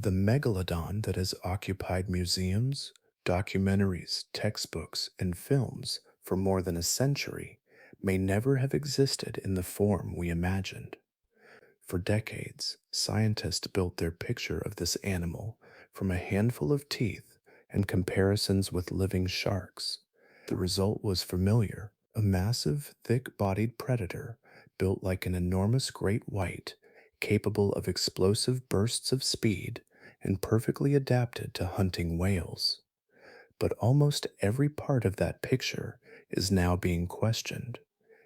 The megalodon that has occupied museums, documentaries, textbooks, and films for more than a century may never have existed in the form we imagined. For decades, scientists built their picture of this animal from a handful of teeth and comparisons with living sharks. The result was familiar: a massive, thick bodied predator built like an enormous great white, capable of explosive bursts of speed and perfectly adapted to hunting whales. But almost every part of that picture is now being questioned: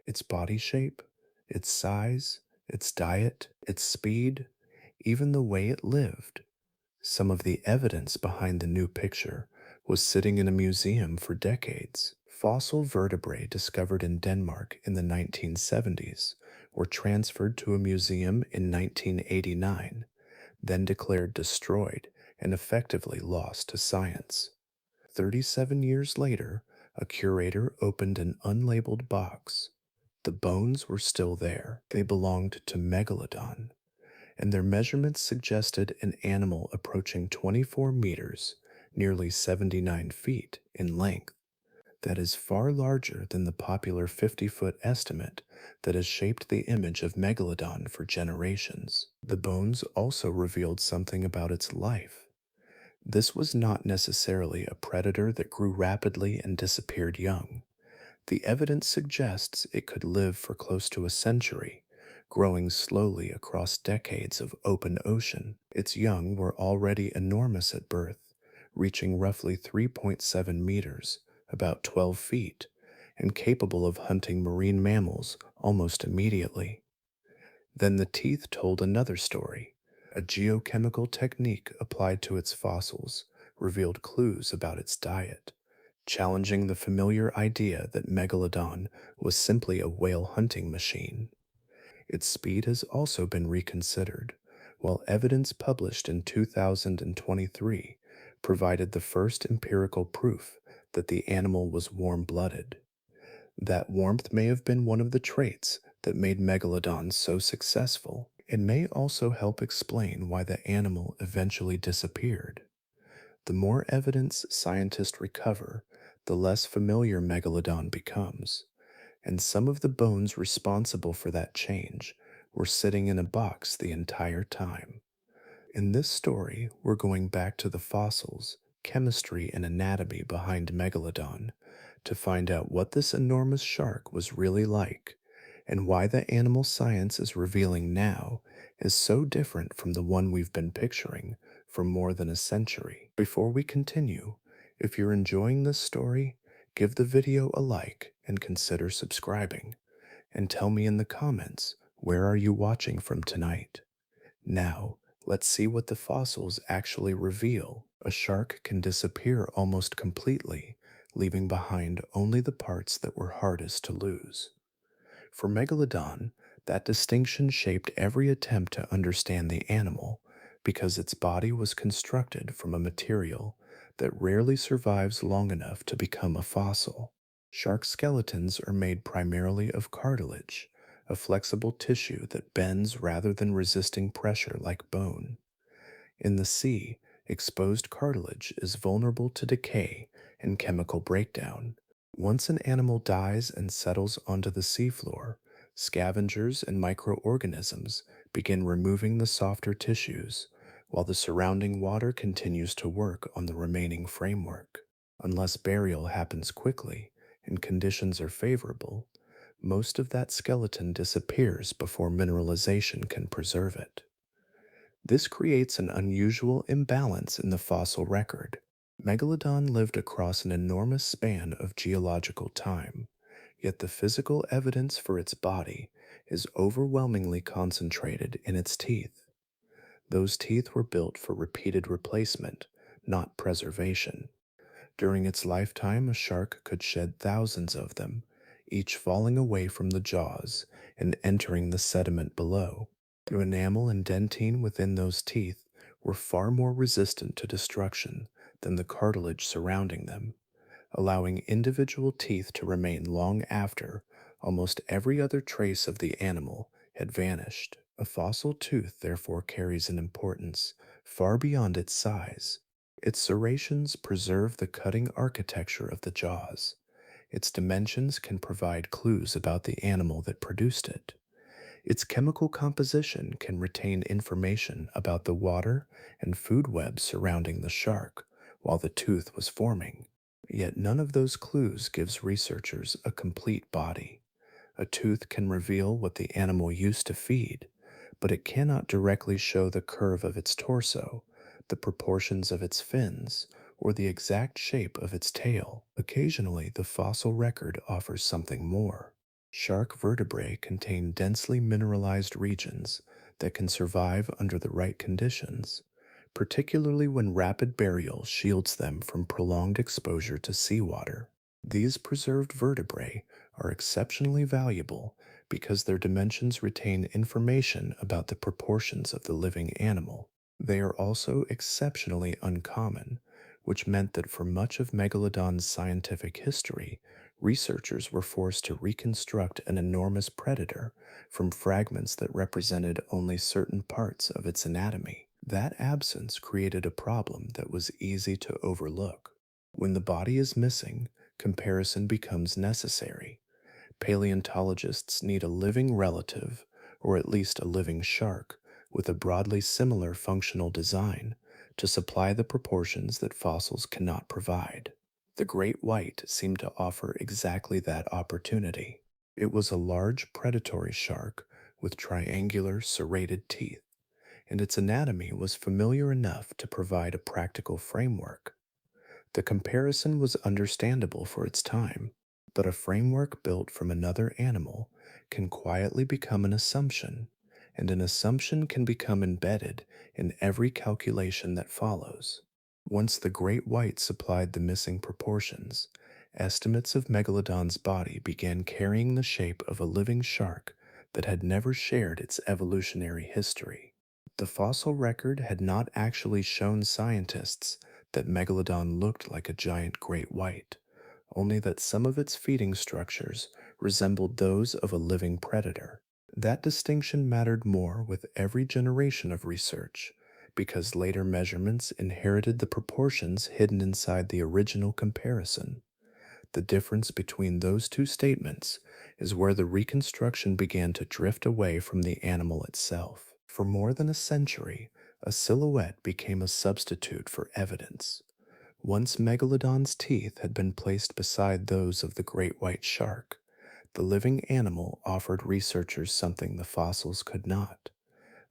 its body shape, its size, its diet, its speed, even the way it lived. Some of the evidence behind the new picture was sitting in a museum for decades. Fossil vertebrae discovered in Denmark in the 1970s were transferred to a museum in 1989, then declared destroyed and effectively lost to science. 37 years later, a curator opened an unlabeled box. The bones were still there. They belonged to Megalodon, and their measurements suggested an animal approaching 24 meters, nearly 79 feet, in length. That is far larger than the popular 50-foot estimate that has shaped the image of Megalodon for generations. The bones also revealed something about its life. This was not necessarily a predator that grew rapidly and disappeared young. The evidence suggests it could live for close to a century, growing slowly across decades of open ocean. Its young were already enormous at birth, reaching roughly 3.7 meters, about 12 feet, and capable of hunting marine mammals almost immediately. Then the teeth told another story. A geochemical technique applied to its fossils revealed clues about its diet, challenging the familiar idea that Megalodon was simply a whale hunting machine. Its speed has also been reconsidered, while evidence published in 2023 provided the first empirical proof that the animal was warm-blooded. That warmth may have been one of the traits that made Megalodon so successful. It may also help explain why the animal eventually disappeared. The more evidence scientists recover, the less familiar Megalodon becomes, and some of the bones responsible for that change were sitting in a box the entire time. In this story, we're going back to the fossils, chemistry, and anatomy behind Megalodon to find out what this enormous shark was really like and why the animal science is revealing now is so different from the one we've been picturing for more than a century. Before we continue, if you're enjoying this story, give the video a like and consider subscribing. And tell me in the comments, where are you watching from tonight? Now, let's see what the fossils actually reveal. A shark can disappear almost completely, leaving behind only the parts that were hardest to lose. For Megalodon, that distinction shaped every attempt to understand the animal because its body was constructed from a material that rarely survives long enough to become a fossil. Shark skeletons are made primarily of cartilage, a flexible tissue that bends rather than resisting pressure like bone. In the sea, exposed cartilage is vulnerable to decay and chemical breakdown. Once an animal dies and settles onto the seafloor, scavengers and microorganisms begin removing the softer tissues, while the surrounding water continues to work on the remaining framework. Unless burial happens quickly and conditions are favorable, most of that skeleton disappears before mineralization can preserve it. This creates an unusual imbalance in the fossil record. Megalodon lived across an enormous span of geological time, yet the physical evidence for its body is overwhelmingly concentrated in its teeth. Those teeth were built for repeated replacement, not preservation. During its lifetime, a shark could shed thousands of them, each falling away from the jaws and entering the sediment below. The enamel and dentine within those teeth were far more resistant to destruction than the cartilage surrounding them, allowing individual teeth to remain long after almost every other trace of the animal had vanished. A fossil tooth therefore carries an importance far beyond its size. Its serrations preserve the cutting architecture of the jaws. Its dimensions can provide clues about the animal that produced it. Its chemical composition can retain information about the water and food web surrounding the shark while the tooth was forming. Yet none of those clues gives researchers a complete body. A tooth can reveal what the animal used to feed, but it cannot directly show the curve of its torso, the proportions of its fins, or the exact shape of its tail. Occasionally, the fossil record offers something more. Shark vertebrae contain densely mineralized regions that can survive under the right conditions, particularly when rapid burial shields them from prolonged exposure to seawater. These preserved vertebrae are exceptionally valuable because their dimensions retain information about the proportions of the living animal. They are also exceptionally uncommon, which meant that for much of Megalodon's scientific history, researchers were forced to reconstruct an enormous predator from fragments that represented only certain parts of its anatomy. That absence created a problem that was easy to overlook. When the body is missing, comparison becomes necessary. Paleontologists need a living relative, or at least a living shark, with a broadly similar functional design to supply the proportions that fossils cannot provide. The great white seemed to offer exactly that opportunity. It was a large predatory shark with triangular serrated teeth, and its anatomy was familiar enough to provide a practical framework. The comparison was understandable for its time, but a framework built from another animal can quietly become an assumption, and an assumption can become embedded in every calculation that follows. Once the great white supplied the missing proportions, estimates of Megalodon's body began carrying the shape of a living shark that had never shared its evolutionary history. The fossil record had not actually shown scientists that Megalodon looked like a giant great white, only that some of its feeding structures resembled those of a living predator. That distinction mattered more with every generation of research, because later measurements inherited the proportions hidden inside the original comparison. The difference between those two statements is where the reconstruction began to drift away from the animal itself. For more than a century, a silhouette became a substitute for evidence. Once Megalodon's teeth had been placed beside those of the great white shark, the living animal offered researchers something the fossils could not: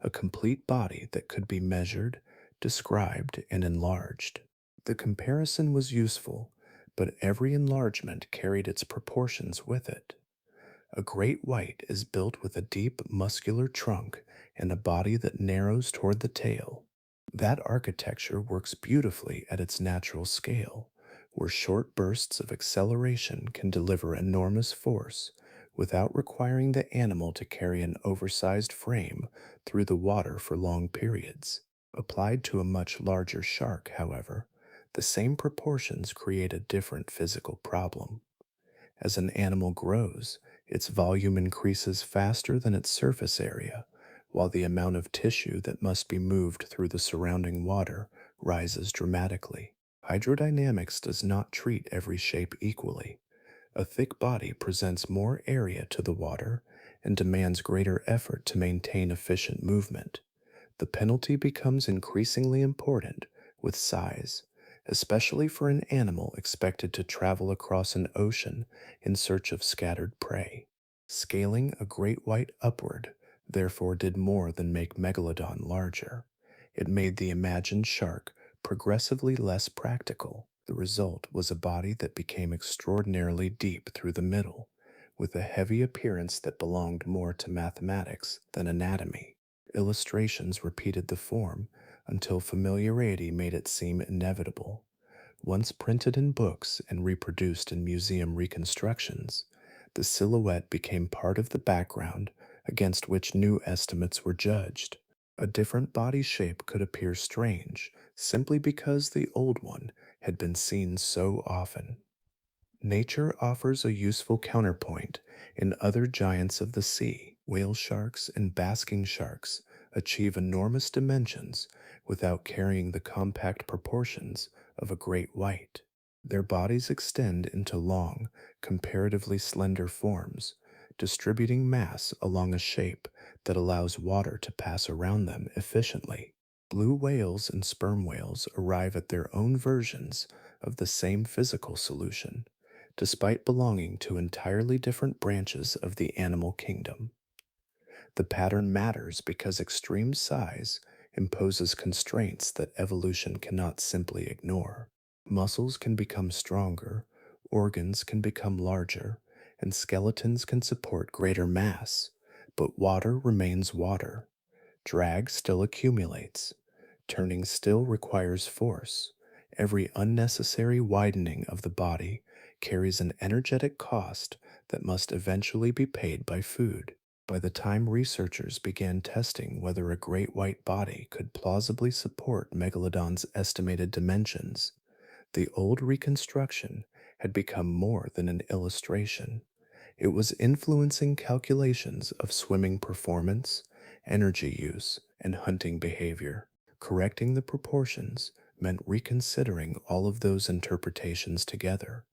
a complete body that could be measured, described, and enlarged. The comparison was useful, but every enlargement carried its proportions with it. A great white is built with a deep muscular trunk and a body that narrows toward the tail. That architecture works beautifully at its natural scale, where short bursts of acceleration can deliver enormous force without requiring the animal to carry an oversized frame through the water for long periods. Applied to a much larger shark, however, the same proportions create a different physical problem. As an animal grows, its volume increases faster than its surface area, while the amount of tissue that must be moved through the surrounding water rises dramatically. Hydrodynamics does not treat every shape equally. A thick body presents more area to the water and demands greater effort to maintain efficient movement. The penalty becomes increasingly important with size, especially for an animal expected to travel across an ocean in search of scattered prey. Scaling a great white upward, therefore, did more than make Megalodon larger. It made the imagined shark progressively less practical. The result was a body that became extraordinarily deep through the middle, with a heavy appearance that belonged more to mathematics than anatomy. Illustrations repeated the form until familiarity made it seem inevitable. Once printed in books and reproduced in museum reconstructions, the silhouette became part of the background against which new estimates were judged. A different body shape could appear strange simply because the old one had been seen so often. Nature offers a useful counterpoint in other giants of the sea. Whale sharks and basking sharks achieve enormous dimensions without carrying the compact proportions of a great white. Their bodies extend into long, comparatively slender forms, distributing mass along a shape that allows water to pass around them efficiently. Blue whales and sperm whales arrive at their own versions of the same physical solution, despite belonging to entirely different branches of the animal kingdom. The pattern matters because extreme size imposes constraints that evolution cannot simply ignore. Muscles can become stronger, organs can become larger, and skeletons can support greater mass, but water remains water. Drag still accumulates. Turning still requires force. Every unnecessary widening of the body carries an energetic cost that must eventually be paid by food. By the time researchers began testing whether a great white body could plausibly support Megalodon's estimated dimensions, the old reconstruction had become more than an illustration. It was influencing calculations of swimming performance, energy use, and hunting behavior. Correcting the proportions meant reconsidering all of those interpretations together.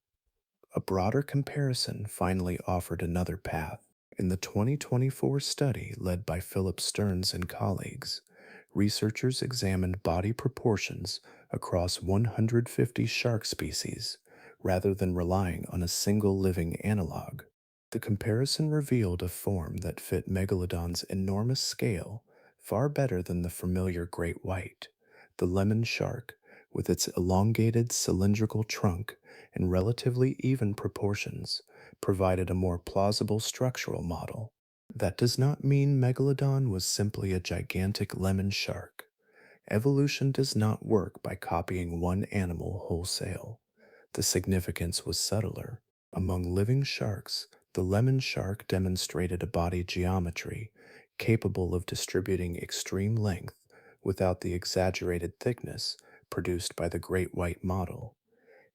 A broader comparison finally offered another path. In the 2024 study led by Philip Stearns and colleagues, researchers examined body proportions across 150 shark species rather than relying on a single living analog. The comparison revealed a form that fit Megalodon's enormous scale far better than the familiar great white. The lemon shark, with its elongated cylindrical trunk and relatively even proportions, provided a more plausible structural model. That does not mean Megalodon was simply a gigantic lemon shark. Evolution does not work by copying one animal wholesale. The significance was subtler. Among living sharks, the lemon shark demonstrated a body geometry capable of distributing extreme length without the exaggerated thickness produced by the great white model.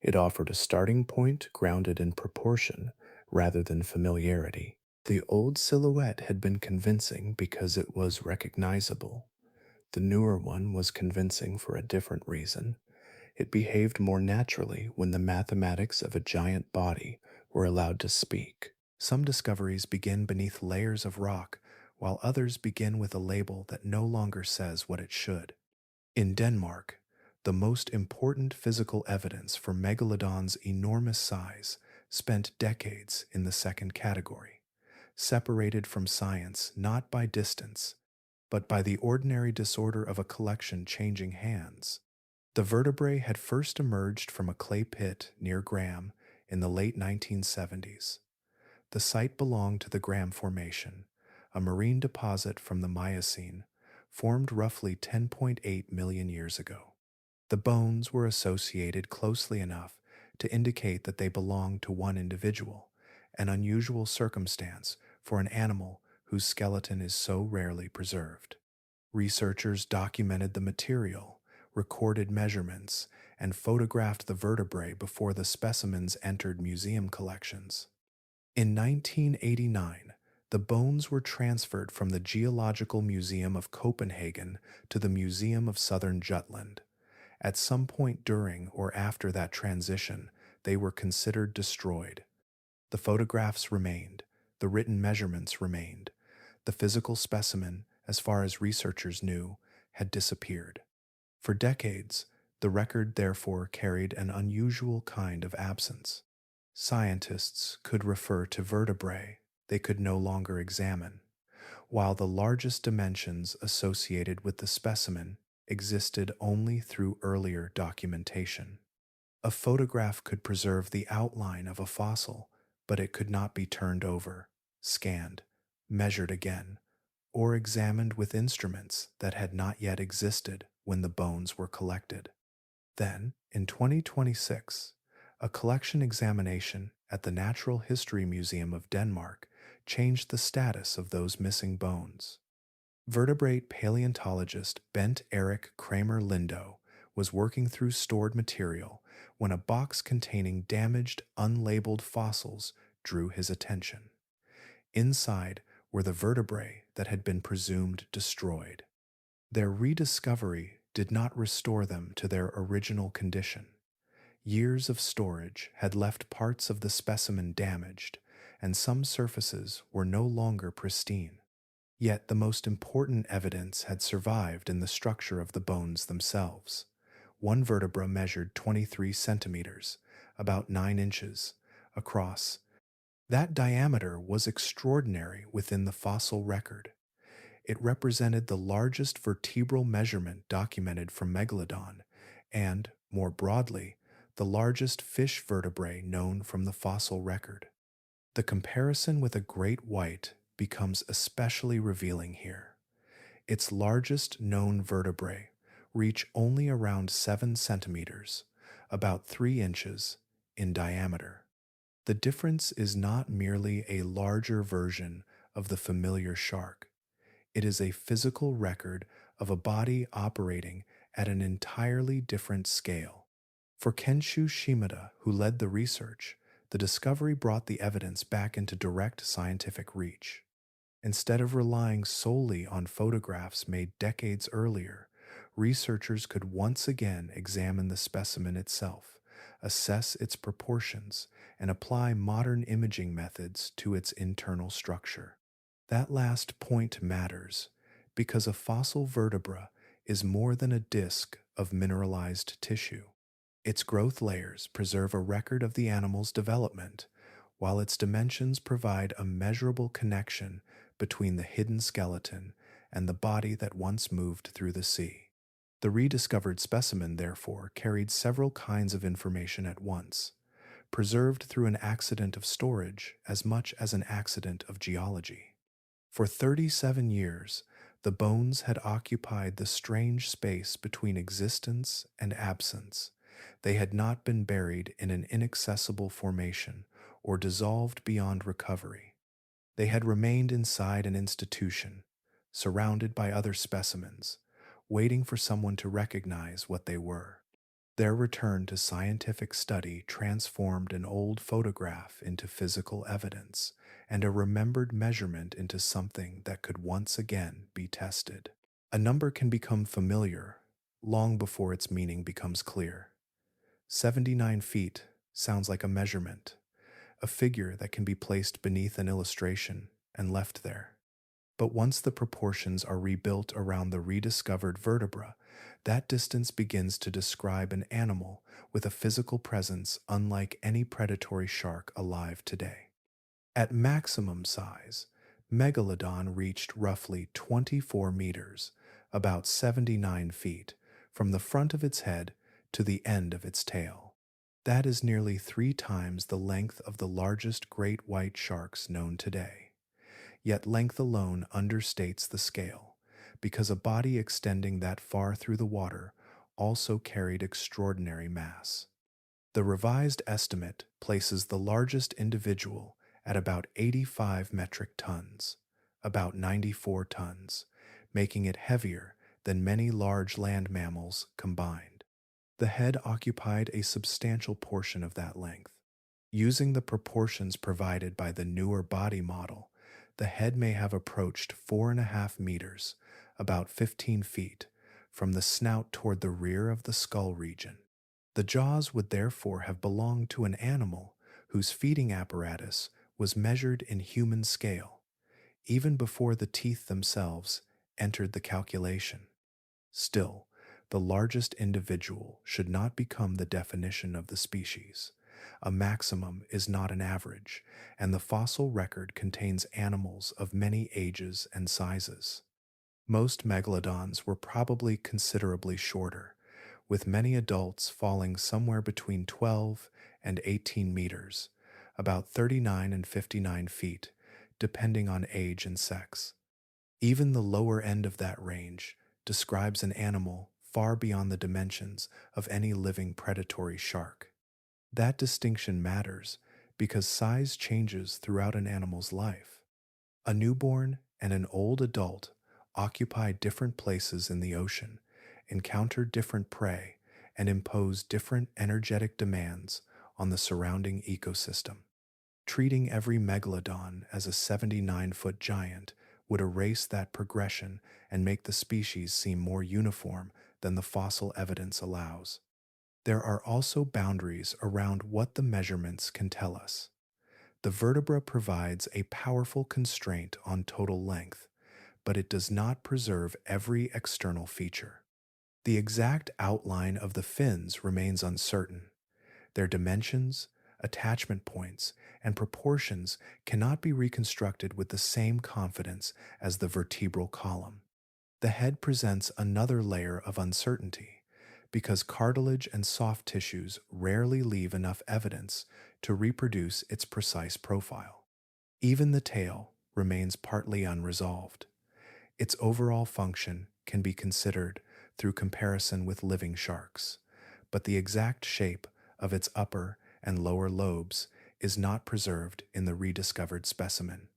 It offered a starting point grounded in proportion rather than familiarity. The old silhouette had been convincing because it was recognizable. The newer one was convincing for a different reason. It behaved more naturally when the mathematics of a giant body were allowed to speak. Some discoveries begin beneath layers of rock, while others begin with a label that no longer says what it should. In Denmark, the most important physical evidence for Megalodon's enormous size spent decades in the second category, separated from science not by distance, but by the ordinary disorder of a collection changing hands. The vertebrae had first emerged from a clay pit near Graham in the late 1970s. The site belonged to the Graham Formation, a marine deposit from the Miocene, formed roughly 10.8 million years ago. The bones were associated closely enough to indicate that they belonged to one individual, an unusual circumstance for an animal whose skeleton is so rarely preserved. Researchers documented the material, recorded measurements, and photographed the vertebrae before the specimens entered museum collections. In 1989, the bones were transferred from the Geological Museum of Copenhagen to the Museum of Southern Jutland. At some point during or after that transition, they were considered destroyed. The photographs remained, the written measurements remained. The physical specimen, as far as researchers knew, had disappeared. For decades, the record therefore carried an unusual kind of absence. Scientists could refer to vertebrae they could no longer examine, while the largest dimensions associated with the specimen existed only through earlier documentation. A photograph could preserve the outline of a fossil, but it could not be turned over, scanned, measured again, or examined with instruments that had not yet existed when the bones were collected. Then, in 2026, a collection examination at the Natural History Museum of Denmark changed the status of those missing bones. Vertebrate paleontologist Bent Erik Kramer Lindo was working through stored material when a box containing damaged, unlabeled fossils drew his attention. Inside were the vertebrae that had been presumed destroyed. Their rediscovery did not restore them to their original condition. Years of storage had left parts of the specimen damaged, and some surfaces were no longer pristine. Yet the most important evidence had survived in the structure of the bones themselves. One vertebra measured 23 centimeters, about 9 inches, across. That diameter was extraordinary within the fossil record. It represented the largest vertebral measurement documented from Megalodon and, more broadly, the largest fish vertebrae known from the fossil record. The comparison with a great white becomes especially revealing here. Its largest known vertebrae reach only around 7 centimeters, about 3 inches, in diameter. The difference is not merely a larger version of the familiar shark. It is a physical record of a body operating at an entirely different scale. For Kenshu Shimada, who led the research, the discovery brought the evidence back into direct scientific reach. Instead of relying solely on photographs made decades earlier, researchers could once again examine the specimen itself, assess its proportions, and apply modern imaging methods to its internal structure. That last point matters because a fossil vertebra is more than a disk of mineralized tissue. Its growth layers preserve a record of the animal's development, while its dimensions provide a measurable connection between the hidden skeleton and the body that once moved through the sea. The rediscovered specimen, therefore, carried several kinds of information at once, preserved through an accident of storage as much as an accident of geology. For 37 years, the bones had occupied the strange space between existence and absence. They had not been buried in an inaccessible formation or dissolved beyond recovery. They had remained inside an institution, surrounded by other specimens, waiting for someone to recognize what they were. Their return to scientific study transformed an old photograph into physical evidence and a remembered measurement into something that could once again be tested. A number can become familiar long before its meaning becomes clear. 79 feet sounds like a measurement, a figure that can be placed beneath an illustration and left there. But once the proportions are rebuilt around the rediscovered vertebra, that distance begins to describe an animal with a physical presence unlike any predatory shark alive today. At maximum size, Megalodon reached roughly 24 meters, about 79 feet, from the front of its head to the end of its tail. That is nearly 3 times the length of the largest great white sharks known today. Yet length alone understates the scale, because a body extending that far through the water also carried extraordinary mass. The revised estimate places the largest individual at about 85 metric tons, about 94 tons, making it heavier than many large land mammals combined. The head occupied a substantial portion of that length. Using the proportions provided by the newer body model, the head may have approached 4.5 meters, about 15 feet, from the snout toward the rear of the skull region. The jaws would therefore have belonged to an animal whose feeding apparatus was measured in human scale, even before the teeth themselves entered the calculation. Still, the largest individual should not become the definition of the species. A maximum is not an average, and the fossil record contains animals of many ages and sizes. Most megalodons were probably considerably shorter, with many adults falling somewhere between 12 and 18 meters, about 39 and 59 feet, depending on age and sex. Even the lower end of that range describes an animal far beyond the dimensions of any living predatory shark. That distinction matters because size changes throughout an animal's life. A newborn and an old adult occupy different places in the ocean, encounter different prey, and impose different energetic demands on the surrounding ecosystem. Treating every megalodon as a 79-foot giant would erase that progression and make the species seem more uniform than the fossil evidence allows. There are also boundaries around what the measurements can tell us. The vertebra provides a powerful constraint on total length, but it does not preserve every external feature. The exact outline of the fins remains uncertain. Their dimensions, attachment points, and proportions cannot be reconstructed with the same confidence as the vertebral column. The head presents another layer of uncertainty because cartilage and soft tissues rarely leave enough evidence to reproduce its precise profile. Even the tail remains partly unresolved. Its overall function can be considered through comparison with living sharks, but the exact shape of its upper and lower lobes is not preserved in the rediscovered specimen.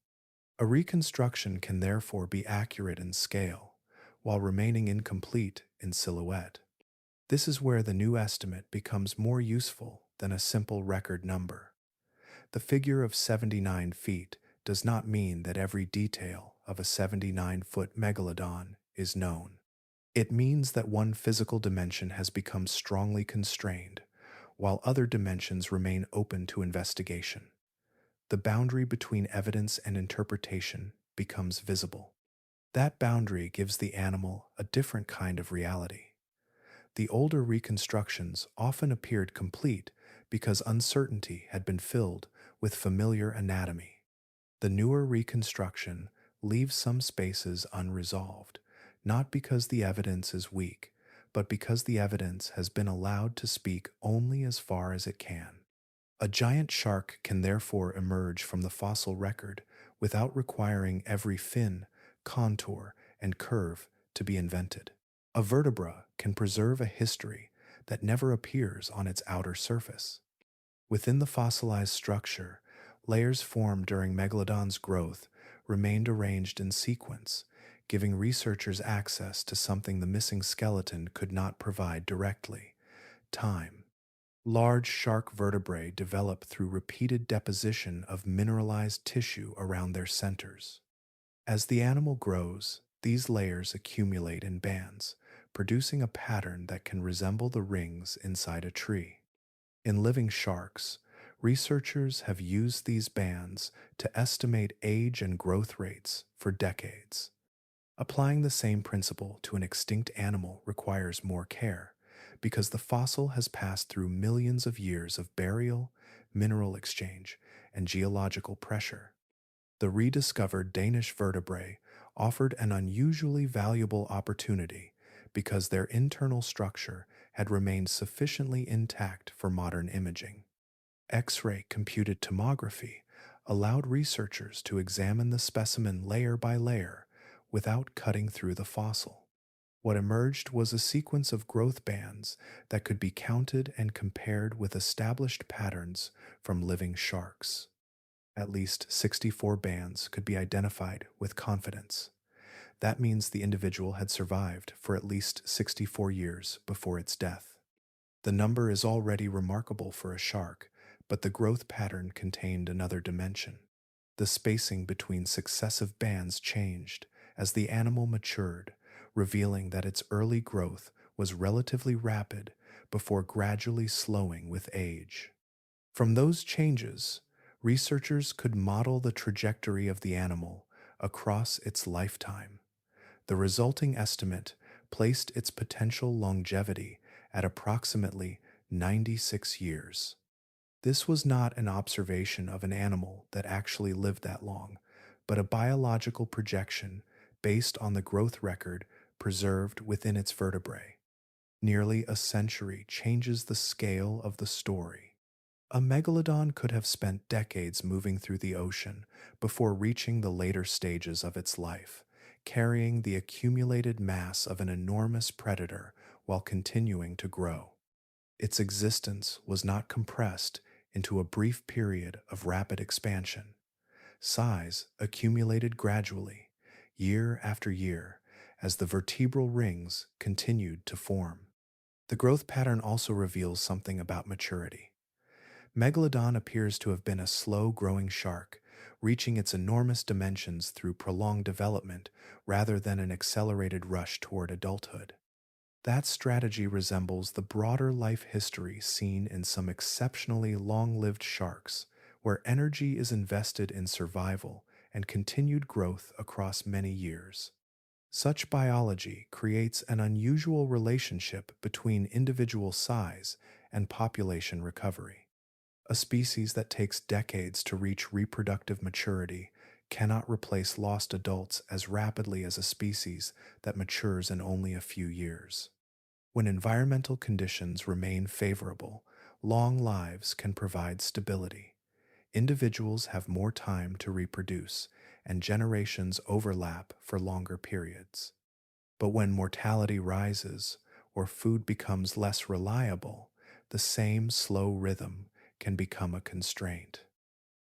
A reconstruction can therefore be accurate in scale, while remaining incomplete in silhouette. This is where the new estimate becomes more useful than a simple record number. The figure of 79 feet does not mean that every detail of a 79-foot megalodon is known. It means that one physical dimension has become strongly constrained, while other dimensions remain open to investigation. The boundary between evidence and interpretation becomes visible. That boundary gives the animal a different kind of reality. The older reconstructions often appeared complete because uncertainty had been filled with familiar anatomy. The newer reconstruction leaves some spaces unresolved, not because the evidence is weak, but because the evidence has been allowed to speak only as far as it can. A giant shark can therefore emerge from the fossil record without requiring every fin, contour, and curve to be invented. A vertebra can preserve a history that never appears on its outer surface. Within the fossilized structure, layers formed during Megalodon's growth remained arranged in sequence, giving researchers access to something the missing skeleton could not provide directly: time. Large shark vertebrae develop through repeated deposition of mineralized tissue around their centers. As the animal grows, these layers accumulate in bands, producing a pattern that can resemble the rings inside a tree. In living sharks, researchers have used these bands to estimate age and growth rates for decades. Applying the same principle to an extinct animal requires more care, because the fossil has passed through millions of years of burial, mineral exchange, and geological pressure. The rediscovered Danish vertebrae offered an unusually valuable opportunity because their internal structure had remained sufficiently intact for modern imaging. X-ray computed tomography allowed researchers to examine the specimen layer by layer without cutting through the fossil. What emerged was a sequence of growth bands that could be counted and compared with established patterns from living sharks. At least 64 bands could be identified with confidence. That means the individual had survived for at least 64 years before its death. The number is already remarkable for a shark, but the growth pattern contained another dimension. The spacing between successive bands changed as the animal matured, revealing that its early growth was relatively rapid before gradually slowing with age. From those changes, researchers could model the trajectory of the animal across its lifetime. The resulting estimate placed its potential longevity at approximately 96 years. This was not an observation of an animal that actually lived that long, but a biological projection based on the growth record preserved within its vertebrae. Nearly a century changes the scale of the story. A megalodon could have spent decades moving through the ocean before reaching the later stages of its life, carrying the accumulated mass of an enormous predator while continuing to grow. Its existence was not compressed into a brief period of rapid expansion. Size accumulated gradually, year after year, as the vertebral rings continued to form. The growth pattern also reveals something about maturity. Megalodon appears to have been a slow-growing shark reaching its enormous dimensions through prolonged development rather than an accelerated rush toward adulthood. That strategy resembles the broader life history seen in some exceptionally long lived sharks, where energy is invested in survival and continued growth across many years. Such biology creates an unusual relationship between individual size and population recovery. A species that takes decades to reach reproductive maturity cannot replace lost adults as rapidly as a species that matures in only a few years. When environmental conditions remain favorable, long lives can provide stability. Individuals have more time to reproduce, and generations overlap for longer periods. But when mortality rises or food becomes less reliable, the same slow rhythm can become a constraint.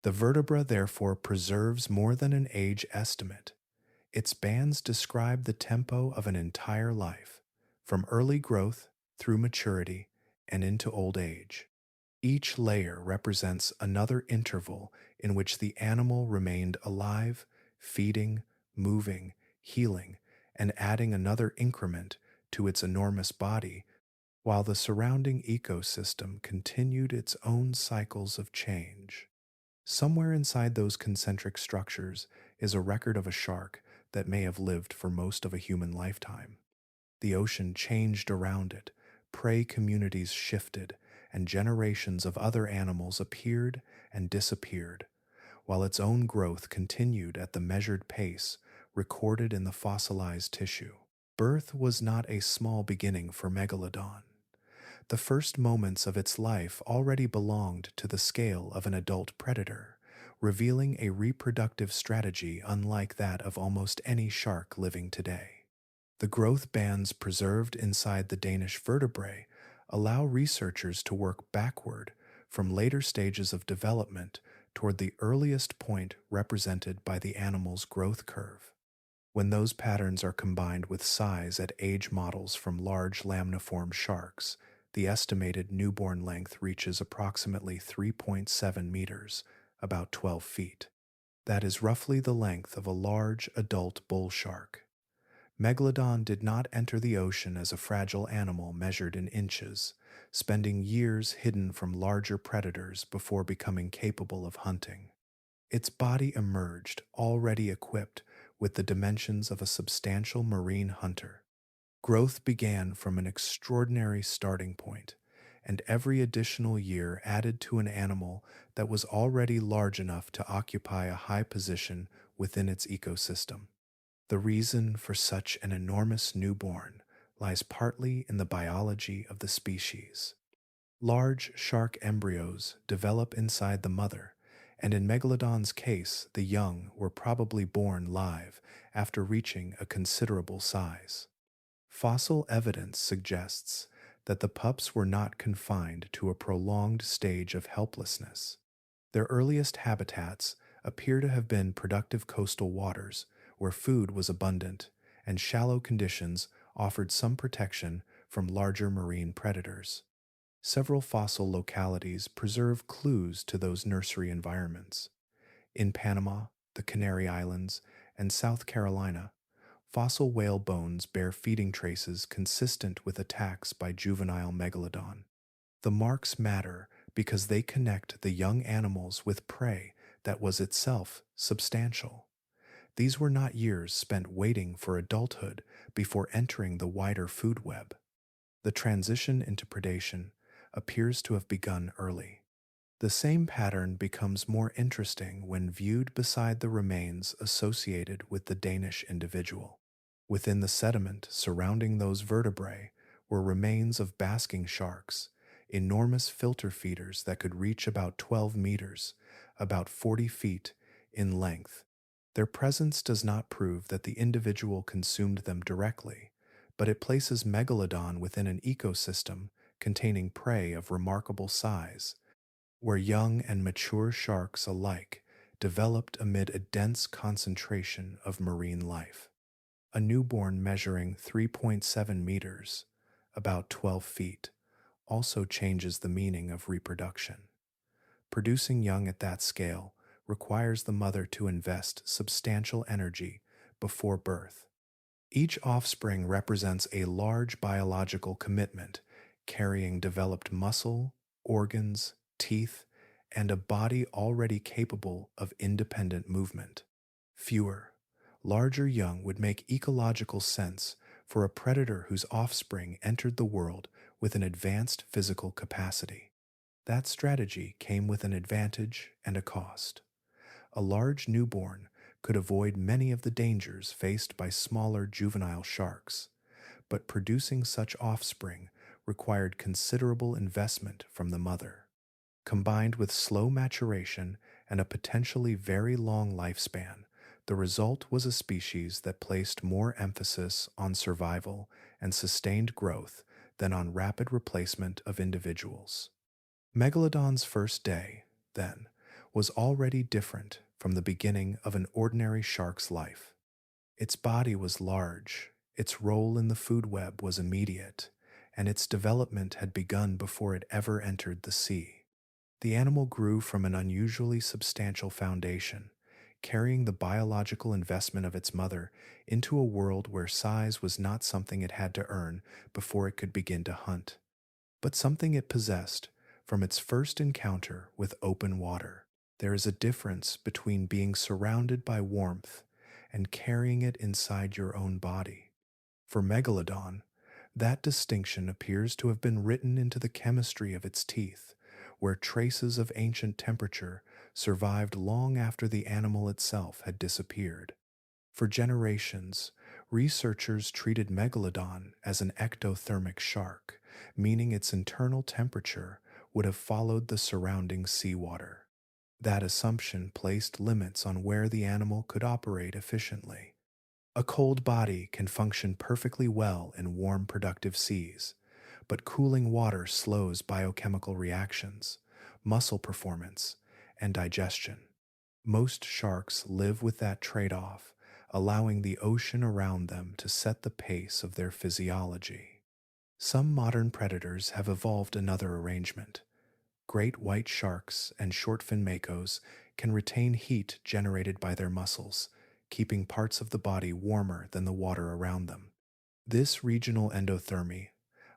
The vertebra therefore preserves more than an age estimate. Its bands describe the tempo of an entire life, from early growth through maturity and into old age. Each layer represents another interval in which the animal remained alive, feeding, moving, healing, and adding another increment to its enormous body, while the surrounding ecosystem continued its own cycles of change. Somewhere inside those concentric structures is a record of a shark that may have lived for most of a human lifetime. The ocean changed around it, prey communities shifted, and generations of other animals appeared and disappeared, while its own growth continued at the measured pace recorded in the fossilized tissue. Birth was not a small beginning for Megalodon. The first moments of its life already belonged to the scale of an adult predator, revealing a reproductive strategy unlike that of almost any shark living today. The growth bands preserved inside the Danish vertebrae allow researchers to work backward from later stages of development toward the earliest point represented by the animal's growth curve. When those patterns are combined with size at age models from large lamniform sharks, the estimated newborn length reaches approximately 3.7 meters, about 12 feet. That is roughly the length of a large adult bull shark. Megalodon did not enter the ocean as a fragile animal measured in inches, spending years hidden from larger predators before becoming capable of hunting. Its body emerged already equipped with the dimensions of a substantial marine hunter. Growth began from an extraordinary starting point, and every additional year added to an animal that was already large enough to occupy a high position within its ecosystem. The reason for such an enormous newborn lies partly in the biology of the species. Large shark embryos develop inside the mother, and in Megalodon's case, the young were probably born live after reaching a considerable size. Fossil evidence suggests that the pups were not confined to a prolonged stage of helplessness. Their earliest habitats appear to have been productive coastal waters where food was abundant and shallow conditions offered some protection from larger marine predators. Several fossil localities preserve clues to those nursery environments. In Panama, the Canary Islands, and South Carolina, fossil whale bones bear feeding traces consistent with attacks by juvenile megalodon. The marks matter because they connect the young animals with prey that was itself substantial. These were not years spent waiting for adulthood before entering the wider food web. The transition into predation appears to have begun early. The same pattern becomes more interesting when viewed beside the remains associated with the Danish individual. Within the sediment surrounding those vertebrae were remains of basking sharks, enormous filter feeders that could reach about 12 meters, about 40 feet, in length. Their presence does not prove that the individual consumed them directly, but it places Megalodon within an ecosystem containing prey of remarkable size, where young and mature sharks alike developed amid a dense concentration of marine life. A newborn measuring 3.7 meters, about 12 feet, also changes the meaning of reproduction. Producing young at that scale requires the mother to invest substantial energy before birth. Each offspring represents a large biological commitment, carrying developed muscle, organs, teeth, and a body already capable of independent movement. Fewer, larger young would make ecological sense for a predator whose offspring entered the world with an advanced physical capacity. That strategy came with an advantage and a cost. A large newborn could avoid many of the dangers faced by smaller juvenile sharks, but producing such offspring required considerable investment from the mother. Combined with slow maturation and a potentially very long lifespan, the result was a species that placed more emphasis on survival and sustained growth than on rapid replacement of individuals. Megalodon's first day, then, was already different from the beginning of an ordinary shark's life. Its body was large, its role in the food web was immediate, and its development had begun before it ever entered the sea. The animal grew from an unusually substantial foundation, carrying the biological investment of its mother into a world where size was not something it had to earn before it could begin to hunt, but something it possessed from its first encounter with open water. There is a difference between being surrounded by warmth and carrying it inside your own body. For Megalodon, that distinction appears to have been written into the chemistry of its teeth, where traces of ancient temperature survived long after the animal itself had disappeared. For generations, researchers treated Megalodon as an ectothermic shark, meaning its internal temperature would have followed the surrounding seawater. That assumption placed limits on where the animal could operate efficiently. A cold body can function perfectly well in warm, productive seas, but cooling water slows biochemical reactions, muscle performance, and digestion. Most sharks live with that trade-off, allowing the ocean around them to set the pace of their physiology. Some modern predators have evolved another arrangement. Great white sharks and shortfin makos can retain heat generated by their muscles, keeping parts of the body warmer than the water around them. This regional endothermy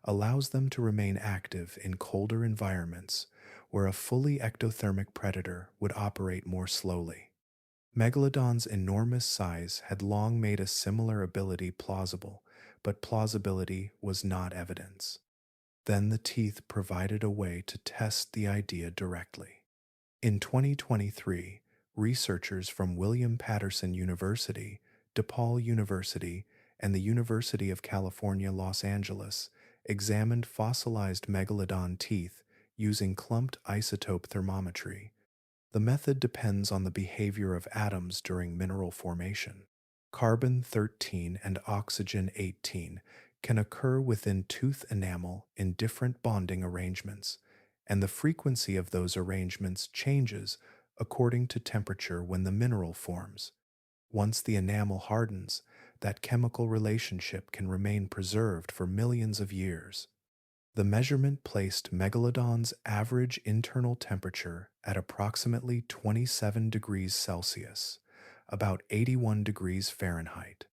allows them to remain active in colder environments where a fully ectothermic predator would operate more slowly. Megalodon's enormous size had long made a similar ability plausible, but plausibility was not evidence. Then the teeth provided a way to test the idea directly. In 2023, researchers from William Patterson University, DePaul University, and the University of California, Los Angeles examined fossilized megalodon teeth using clumped isotope thermometry. The method depends on the behavior of atoms during mineral formation. Carbon-13 and oxygen-18 can occur within tooth enamel in different bonding arrangements, and the frequency of those arrangements changes according to temperature when the mineral forms. Once the enamel hardens, that chemical relationship can remain preserved for millions of years. The measurement placed Megalodon's average internal temperature at approximately 27 degrees Celsius, about 81 degrees Fahrenheit.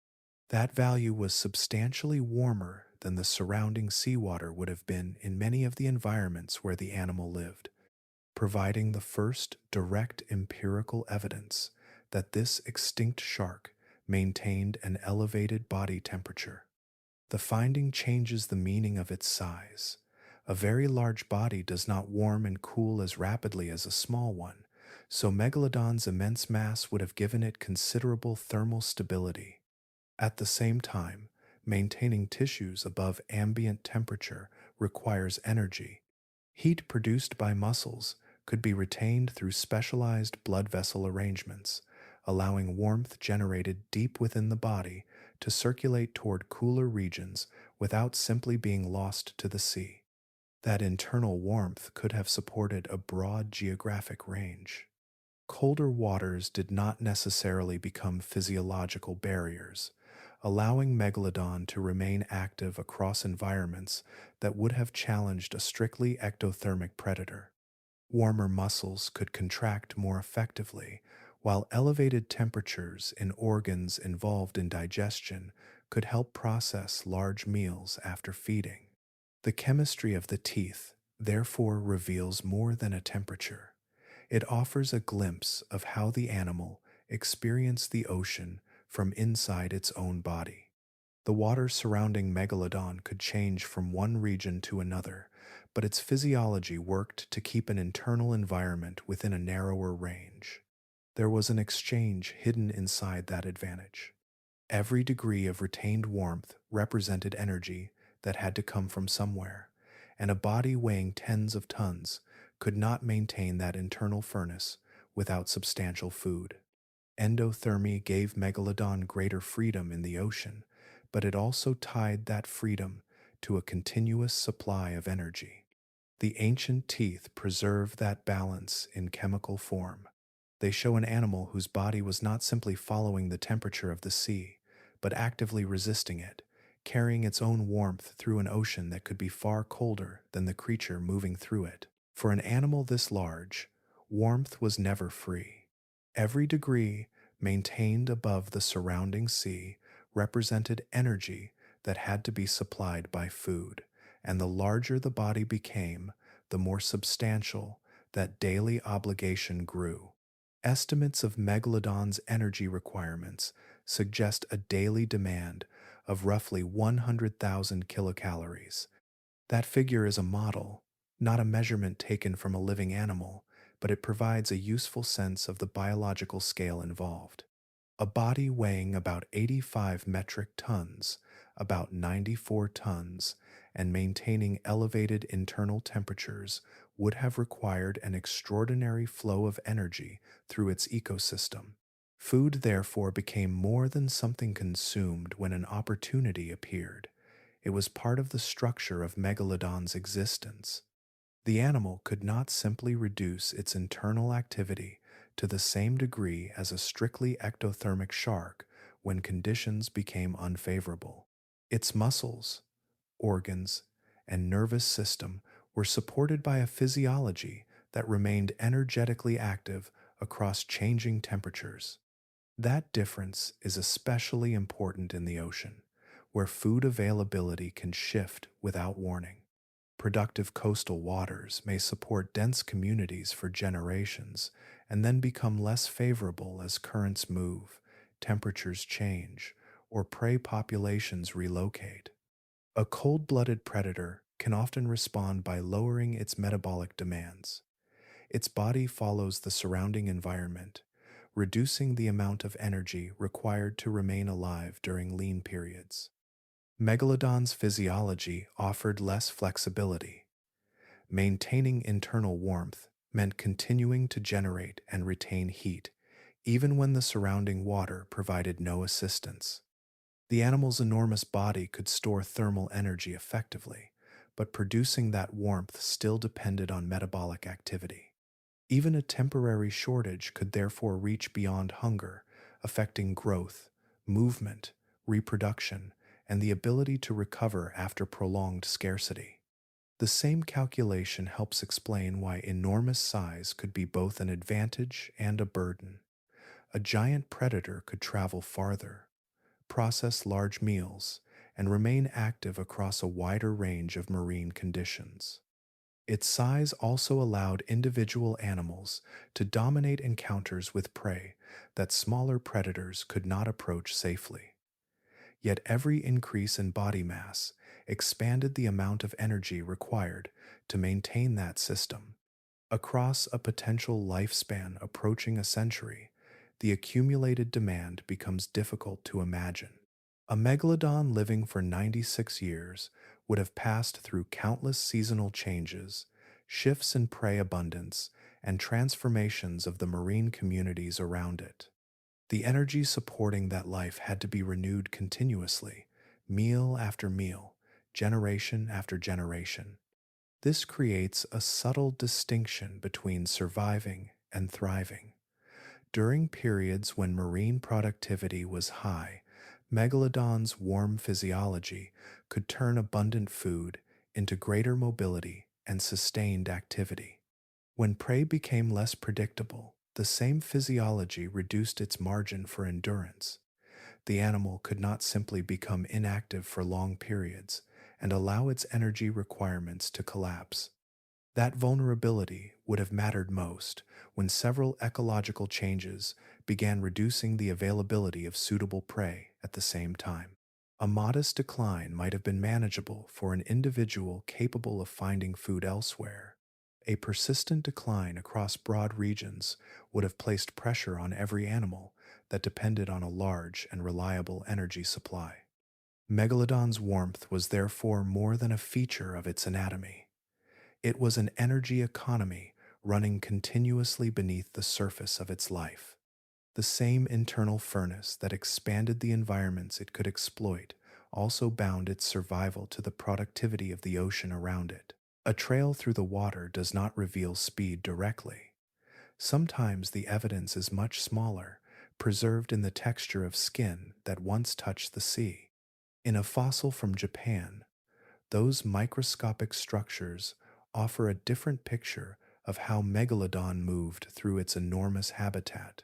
That value was substantially warmer than the surrounding seawater would have been in many of the environments where the animal lived, providing the first direct empirical evidence that this extinct shark maintained an elevated body temperature. The finding changes the meaning of its size. A very large body does not warm and cool as rapidly as a small one, so Megalodon's immense mass would have given it considerable thermal stability. At the same time, maintaining tissues above ambient temperature requires energy. Heat produced by muscles could be retained through specialized blood vessel arrangements, allowing warmth generated deep within the body to circulate toward cooler regions without simply being lost to the sea. That internal warmth could have supported a broad geographic range. Colder waters did not necessarily become physiological barriers, allowing Megalodon to remain active across environments that would have challenged a strictly ectothermic predator. Warmer muscles could contract more effectively, while elevated temperatures in organs involved in digestion could help process large meals after feeding. The chemistry of the teeth, therefore, reveals more than a temperature. It offers a glimpse of how the animal experienced the ocean from inside its own body. The water surrounding Megalodon could change from one region to another, but its physiology worked to keep an internal environment within a narrower range. There was an exchange hidden inside that advantage. Every degree of retained warmth represented energy that had to come from somewhere, and a body weighing tens of tons could not maintain that internal furnace without substantial food. Endothermy gave Megalodon greater freedom in the ocean, but it also tied that freedom to a continuous supply of energy. The ancient teeth preserve that balance in chemical form. They show an animal whose body was not simply following the temperature of the sea, but actively resisting it, carrying its own warmth through an ocean that could be far colder than the creature moving through it. For an animal this large, warmth was never free. Every degree maintained above the surrounding sea represented energy that had to be supplied by food, and the larger the body became, the more substantial that daily obligation grew. Estimates of Megalodon's energy requirements suggest a daily demand of roughly 100,000 kilocalories. That figure is a model, not a measurement taken from a living animal, but it provides a useful sense of the biological scale involved. A body weighing about 85 metric tons, about 94 tons, and maintaining elevated internal temperatures would have required an extraordinary flow of energy through its ecosystem. Food therefore became more than something consumed when an opportunity appeared. It was part of the structure of Megalodon's existence. The animal could not simply reduce its internal activity to the same degree as a strictly ectothermic shark when conditions became unfavorable. Its muscles, organs, and nervous system were supported by a physiology that remained energetically active across changing temperatures. That difference is especially important in the ocean, where food availability can shift without warning. Productive coastal waters may support dense communities for generations and then become less favorable as currents move, temperatures change, or prey populations relocate. A cold-blooded predator can often respond by lowering its metabolic demands. Its body follows the surrounding environment, reducing the amount of energy required to remain alive during lean periods. Megalodon's physiology offered less flexibility. Maintaining internal warmth meant continuing to generate and retain heat, even when the surrounding water provided no assistance. The animal's enormous body could store thermal energy effectively, but producing that warmth still depended on metabolic activity. Even a temporary shortage could therefore reach beyond hunger, affecting growth, movement, reproduction, and the ability to recover after prolonged scarcity. The same calculation helps explain why enormous size could be both an advantage and a burden. A giant predator could travel farther, process large meals, and remain active across a wider range of marine conditions. Its size also allowed individual animals to dominate encounters with prey that smaller predators could not approach safely. Yet every increase in body mass expanded the amount of energy required to maintain that system. Across a potential lifespan approaching a century, the accumulated demand becomes difficult to imagine. A megalodon living for 96 years would have passed through countless seasonal changes, shifts in prey abundance, and transformations of the marine communities around it. The energy supporting that life had to be renewed continuously, meal after meal, generation after generation. This creates a subtle distinction between surviving and thriving. During periods when marine productivity was high, Megalodon's warm physiology could turn abundant food into greater mobility and sustained activity. When prey became less predictable, the same physiology reduced its margin for endurance. The animal could not simply become inactive for long periods and allow its energy requirements to collapse. That vulnerability would have mattered most when several ecological changes began reducing the availability of suitable prey at the same time. A modest decline might have been manageable for an individual capable of finding food elsewhere. A persistent decline across broad regions would have placed pressure on every animal that depended on a large and reliable energy supply. Megalodon's warmth was therefore more than a feature of its anatomy. It was an energy economy running continuously beneath the surface of its life. The same internal furnace that expanded the environments it could exploit also bound its survival to the productivity of the ocean around it. A trail through the water does not reveal speed directly. Sometimes the evidence is much smaller, preserved in the texture of skin that once touched the sea. In a fossil from Japan, those microscopic structures offer a different picture of how Megalodon moved through its enormous habitat.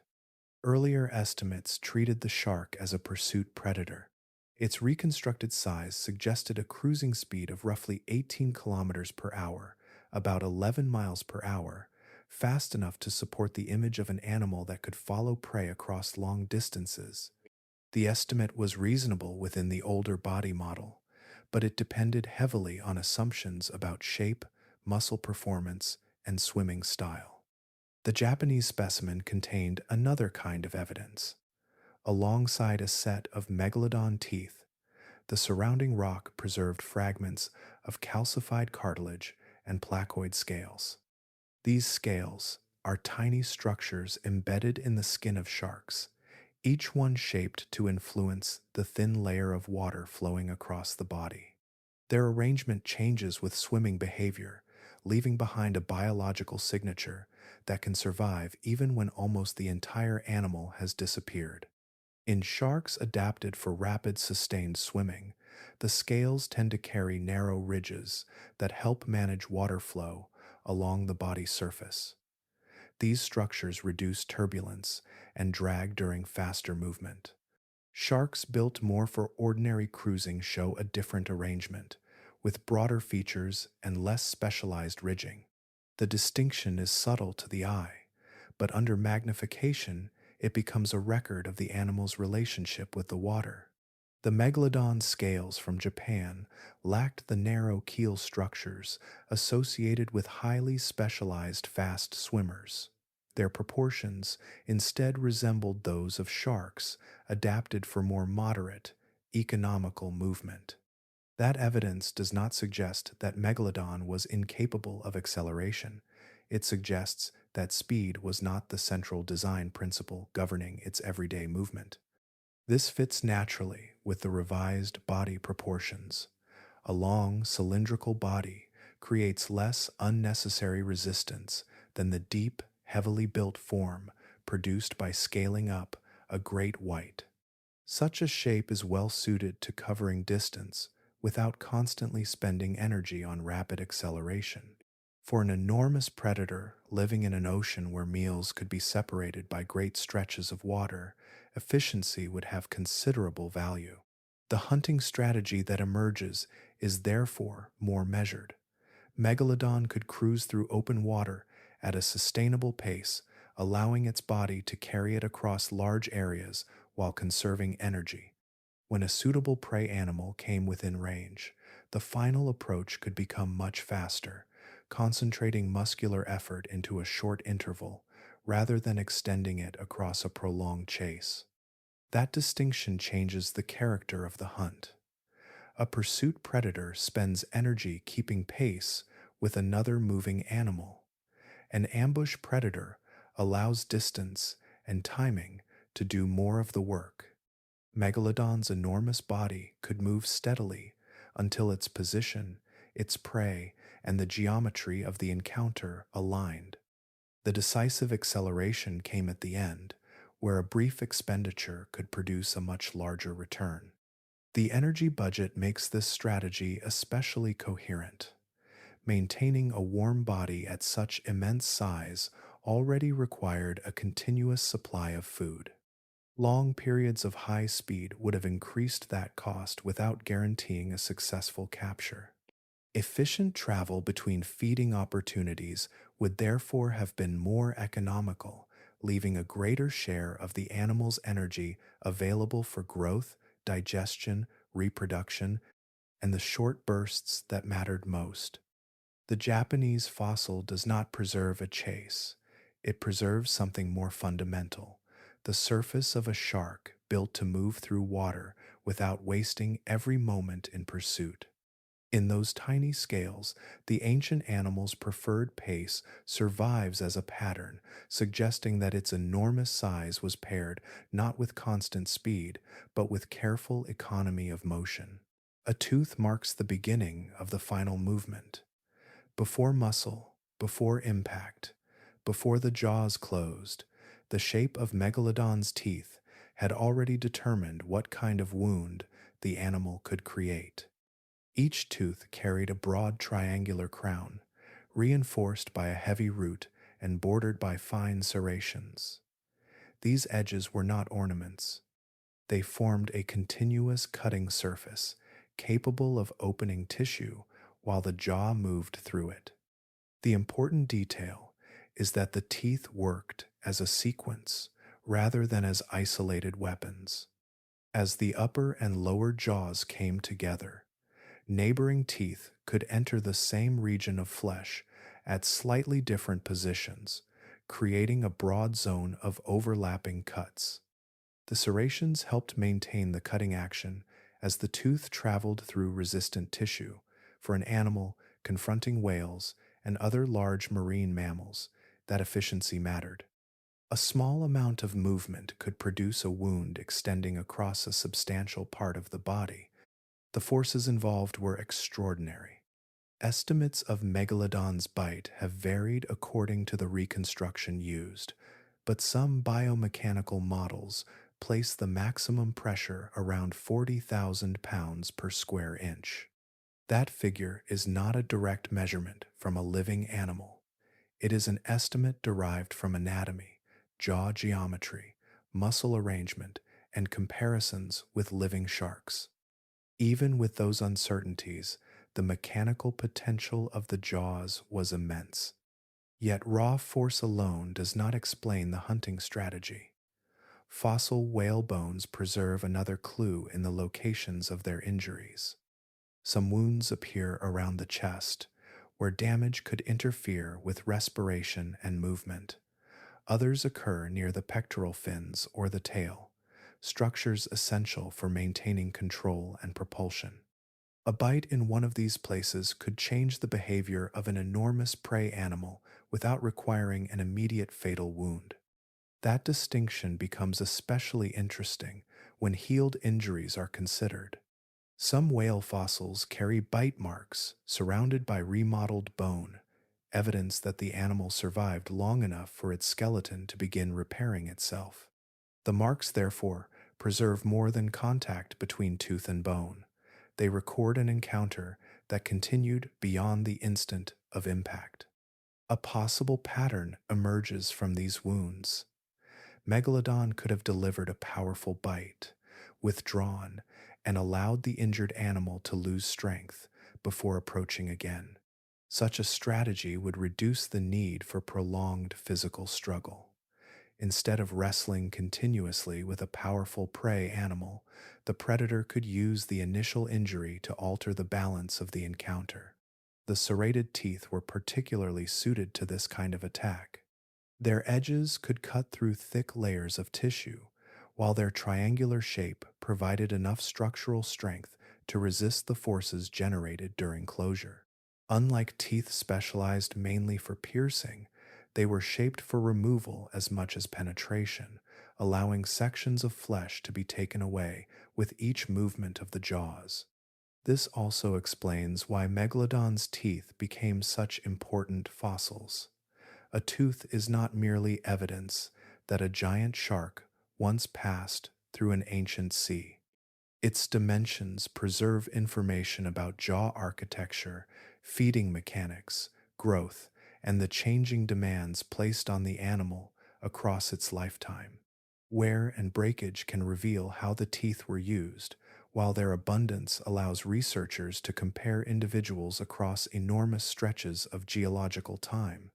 Earlier estimates treated the shark as a pursuit predator. Its reconstructed size suggested a cruising speed of roughly 18 kilometers per hour, about 11 miles per hour, fast enough to support the image of an animal that could follow prey across long distances. The estimate was reasonable within the older body model, but it depended heavily on assumptions about shape, muscle performance, and swimming style. The Japanese specimen contained another kind of evidence. Alongside a set of megalodon teeth, the surrounding rock preserved fragments of calcified cartilage and placoid scales. These scales are tiny structures embedded in the skin of sharks, each one shaped to influence the thin layer of water flowing across the body. Their arrangement changes with swimming behavior, leaving behind a biological signature that can survive even when almost the entire animal has disappeared. In sharks adapted for rapid, sustained swimming, the scales tend to carry narrow ridges that help manage water flow along the body surface. These structures reduce turbulence and drag during faster movement. Sharks built more for ordinary cruising show a different arrangement, with broader features and less specialized ridging. The distinction is subtle to the eye, but under magnification, it becomes a record of the animal's relationship with the water. The megalodon scales from Japan lacked the narrow keel structures associated with highly specialized fast swimmers. Their proportions instead resembled those of sharks, adapted for more moderate, economical movement. That evidence does not suggest that Megalodon was incapable of acceleration. It suggests that speed was not the central design principle governing its everyday movement. This fits naturally with the revised body proportions. A long, cylindrical body creates less unnecessary resistance than the deep, heavily built form produced by scaling up a great white. Such a shape is well suited to covering distance without constantly spending energy on rapid acceleration. For an enormous predator living in an ocean where meals could be separated by great stretches of water, efficiency would have considerable value. The hunting strategy that emerges is therefore more measured. Megalodon could cruise through open water at a sustainable pace, allowing its body to carry it across large areas while conserving energy. When a suitable prey animal came within range, the final approach could become much faster, concentrating muscular effort into a short interval rather than extending it across a prolonged chase. That distinction changes the character of the hunt. A pursuit predator spends energy keeping pace with another moving animal. An ambush predator allows distance and timing to do more of the work. Megalodon's enormous body could move steadily until its position, its prey, and the geometry of the encounter aligned. The decisive acceleration came at the end, where a brief expenditure could produce a much larger return. The energy budget makes this strategy especially coherent. Maintaining a warm body at such immense size already required a continuous supply of food. Long periods of high speed would have increased that cost without guaranteeing a successful capture. Efficient travel between feeding opportunities would therefore have been more economical, leaving a greater share of the animal's energy available for growth, digestion, reproduction, and the short bursts that mattered most. The Japanese fossil does not preserve a chase, it preserves something more fundamental: the surface of a shark built to move through water without wasting every moment in pursuit. In those tiny scales, the ancient animal's preferred pace survives as a pattern, suggesting that its enormous size was paired not with constant speed, but with careful economy of motion. A tooth marks the beginning of the final movement. Before muscle, before impact, before the jaws closed, the shape of Megalodon's teeth had already determined what kind of wound the animal could create. Each tooth carried a broad triangular crown, reinforced by a heavy root and bordered by fine serrations. These edges were not ornaments. They formed a continuous cutting surface, capable of opening tissue while the jaw moved through it. The important detail is that the teeth worked as a sequence rather than as isolated weapons. As the upper and lower jaws came together, neighboring teeth could enter the same region of flesh at slightly different positions, creating a broad zone of overlapping cuts. The serrations helped maintain the cutting action as the tooth traveled through resistant tissue. For an animal confronting whales and other large marine mammals, that efficiency mattered. A small amount of movement could produce a wound extending across a substantial part of the body. The forces involved were extraordinary. Estimates of Megalodon's bite have varied according to the reconstruction used, but some biomechanical models place the maximum pressure around 40,000 pounds per square inch. That figure is not a direct measurement from a living animal. It is an estimate derived from anatomy, jaw geometry, muscle arrangement, and comparisons with living sharks. Even with those uncertainties, the mechanical potential of the jaws was immense. Yet raw force alone does not explain the hunting strategy. Fossil whale bones preserve another clue in the locations of their injuries. Some wounds appear around the chest, where damage could interfere with respiration and movement. Others occur near the pectoral fins or the tail, structures essential for maintaining control and propulsion. A bite in one of these places could change the behavior of an enormous prey animal without requiring an immediate fatal wound. That distinction becomes especially interesting when healed injuries are considered. Some whale fossils carry bite marks surrounded by remodeled bone, evidence that the animal survived long enough for its skeleton to begin repairing itself. The marks, therefore, preserve more than contact between tooth and bone. They record an encounter that continued beyond the instant of impact. A possible pattern emerges from these wounds. Megalodon could have delivered a powerful bite, withdrawn, and allowed the injured animal to lose strength before approaching again. Such a strategy would reduce the need for prolonged physical struggle. Instead of wrestling continuously with a powerful prey animal, the predator could use the initial injury to alter the balance of the encounter. The serrated teeth were particularly suited to this kind of attack. Their edges could cut through thick layers of tissue, while their triangular shape provided enough structural strength to resist the forces generated during closure. Unlike teeth specialized mainly for piercing, they were shaped for removal as much as penetration, allowing sections of flesh to be taken away with each movement of the jaws. This also explains why Megalodon's teeth became such important fossils. A tooth is not merely evidence that a giant shark once passed through an ancient sea. Its dimensions preserve information about jaw architecture, feeding mechanics, growth, and the changing demands placed on the animal across its lifetime. Wear and breakage can reveal how the teeth were used, while their abundance allows researchers to compare individuals across enormous stretches of geological time.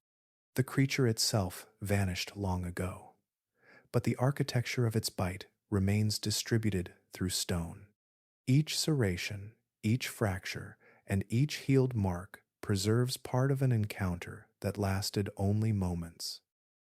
The creature itself vanished long ago, but the architecture of its bite remains distributed through stone. Each serration, each fracture, and each healed mark preserves part of an encounter that lasted only moments.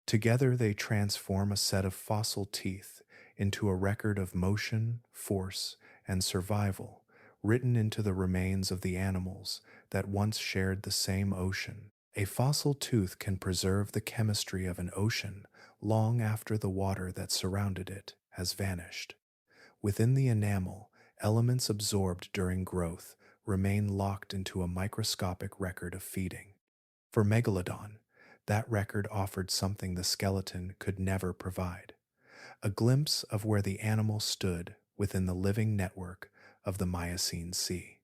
Together they transform a set of fossil teeth into a record of motion, force, and survival, written into the remains of the animals that once shared the same ocean. A fossil tooth can preserve the chemistry of an ocean long after the water that surrounded it has vanished. Within the enamel, elements absorbed during growth remain locked into a microscopic record of feeding. For Megalodon, that record offered something the skeleton could never provide: a glimpse of where the animal stood within the living network of the Miocene Sea.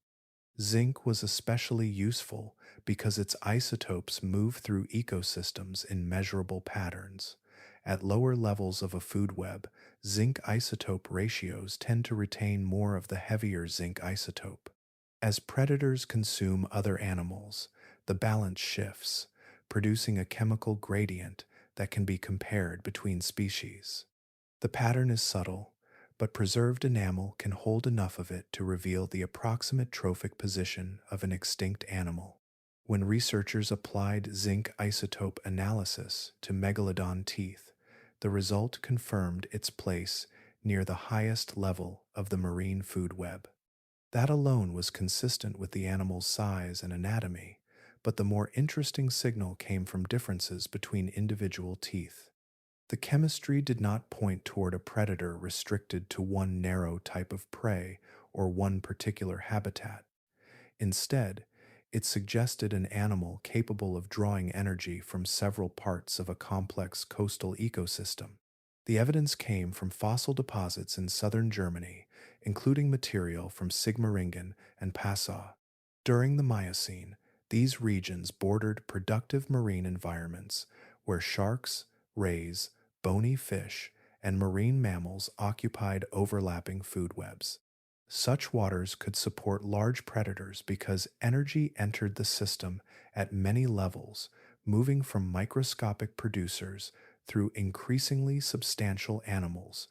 Zinc was especially useful because its isotopes move through ecosystems in measurable patterns. At lower levels of a food web, zinc isotope ratios tend to retain more of the heavier zinc isotope. As predators consume other animals, the balance shifts, producing a chemical gradient that can be compared between species. The pattern is subtle, but preserved enamel can hold enough of it to reveal the approximate trophic position of an extinct animal. When researchers applied zinc isotope analysis to megalodon teeth, the result confirmed its place near the highest level of the marine food web. That alone was consistent with the animal's size and anatomy, but the more interesting signal came from differences between individual teeth. The chemistry did not point toward a predator restricted to one narrow type of prey or one particular habitat. Instead, it suggested an animal capable of drawing energy from several parts of a complex coastal ecosystem. The evidence came from fossil deposits in southern Germany, including material from Sigmaringen and Passau. During the Miocene, these regions bordered productive marine environments where sharks, rays, bony fish, and marine mammals occupied overlapping food webs. Such waters could support large predators because energy entered the system at many levels, moving from microscopic producers through increasingly substantial animals.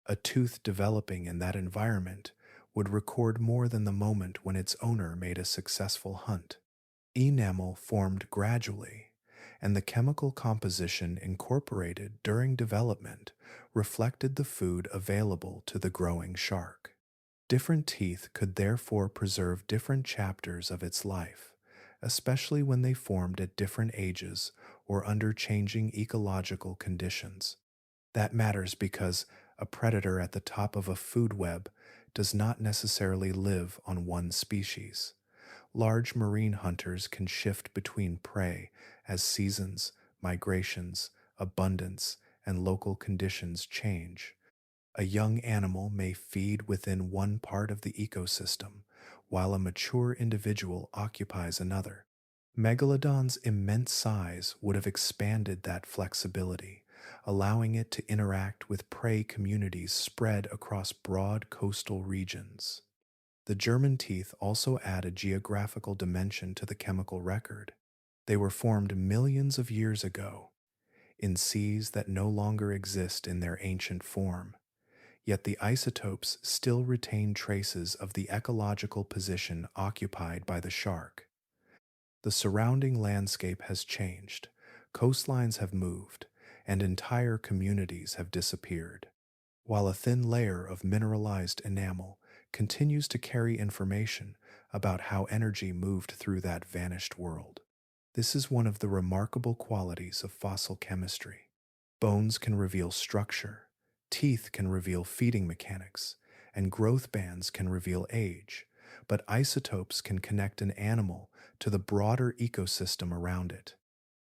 A tooth developing in that environment would record more than the moment when its owner made a successful hunt. Enamel formed gradually, and the chemical composition incorporated during development reflected the food available to the growing shark. Different teeth could therefore preserve different chapters of its life, especially when they formed at different ages or under changing ecological conditions. That matters because a predator at the top of a food web does not necessarily live on one species. Large marine hunters can shift between prey as seasons, migrations, abundance, and local conditions change. A young animal may feed within one part of the ecosystem, while a mature individual occupies another. Megalodon's immense size would have expanded that flexibility, allowing it to interact with prey communities spread across broad coastal regions. The German teeth also add a geographical dimension to the chemical record. They were formed millions of years ago, in seas that no longer exist in their ancient form. Yet the isotopes still retain traces of the ecological position occupied by the shark. The surrounding landscape has changed, coastlines have moved, and entire communities have disappeared, while a thin layer of mineralized enamel continues to carry information about how energy moved through that vanished world. This is one of the remarkable qualities of fossil chemistry. Bones can reveal structure, teeth can reveal feeding mechanics, and growth bands can reveal age, but isotopes can connect an animal to the broader ecosystem around it.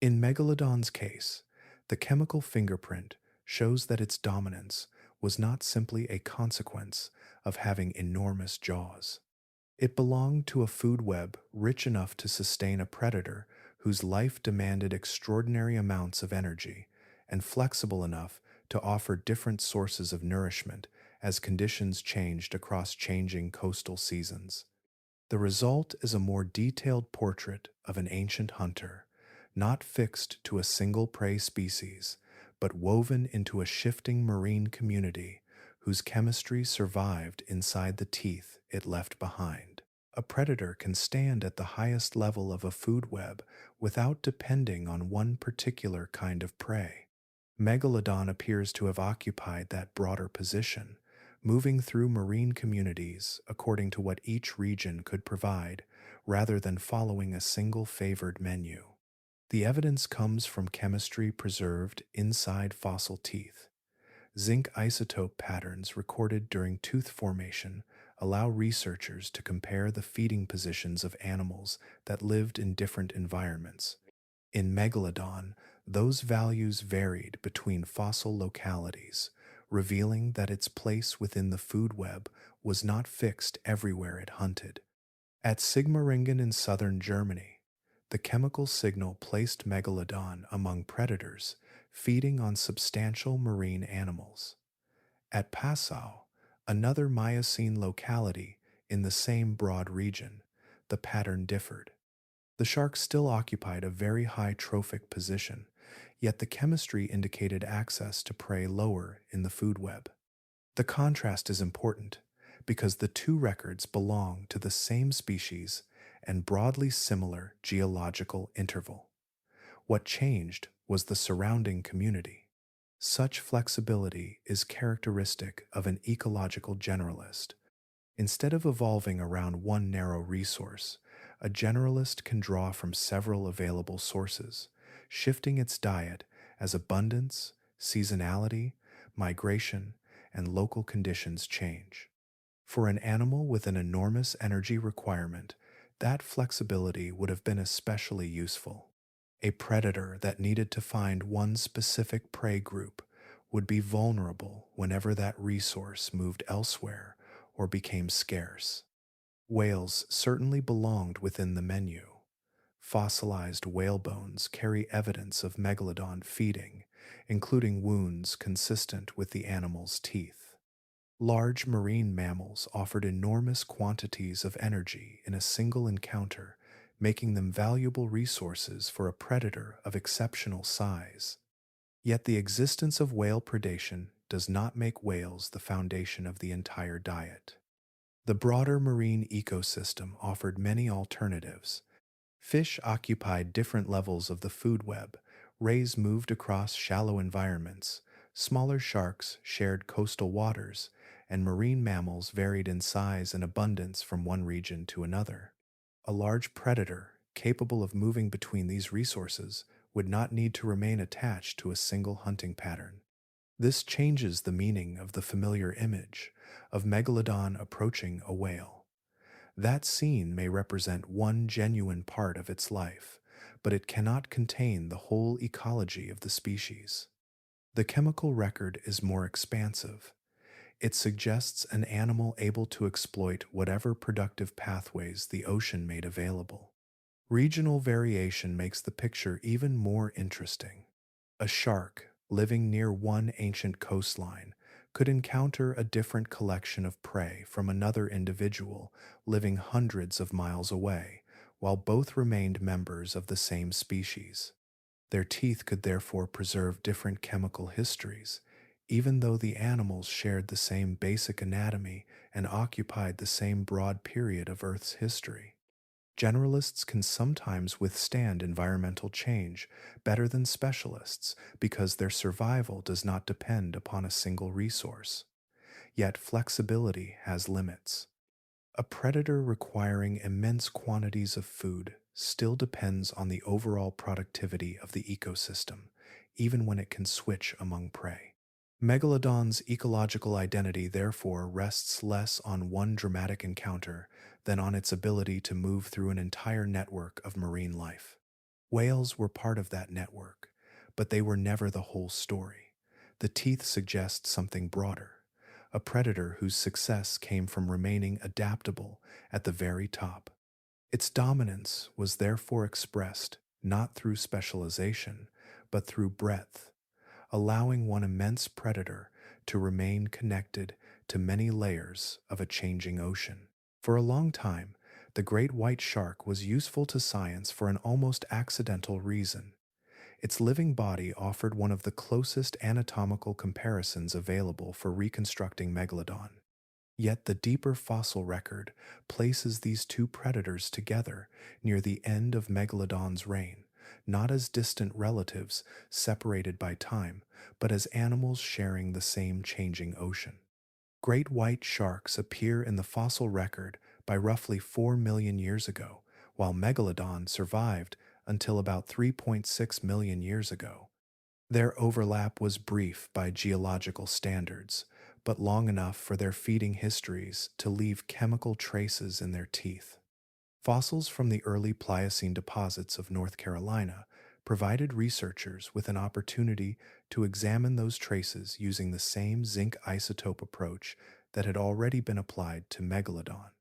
In Megalodon's case, the chemical fingerprint shows that its dominance was not simply a consequence of having enormous jaws. It belonged to a food web rich enough to sustain a predator whose life demanded extraordinary amounts of energy, and flexible enough to offer different sources of nourishment as conditions changed across changing coastal seasons. The result is a more detailed portrait of an ancient hunter, not fixed to a single prey species, but woven into a shifting marine community whose chemistry survived inside the teeth it left behind. A predator can stand at the highest level of a food web without depending on one particular kind of prey. Megalodon appears to have occupied that broader position, moving through marine communities according to what each region could provide, rather than following a single favored menu. The evidence comes from chemistry preserved inside fossil teeth. Zinc isotope patterns recorded during tooth formation allow researchers to compare the feeding positions of animals that lived in different environments. In Megalodon, those values varied between fossil localities, revealing that its place within the food web was not fixed everywhere it hunted. At Sigmaringen in southern Germany, the chemical signal placed Megalodon among predators feeding on substantial marine animals. At Passau, another Miocene locality in the same broad region, the pattern differed. The shark still occupied a very high trophic position, yet the chemistry indicated access to prey lower in the food web. The contrast is important because the two records belong to the same species and broadly similar geological interval. What changed was the surrounding community. Such flexibility is characteristic of an ecological generalist. Instead of evolving around one narrow resource, a generalist can draw from several available sources, shifting its diet as abundance, seasonality, migration, and local conditions change. For an animal with an enormous energy requirement, that flexibility would have been especially useful. A predator that needed to find one specific prey group would be vulnerable whenever that resource moved elsewhere or became scarce. Whales certainly belonged within the menu. Fossilized whale bones carry evidence of megalodon feeding, including wounds consistent with the animal's teeth. Large marine mammals offered enormous quantities of energy in a single encounter, making them valuable resources for a predator of exceptional size. Yet the existence of whale predation does not make whales the foundation of the entire diet. The broader marine ecosystem offered many alternatives. Fish occupied different levels of the food web, rays moved across shallow environments, smaller sharks shared coastal waters, and marine mammals varied in size and abundance from one region to another. A large predator, capable of moving between these resources, would not need to remain attached to a single hunting pattern. This changes the meaning of the familiar image of Megalodon approaching a whale. That scene may represent one genuine part of its life, but it cannot contain the whole ecology of the species. The chemical record is more expansive. It suggests an animal able to exploit whatever productive pathways the ocean made available. Regional variation makes the picture even more interesting. A shark, living near one ancient coastline, could encounter a different collection of prey from another individual living hundreds of miles away, while both remained members of the same species. Their teeth could therefore preserve different chemical histories, even though the animals shared the same basic anatomy and occupied the same broad period of Earth's history. Generalists can sometimes withstand environmental change better than specialists because their survival does not depend upon a single resource. Yet flexibility has limits. A predator requiring immense quantities of food still depends on the overall productivity of the ecosystem, even when it can switch among prey. Megalodon's ecological identity therefore rests less on one dramatic encounter than on its ability to move through an entire network of marine life. Whales were part of that network, but they were never the whole story. The teeth suggest something broader, a predator whose success came from remaining adaptable at the very top. Its dominance was therefore expressed not through specialization, but through breadth, allowing one immense predator to remain connected to many layers of a changing ocean. For a long time, the great white shark was useful to science for an almost accidental reason. Its living body offered one of the closest anatomical comparisons available for reconstructing Megalodon. Yet the deeper fossil record places these two predators together near the end of Megalodon's reign, not as distant relatives separated by time, but as animals sharing the same changing ocean. Great white sharks appear in the fossil record by roughly 4 million years ago, while Megalodon survived until about 3.6 million years ago. Their overlap was brief by geological standards, but long enough for their feeding histories to leave chemical traces in their teeth. Fossils from the early Pliocene deposits of North Carolina provided researchers with an opportunity to examine those traces using the same zinc isotope approach that had already been applied to Megalodon.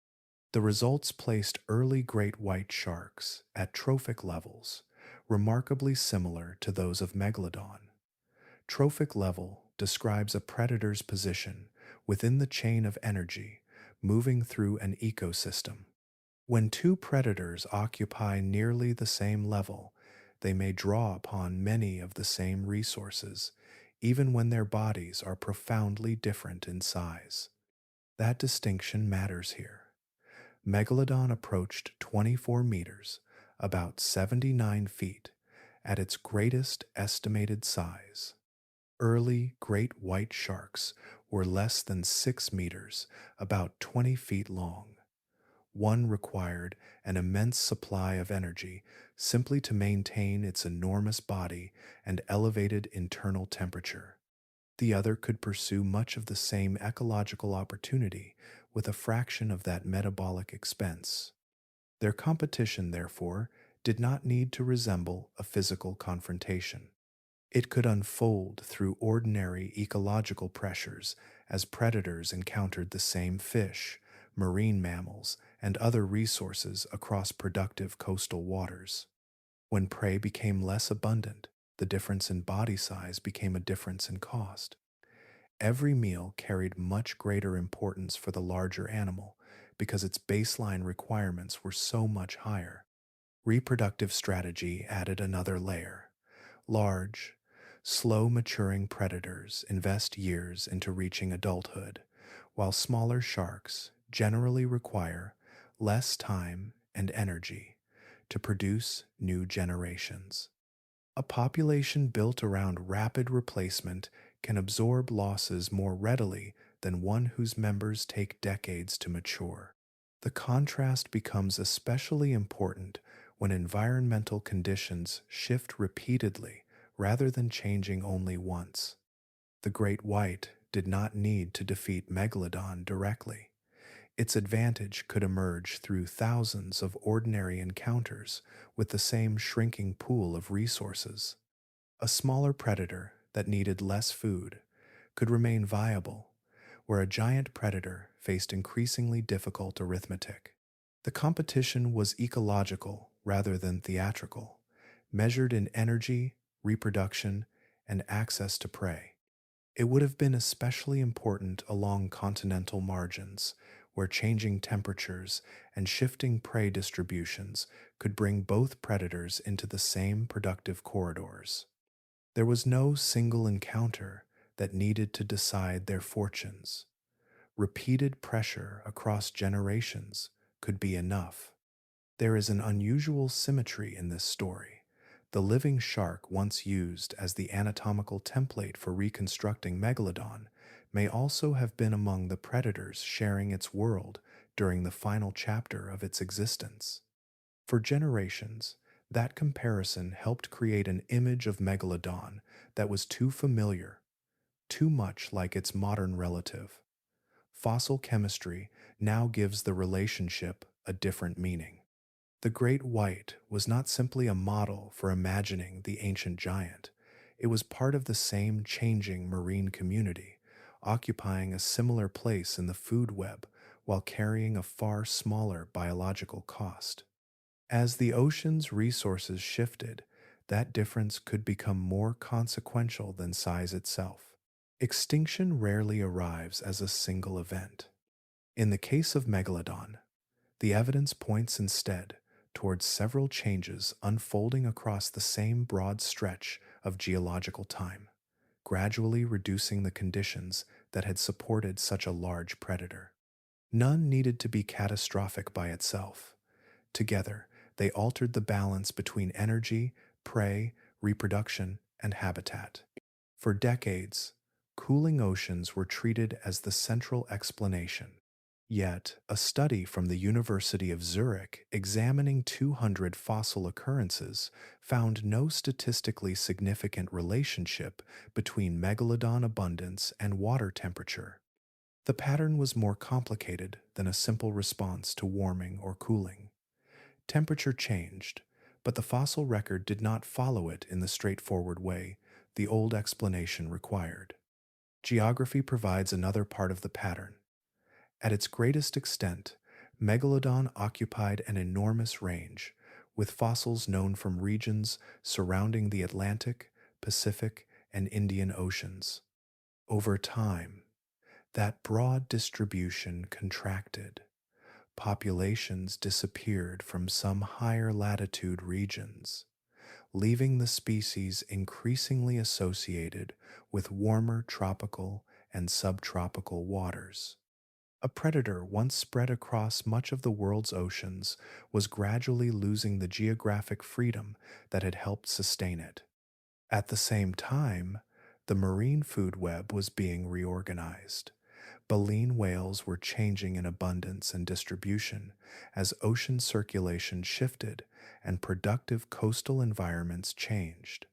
The results placed early great white sharks at trophic levels, remarkably similar to those of Megalodon. Trophic level describes a predator's position within the chain of energy moving through an ecosystem. When two predators occupy nearly the same level, they may draw upon many of the same resources, even when their bodies are profoundly different in size. That distinction matters here. Megalodon approached 24 meters, about 79 feet, at its greatest estimated size. Early great white sharks were less than 6 meters, about 20 feet long. One required an immense supply of energy simply to maintain its enormous body and elevated internal temperature. The other could pursue much of the same ecological opportunity with a fraction of that metabolic expense. Their competition, therefore, did not need to resemble a physical confrontation. It could unfold through ordinary ecological pressures as predators encountered the same fish, marine mammals, and other resources across productive coastal waters. When prey became less abundant, the difference in body size became a difference in cost. Every meal carried much greater importance for the larger animal because its baseline requirements were so much higher. Reproductive strategy added another layer. Large, slow maturing predators invest years into reaching adulthood, while smaller sharks generally require less time and energy to produce new generations. A population built around rapid replacement can absorb losses more readily than one whose members take decades to mature. The contrast becomes especially important when environmental conditions shift repeatedly rather than changing only once. The great white did not need to defeat Megalodon directly. Its advantage could emerge through thousands of ordinary encounters with the same shrinking pool of resources. A smaller predator that needed less food could remain viable, where a giant predator faced increasingly difficult arithmetic. The competition was ecological rather than theatrical, measured in energy, reproduction, and access to prey. It would have been especially important along continental margins, where changing temperatures and shifting prey distributions could bring both predators into the same productive corridors. There was no single encounter that needed to decide their fortunes. Repeated pressure across generations could be enough. There is an unusual symmetry in this story. The living shark once used as the anatomical template for reconstructing Megalodon may also have been among the predators sharing its world during the final chapter of its existence. For generations, that comparison helped create an image of Megalodon that was too familiar, too much like its modern relative. Fossil chemistry now gives the relationship a different meaning. The great white was not simply a model for imagining the ancient giant. It was part of the same changing marine community, occupying a similar place in the food web while carrying a far smaller biological cost. As the ocean's resources shifted, that difference could become more consequential than size itself. Extinction rarely arrives as a single event. In the case of Megalodon, the evidence points instead towards several changes unfolding across the same broad stretch of geological time, gradually reducing the conditions that had supported such a large predator. None needed to be catastrophic by itself. Together, they altered the balance between energy, prey, reproduction, and habitat. For decades, cooling oceans were treated as the central explanation. Yet, a study from the University of Zurich examining 200 fossil occurrences found no statistically significant relationship between megalodon abundance and water temperature. The pattern was more complicated than a simple response to warming or cooling. Temperature changed, but the fossil record did not follow it in the straightforward way the old explanation required. Geography provides another part of the pattern. At its greatest extent, Megalodon occupied an enormous range, with fossils known from regions surrounding the Atlantic, Pacific, and Indian Oceans. Over time, that broad distribution contracted. Populations disappeared from some higher latitude regions, leaving the species increasingly associated with warmer tropical and subtropical waters. A predator once spread across much of the world's oceans was gradually losing the geographic freedom that had helped sustain it. At the same time, the marine food web was being reorganized. Baleen whales were changing in abundance and distribution as ocean circulation shifted and productive coastal environments changed.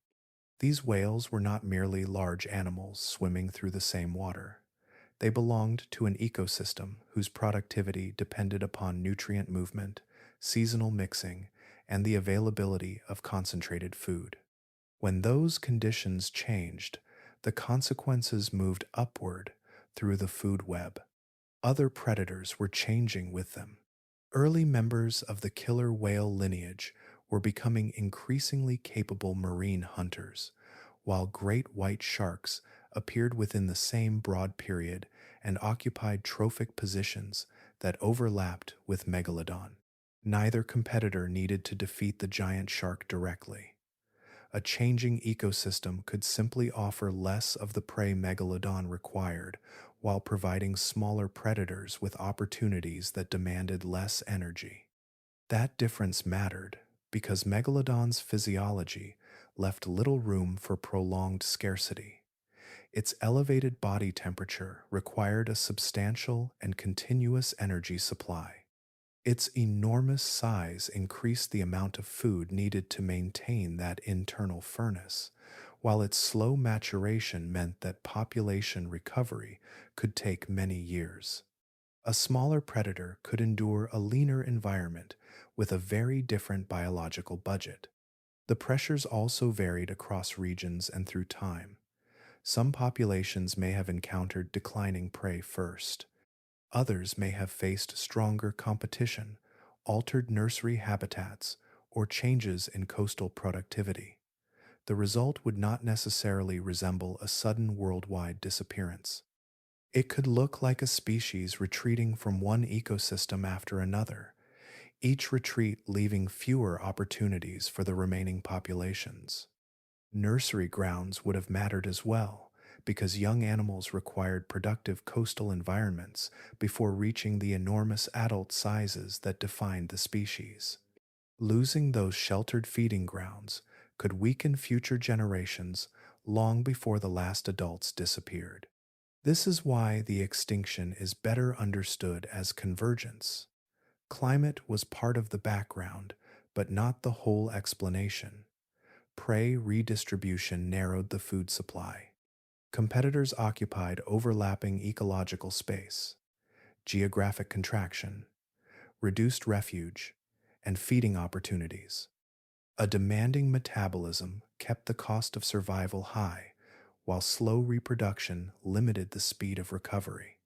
These whales were not merely large animals swimming through the same water. They belonged to an ecosystem whose productivity depended upon nutrient movement, seasonal mixing, and the availability of concentrated food. When those conditions changed, the consequences moved upward through the food web. Other predators were changing with them. Early members of the killer whale lineage were becoming increasingly capable marine hunters, while great white sharks appeared within the same broad period and occupied trophic positions that overlapped with Megalodon. Neither competitor needed to defeat the giant shark directly. A changing ecosystem could simply offer less of the prey Megalodon required while providing smaller predators with opportunities that demanded less energy. That difference mattered because Megalodon's physiology left little room for prolonged scarcity. Its elevated body temperature required a substantial and continuous energy supply. Its enormous size increased the amount of food needed to maintain that internal furnace, while its slow maturation meant that population recovery could take many years. A smaller predator could endure a leaner environment with a very different biological budget. The pressures also varied across regions and through time. Some populations may have encountered declining prey first. Others may have faced stronger competition, altered nursery habitats, or changes in coastal productivity. The result would not necessarily resemble a sudden worldwide disappearance. It could look like a species retreating from one ecosystem after another, each retreat leaving fewer opportunities for the remaining populations. Nursery grounds would have mattered as well, because young animals required productive coastal environments before reaching the enormous adult sizes that defined the species. Losing those sheltered feeding grounds could weaken future generations long before the last adults disappeared. This is why the extinction is better understood as convergence. Climate was part of the background, but not the whole explanation. Prey redistribution narrowed the food supply. Competitors occupied overlapping ecological space. Geographic contraction, reduced refuge, and feeding opportunities. A demanding metabolism kept the cost of survival high, while slow reproduction limited the speed of recovery.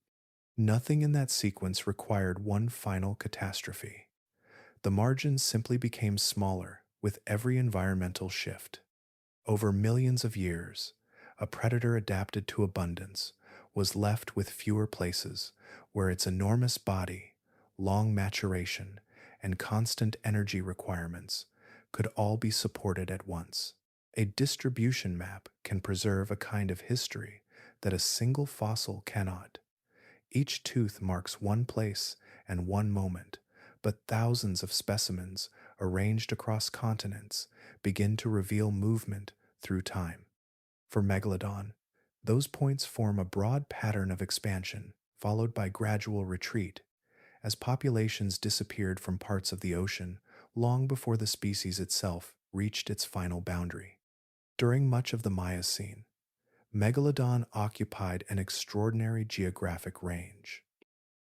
Nothing in that sequence required one final catastrophe. The margins simply became smaller with every environmental shift. Over millions of years, a predator adapted to abundance was left with fewer places where its enormous body, long maturation, and constant energy requirements could all be supported at once. A distribution map can preserve a kind of history that a single fossil cannot. Each tooth marks one place and one moment, but thousands of specimens arranged across continents begin to reveal movement through time. For Megalodon, those points form a broad pattern of expansion, followed by gradual retreat, as populations disappeared from parts of the ocean long before the species itself reached its final boundary. During much of the Miocene, Megalodon occupied an extraordinary geographic range.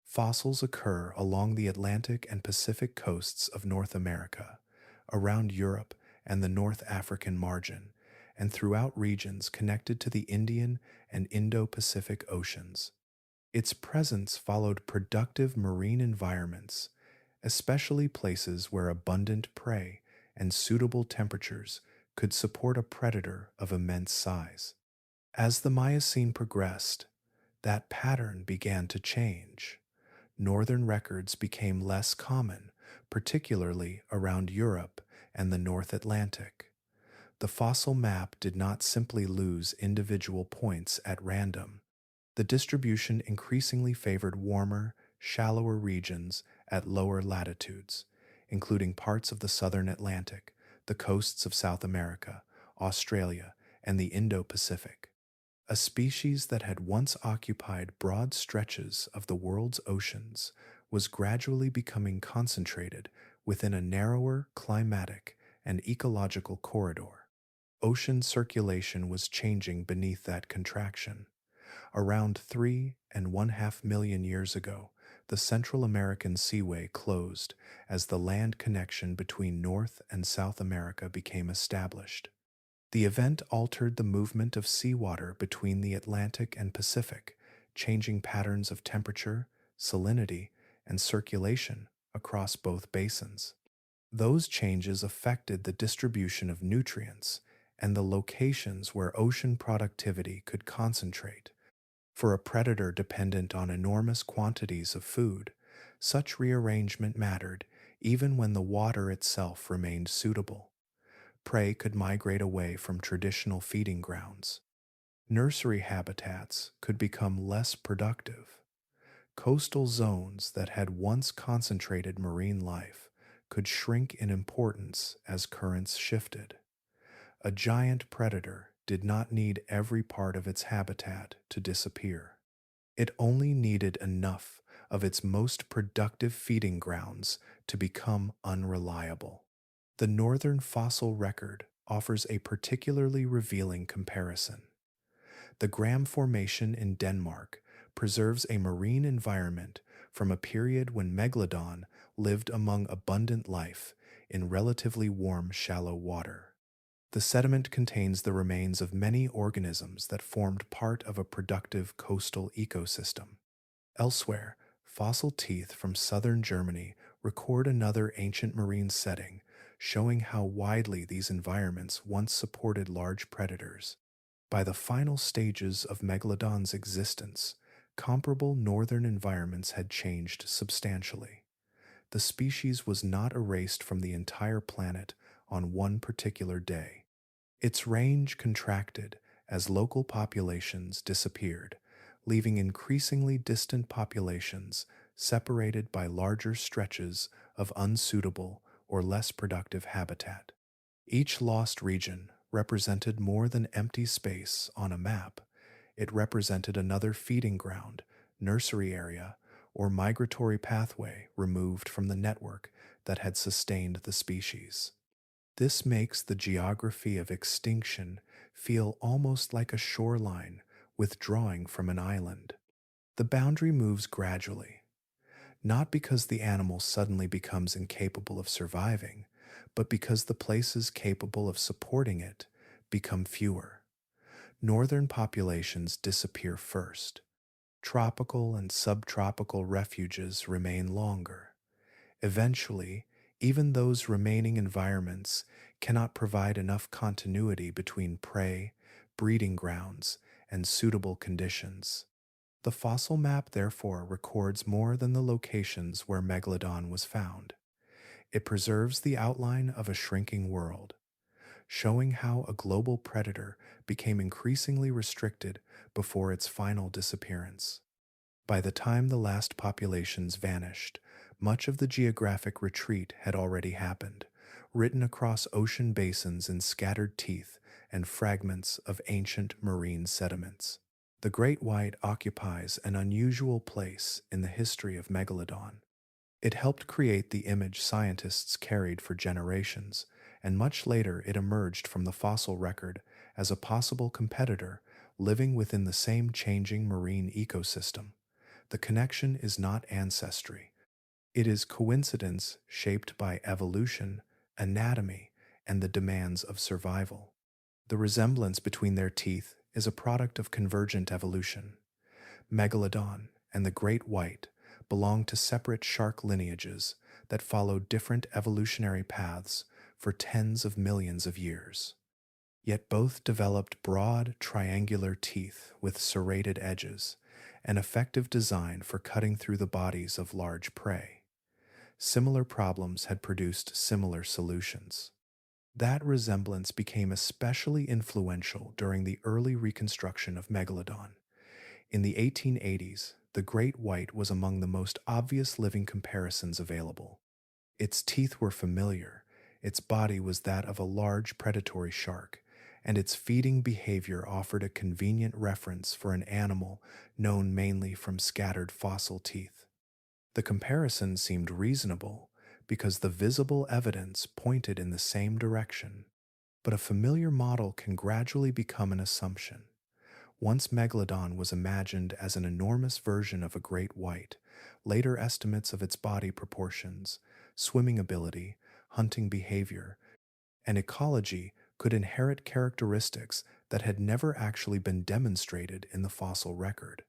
Fossils occur along the Atlantic and Pacific coasts of North America, around Europe and the North African margin, and throughout regions connected to the Indian and Indo-Pacific Oceans. Its presence followed productive marine environments, especially places where abundant prey and suitable temperatures could support a predator of immense size. As the Miocene progressed, that pattern began to change. Northern records became less common, particularly around Europe and the North Atlantic. The fossil map did not simply lose individual points at random. The distribution increasingly favored warmer, shallower regions at lower latitudes, including parts of the southern Atlantic, the coasts of South America, Australia, and the Indo-Pacific. A species that had once occupied broad stretches of the world's oceans was gradually becoming concentrated within a narrower climatic and ecological corridor. Ocean circulation was changing beneath that contraction. Around 3.5 million years ago, the Central American Seaway closed as the land connection between North and South America became established. The event altered the movement of seawater between the Atlantic and Pacific, changing patterns of temperature, salinity, and circulation across both basins. Those changes affected the distribution of nutrients and the locations where ocean productivity could concentrate. For a predator dependent on enormous quantities of food, such rearrangement mattered even when the water itself remained suitable. Prey could migrate away from traditional feeding grounds. Nursery habitats could become less productive. Coastal zones that had once concentrated marine life could shrink in importance as currents shifted. A giant predator did not need every part of its habitat to disappear. It only needed enough of its most productive feeding grounds to become unreliable. The northern fossil record offers a particularly revealing comparison. The Gram Formation in Denmark preserves a marine environment from a period when Megalodon lived among abundant life in relatively warm, shallow water. The sediment contains the remains of many organisms that formed part of a productive coastal ecosystem. Elsewhere, fossil teeth from southern Germany record another ancient marine setting, showing how widely these environments once supported large predators. By the final stages of Megalodon's existence, comparable northern environments had changed substantially. The species was not erased from the entire planet on one particular day. Its range contracted as local populations disappeared, leaving increasingly distant populations separated by larger stretches of unsuitable or less productive habitat. Each lost region represented more than empty space on a map. It represented another feeding ground, nursery area, or migratory pathway removed from the network that had sustained the species. This makes the geography of extinction feel almost like a shoreline withdrawing from an island. The boundary moves gradually, not because the animal suddenly becomes incapable of surviving, but because the places capable of supporting it become fewer. Northern populations disappear first. Tropical and subtropical refuges remain longer. Eventually, even those remaining environments cannot provide enough continuity between prey, breeding grounds, and suitable conditions. The fossil map therefore records more than the locations where Megalodon was found. It preserves the outline of a shrinking world, showing how a global predator became increasingly restricted before its final disappearance. By the time the last populations vanished, much of the geographic retreat had already happened, written across ocean basins in scattered teeth and fragments of ancient marine sediments. The great white occupies an unusual place in the history of Megalodon. It helped create the image scientists carried for generations, and much later it emerged from the fossil record as a possible competitor living within the same changing marine ecosystem. The connection is not ancestry. It is coincidence shaped by evolution, anatomy, and the demands of survival. The resemblance between their teeth is a product of convergent evolution. Megalodon and the great white belong to separate shark lineages that followed different evolutionary paths for tens of millions of years. Yet both developed broad, triangular teeth with serrated edges, an effective design for cutting through the bodies of large prey. Similar problems had produced similar solutions. That resemblance became especially influential during the early reconstruction of Megalodon. In the 1880s, the great white was among the most obvious living comparisons available. Its teeth were familiar, its body was that of a large predatory shark, and its feeding behavior offered a convenient reference for an animal known mainly from scattered fossil teeth. The comparison seemed reasonable because the visible evidence pointed in the same direction, but a familiar model can gradually become an assumption. Once Megalodon was imagined as an enormous version of a great white, later estimates of its body proportions, swimming ability, hunting behavior, and ecology could inherit characteristics that had never actually been demonstrated in the fossil record.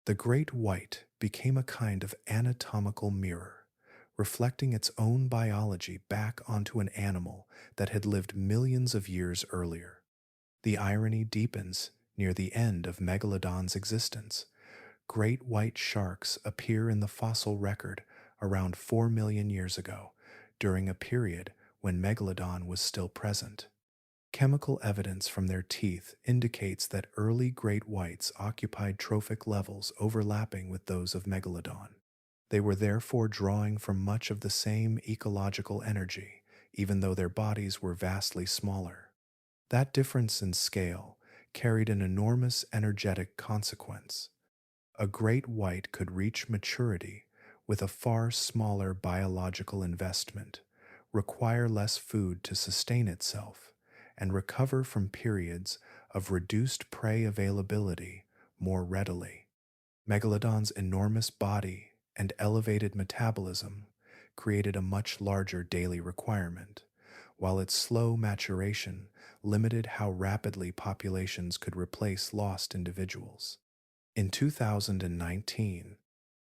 The great white became a kind of anatomical mirror, reflecting its own biology back onto an animal that had lived millions of years earlier. The irony deepens near the end of Megalodon's existence. Great white sharks appear in the fossil record around 4 million years ago, during a period when Megalodon was still present. Chemical evidence from their teeth indicates that early great whites occupied trophic levels overlapping with those of Megalodon. They were therefore drawing from much of the same ecological energy, even though their bodies were vastly smaller. That difference in scale carried an enormous energetic consequence. A great white could reach maturity with a far smaller biological investment, require less food to sustain itself, and recover from periods of reduced prey availability more readily. Megalodon's enormous body and elevated metabolism created a much larger daily requirement, while its slow maturation limited how rapidly populations could replace lost individuals. In 2019,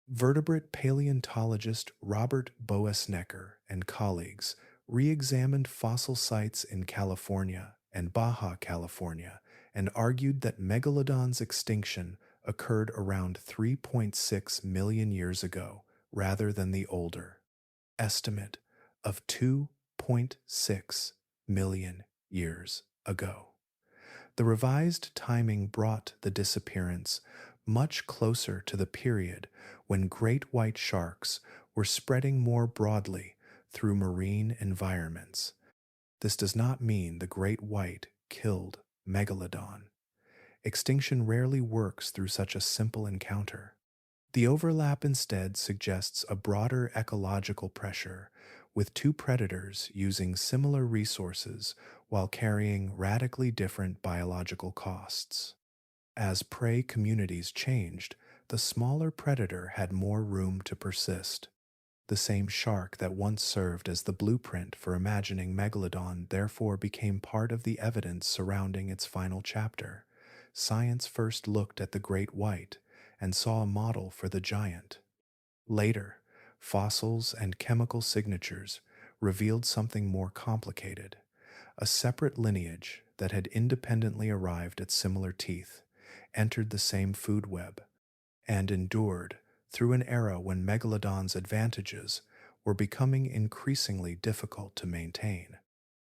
vertebrate paleontologist Robert Boesnecker and colleagues re-examined fossil sites in California and Baja California and argued that Megalodon's extinction occurred around 3.6 million years ago rather than the older estimate of 2.6 million years ago. The revised timing brought the disappearance much closer to the period when great white sharks were spreading more broadly through marine environments. This does not mean the great white killed Megalodon. Extinction rarely works through such a simple encounter. The overlap instead suggests a broader ecological pressure, with two predators using similar resources while carrying radically different biological costs. As prey communities changed, the smaller predator had more room to persist. The same shark that once served as the blueprint for imagining Megalodon therefore became part of the evidence surrounding its final chapter, science first looked at the great white and saw a model for the giant. Later, fossils and chemical signatures revealed something more complicated, a separate lineage that had independently arrived at similar teeth, entered the same food web, and endured through an era when Megalodon's advantages were becoming increasingly difficult to maintain.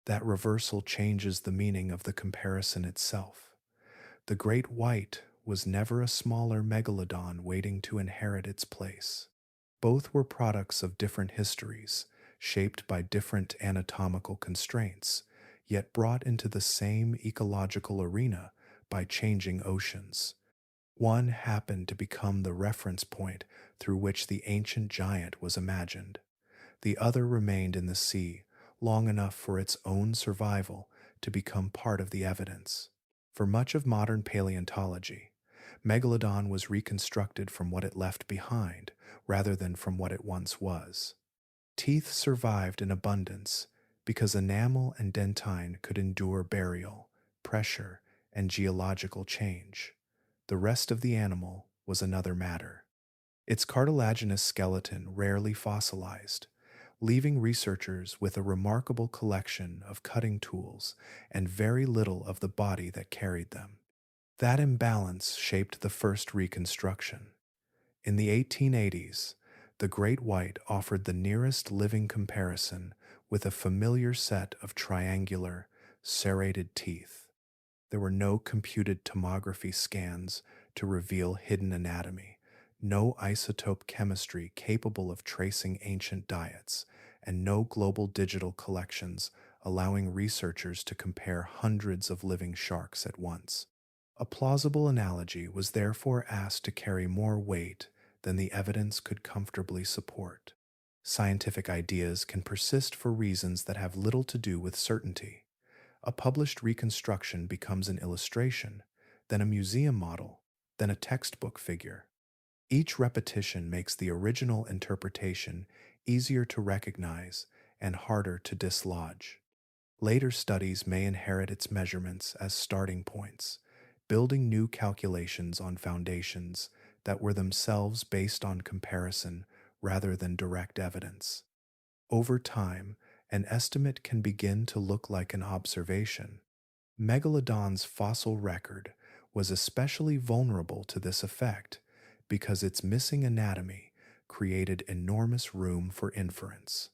That reversal changes the meaning of the comparison itself. The great white was never a smaller megalodon waiting to inherit its place. Both were products of different histories, shaped by different anatomical constraints, yet brought into the same ecological arena by changing oceans. One happened to become the reference point through which the ancient giant was imagined. The other remained in the sea long enough for its own survival to become part of the evidence. For much of modern paleontology, Megalodon was reconstructed from what it left behind rather than from what it once was. Teeth survived in abundance because enamel and dentine could endure burial, pressure, and geological change. The rest of the animal was another matter. Its cartilaginous skeleton rarely fossilized, leaving researchers with a remarkable collection of cutting tools and very little of the body that carried them. That imbalance shaped the first reconstruction. In the 1880s, the great white offered the nearest living comparison with a familiar set of triangular, serrated teeth. There were no computed tomography scans to reveal hidden anatomy, no isotope chemistry capable of tracing ancient diets, and no global digital collections allowing researchers to compare hundreds of living sharks at once. A plausible analogy was therefore asked to carry more weight than the evidence could comfortably support. Scientific ideas can persist for reasons that have little to do with certainty. A published reconstruction becomes an illustration, then a museum model, then a textbook figure. Each repetition makes the original interpretation easier to recognize and harder to dislodge. Later studies may inherit its measurements as starting points, building new calculations on foundations that were themselves based on comparison rather than direct evidence. Over time, an estimate can begin to look like an observation. Megalodon's fossil record was especially vulnerable to this effect because its missing anatomy created enormous room for inference.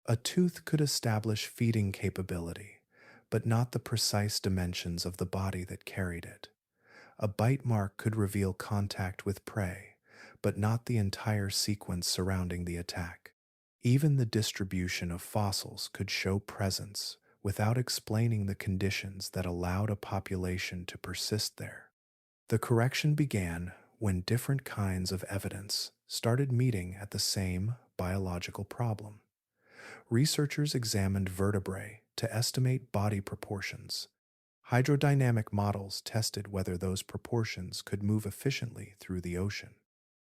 A tooth could establish feeding capability, but not the precise dimensions of the body that carried it. A bite mark could reveal contact with prey, but not the entire sequence surrounding the attack. Even the distribution of fossils could show presence without explaining the conditions that allowed a population to persist there. The correction began when different kinds of evidence started meeting at the same biological problem. Researchers examined vertebrae to estimate body proportions. Hydrodynamic models tested whether those proportions could move efficiently through the ocean.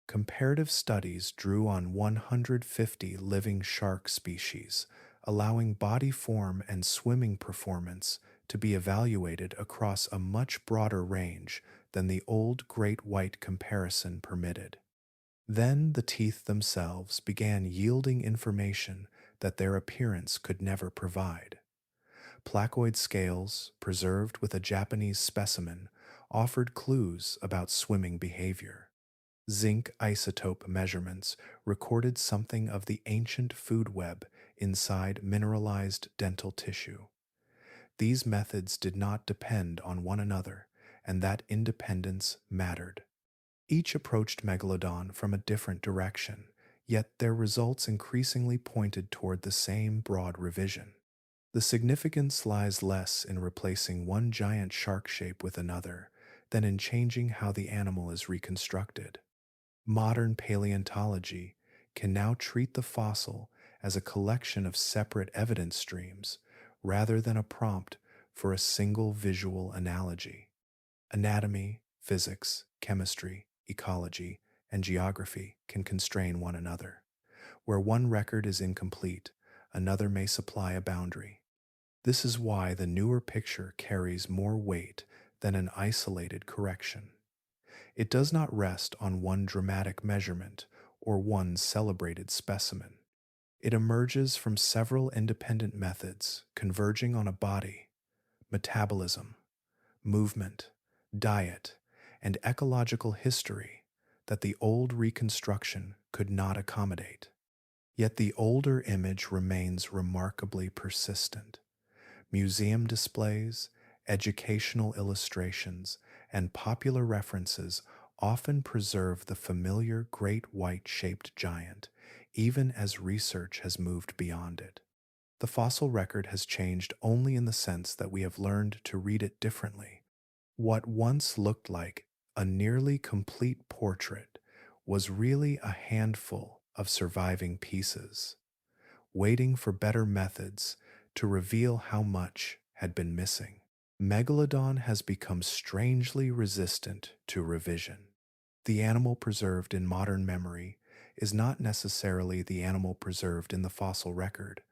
Comparative studies drew on 150 living shark species, allowing body form and swimming performance to be evaluated across a much broader range than the old great white comparison permitted. Then the teeth themselves began yielding information that their appearance could never provide. Placoid scales, preserved with a Japanese specimen, offered clues about swimming behavior. Zinc isotope measurements recorded something of the ancient food web inside mineralized dental tissue. These methods did not depend on one another, and that independence mattered. Each approached Megalodon from a different direction, yet their results increasingly pointed toward the same broad revision. The significance lies less in replacing one giant shark shape with another than in changing how the animal is reconstructed. Modern paleontology can now treat the fossil as a collection of separate evidence streams rather than a prompt for a single visual analogy. Anatomy, physics, chemistry, ecology, and geography can constrain one another. Where one record is incomplete, another may supply a boundary. This is why the newer picture carries more weight than an isolated correction. It does not rest on one dramatic measurement or one celebrated specimen. It emerges from several independent methods converging on a body, metabolism, movement, diet, and ecological history that the old reconstruction could not accommodate. Yet the older image remains remarkably persistent. Museum displays, educational illustrations, and popular references often preserve the familiar great white-shaped giant, even as research has moved beyond it. The fossil record has changed only in the sense that we have learned to read it differently. What once looked like a nearly complete portrait was really a handful of surviving pieces, waiting for better methods to reveal how much had been missing. Megalodon has become strangely resistant to revision. The animal preserved in modern memory is not necessarily the animal preserved in the fossil record,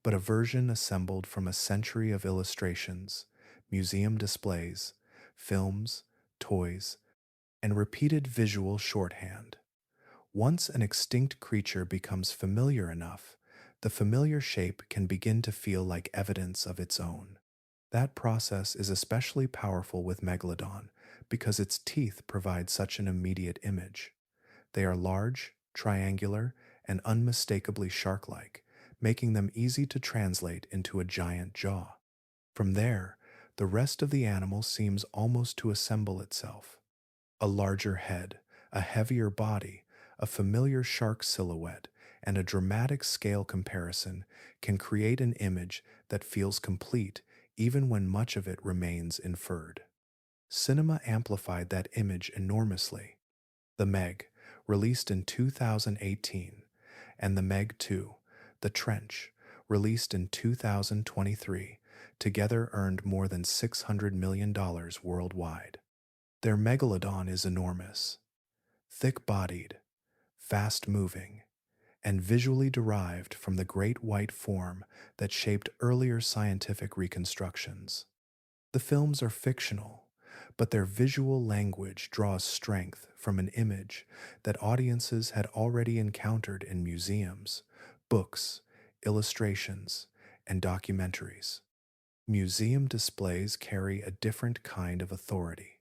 but a version assembled from a century of illustrations, museum displays, films, toys, and repeated visual shorthand. Once an extinct creature becomes familiar enough, the familiar shape can begin to feel like evidence of its own. That process is especially powerful with Megalodon because its teeth provide such an immediate image. They are large, triangular, and unmistakably shark-like, making them easy to translate into a giant jaw. From there, the rest of the animal seems almost to assemble itself. A larger head, a heavier body, a familiar shark silhouette, and a dramatic scale comparison can create an image that feels complete even when much of it remains inferred. Cinema amplified that image enormously. The Meg, released in 2018, and The Meg 2, The Trench, released in 2023, together earned more than $600 million worldwide. Their megalodon is enormous, thick-bodied, fast-moving, and visually derived from the great white form that shaped earlier scientific reconstructions. The films are fictional, but their visual language draws strength from an image that audiences had already encountered in museums, books, illustrations, and documentaries. Museum displays carry a different kind of authority.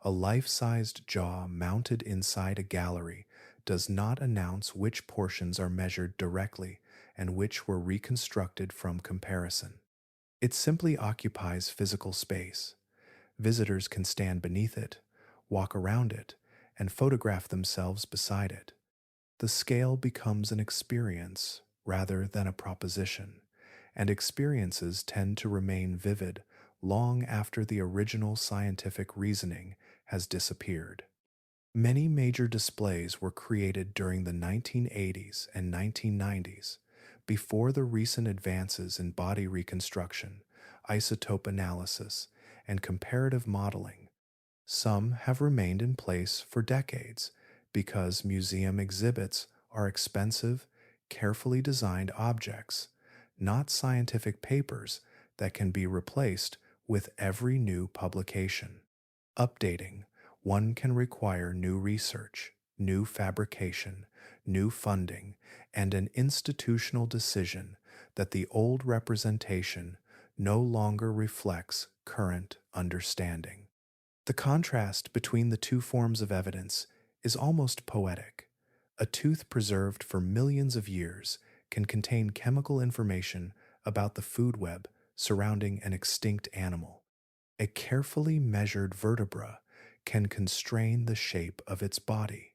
A life-sized jaw mounted inside a gallery does not announce which portions are measured directly and which were reconstructed from comparison. It simply occupies physical space. Visitors can stand beneath it, walk around it, and photograph themselves beside it. The scale becomes an experience rather than a proposition, and experiences tend to remain vivid long after the original scientific reasoning has disappeared. Many major displays were created during the 1980s and 1990s, before the recent advances in body reconstruction, isotope analysis, and comparative modeling. Some have remained in place for decades because museum exhibits are expensive, carefully designed objects, not scientific papers that can be replaced with every new publication. Updating one can require new research, new fabrication, new funding, and an institutional decision that the old representation no longer reflects current understanding. The contrast between the two forms of evidence is almost poetic. A tooth preserved for millions of years can contain chemical information about the food web surrounding an extinct animal. A carefully measured vertebra can constrain the shape of its body.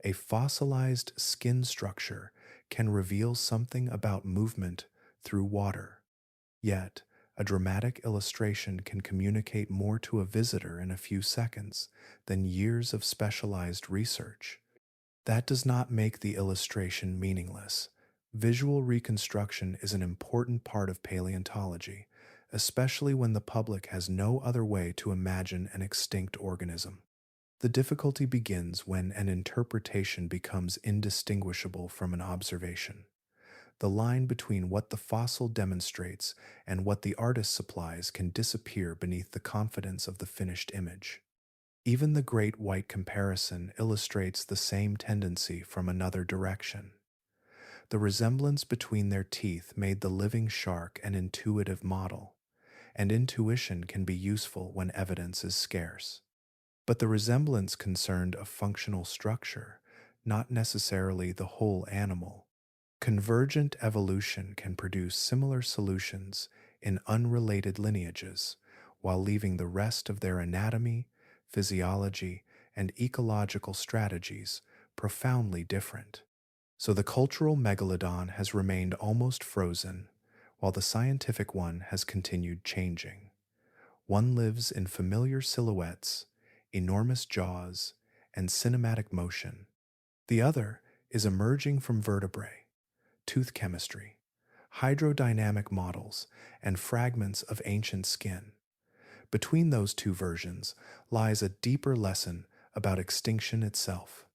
A fossilized skin structure can reveal something about movement through water. Yet, a dramatic illustration can communicate more to a visitor in a few seconds than years of specialized research. That does not make the illustration meaningless. Visual reconstruction is an important part of paleontology, especially when the public has no other way to imagine an extinct organism. The difficulty begins when an interpretation becomes indistinguishable from an observation. The line between what the fossil demonstrates and what the artist supplies can disappear beneath the confidence of the finished image. Even the great white comparison illustrates the same tendency from another direction. The resemblance between their teeth made the living shark an intuitive model, and intuition can be useful when evidence is scarce. But the resemblance concerned a functional structure, not necessarily the whole animal. Convergent evolution can produce similar solutions in unrelated lineages, while leaving the rest of their anatomy, physiology, and ecological strategies profoundly different. So the cultural megalodon has remained almost frozen, while the scientific one has continued changing. One lives in familiar silhouettes, enormous jaws, and cinematic motion. The other is emerging from vertebrae, tooth chemistry, hydrodynamic models, and fragments of ancient skin. Between those two versions lies a deeper lesson about extinction itself.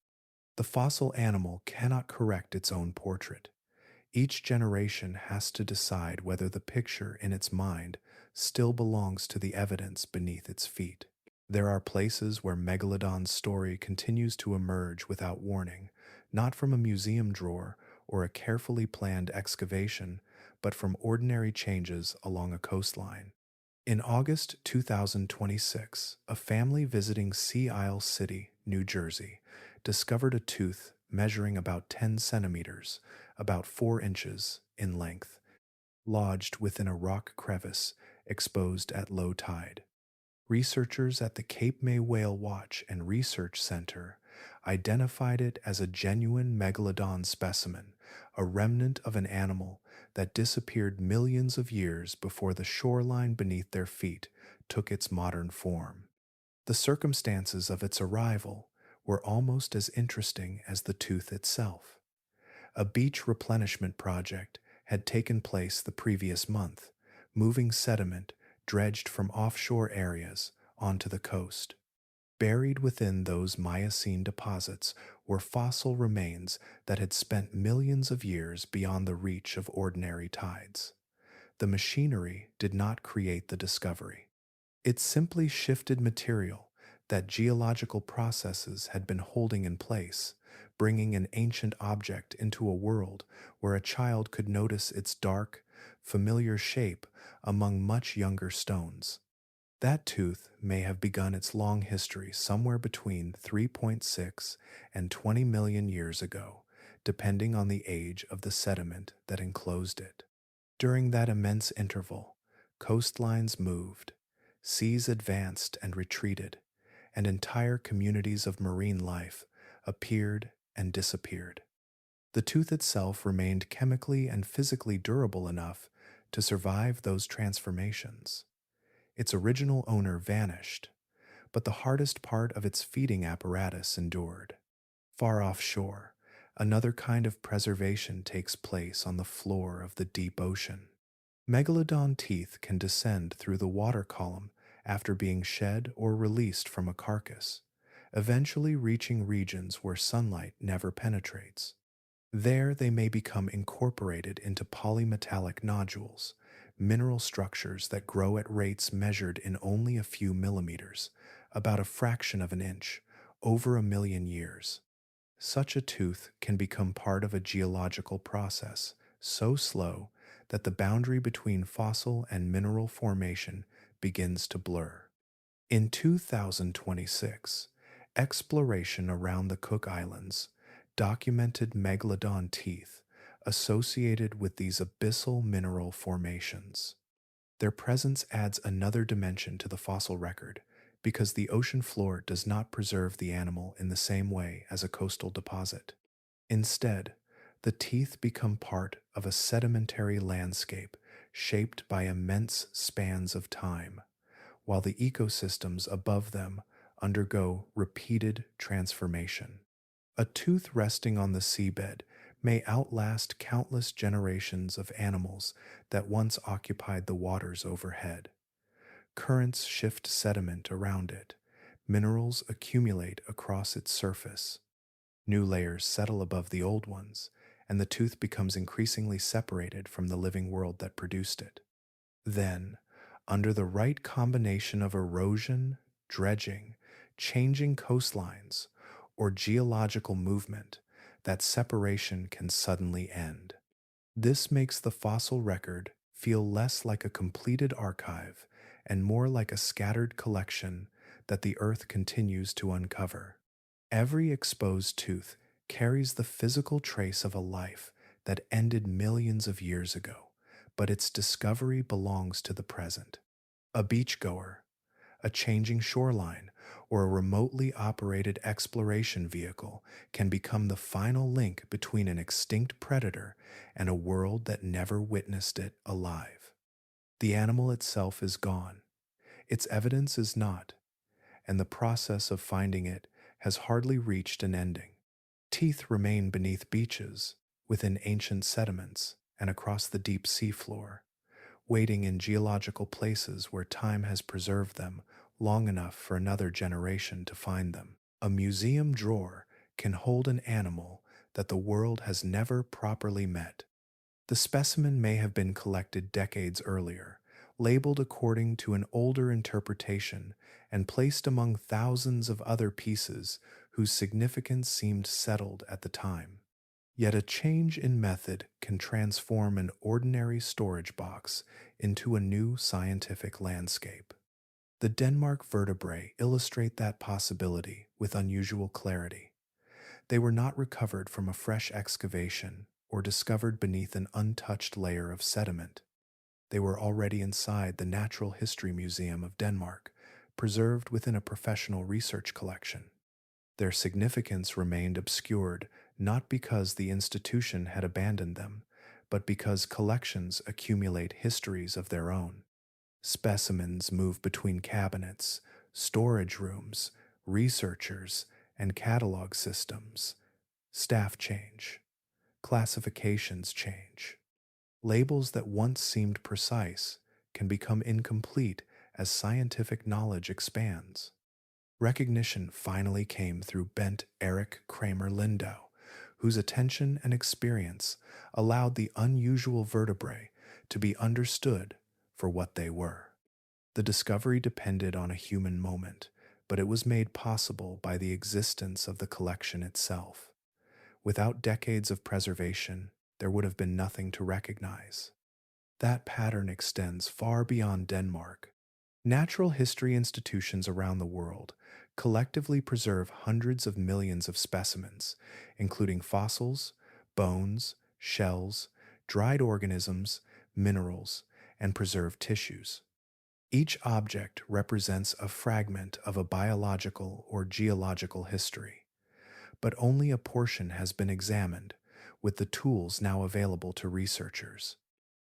The fossil animal cannot correct its own portrait. Each generation has to decide whether the picture in its mind still belongs to the evidence beneath its feet. There are places where Megalodon's story continues to emerge without warning, not from a museum drawer or a carefully planned excavation, but from ordinary changes along a coastline. In August 2026, a family visiting Sea Isle City, New Jersey, discovered a tooth measuring about 10 centimeters, about 4 inches in length, lodged within a rock crevice exposed at low tide. Researchers at the Cape May Whale Watch and Research Center identified it as a genuine megalodon specimen, a remnant of an animal that disappeared millions of years before the shoreline beneath their feet took its modern form. The circumstances of its arrival were almost as interesting as the tooth itself. A beach replenishment project had taken place the previous month, moving sediment dredged from offshore areas onto the coast. Buried within those Miocene deposits were fossil remains that had spent millions of years beyond the reach of ordinary tides. The machinery did not create the discovery. It simply shifted material that geological processes had been holding in place, bringing an ancient object into a world where a child could notice its dark, familiar shape among much younger stones. That tooth may have begun its long history somewhere between 3.6 and 20 million years ago, depending on the age of the sediment that enclosed it. During that immense interval, coastlines moved, seas advanced and retreated, and entire communities of marine life appeared and disappeared. The tooth itself remained chemically and physically durable enough to survive those transformations. Its original owner vanished, but the hardest part of its feeding apparatus endured. Far offshore, another kind of preservation takes place on the floor of the deep ocean. Megalodon teeth can descend through the water column after being shed or released from a carcass, eventually reaching regions where sunlight never penetrates. There they may become incorporated into polymetallic nodules, mineral structures that grow at rates measured in only a few millimeters, about a fraction of an inch, over 1 million years. Such a tooth can become part of a geological process so slow that the boundary between fossil and mineral formation begins to blur. In 2026, exploration around the Cook Islands documented megalodon teeth associated with these abyssal mineral formations. Their presence adds another dimension to the fossil record because the ocean floor does not preserve the animal in the same way as a coastal deposit. Instead, the teeth become part of a sedimentary landscape shaped by immense spans of time, while the ecosystems above them undergo repeated transformation. A tooth resting on the seabed may outlast countless generations of animals that once occupied the waters overhead. Currents shift sediment around it, minerals accumulate across its surface, new layers settle above the old ones, and the tooth becomes increasingly separated from the living world that produced it. Then, under the right combination of erosion, dredging, changing coastlines, or geological movement, that separation can suddenly end. This makes the fossil record feel less like a completed archive and more like a scattered collection that the Earth continues to uncover. Every exposed tooth carries the physical trace of a life that ended millions of years ago, but its discovery belongs to the present. A beachgoer, a changing shoreline, or a remotely operated exploration vehicle can become the final link between an extinct predator and a world that never witnessed it alive. The animal itself is gone, its evidence is not, and the process of finding it has hardly reached an ending. Teeth remain beneath beaches, within ancient sediments, and across the deep seafloor, waiting in geological places where time has preserved them long enough for another generation to find them. A museum drawer can hold an animal that the world has never properly met. The specimen may have been collected decades earlier, labeled according to an older interpretation, and placed among thousands of other pieces whose significance seemed settled at the time. Yet a change in method can transform an ordinary storage box into a new scientific landscape. The Denmark vertebrae illustrate that possibility with unusual clarity. They were not recovered from a fresh excavation or discovered beneath an untouched layer of sediment. They were already inside the Natural History Museum of Denmark, preserved within a professional research collection. Their significance remained obscured not because the institution had abandoned them, but because collections accumulate histories of their own. Specimens move between cabinets, storage rooms, researchers, and catalog systems. Staff change. Classifications change. Labels that once seemed precise can become incomplete as scientific knowledge expands. Recognition finally came through Bent Eric Kramer Lindau, whose attention and experience allowed the unusual vertebrae to be understood for what they were. The discovery depended on a human moment, but it was made possible by the existence of the collection itself. Without decades of preservation, there would have been nothing to recognize. That pattern extends far beyond Denmark. Natural history institutions around the world collectively preserve hundreds of millions of specimens, including fossils, bones, shells, dried organisms, minerals, and preserved tissues. Each object represents a fragment of a biological or geological history, but only a portion has been examined, with the tools now available to researchers.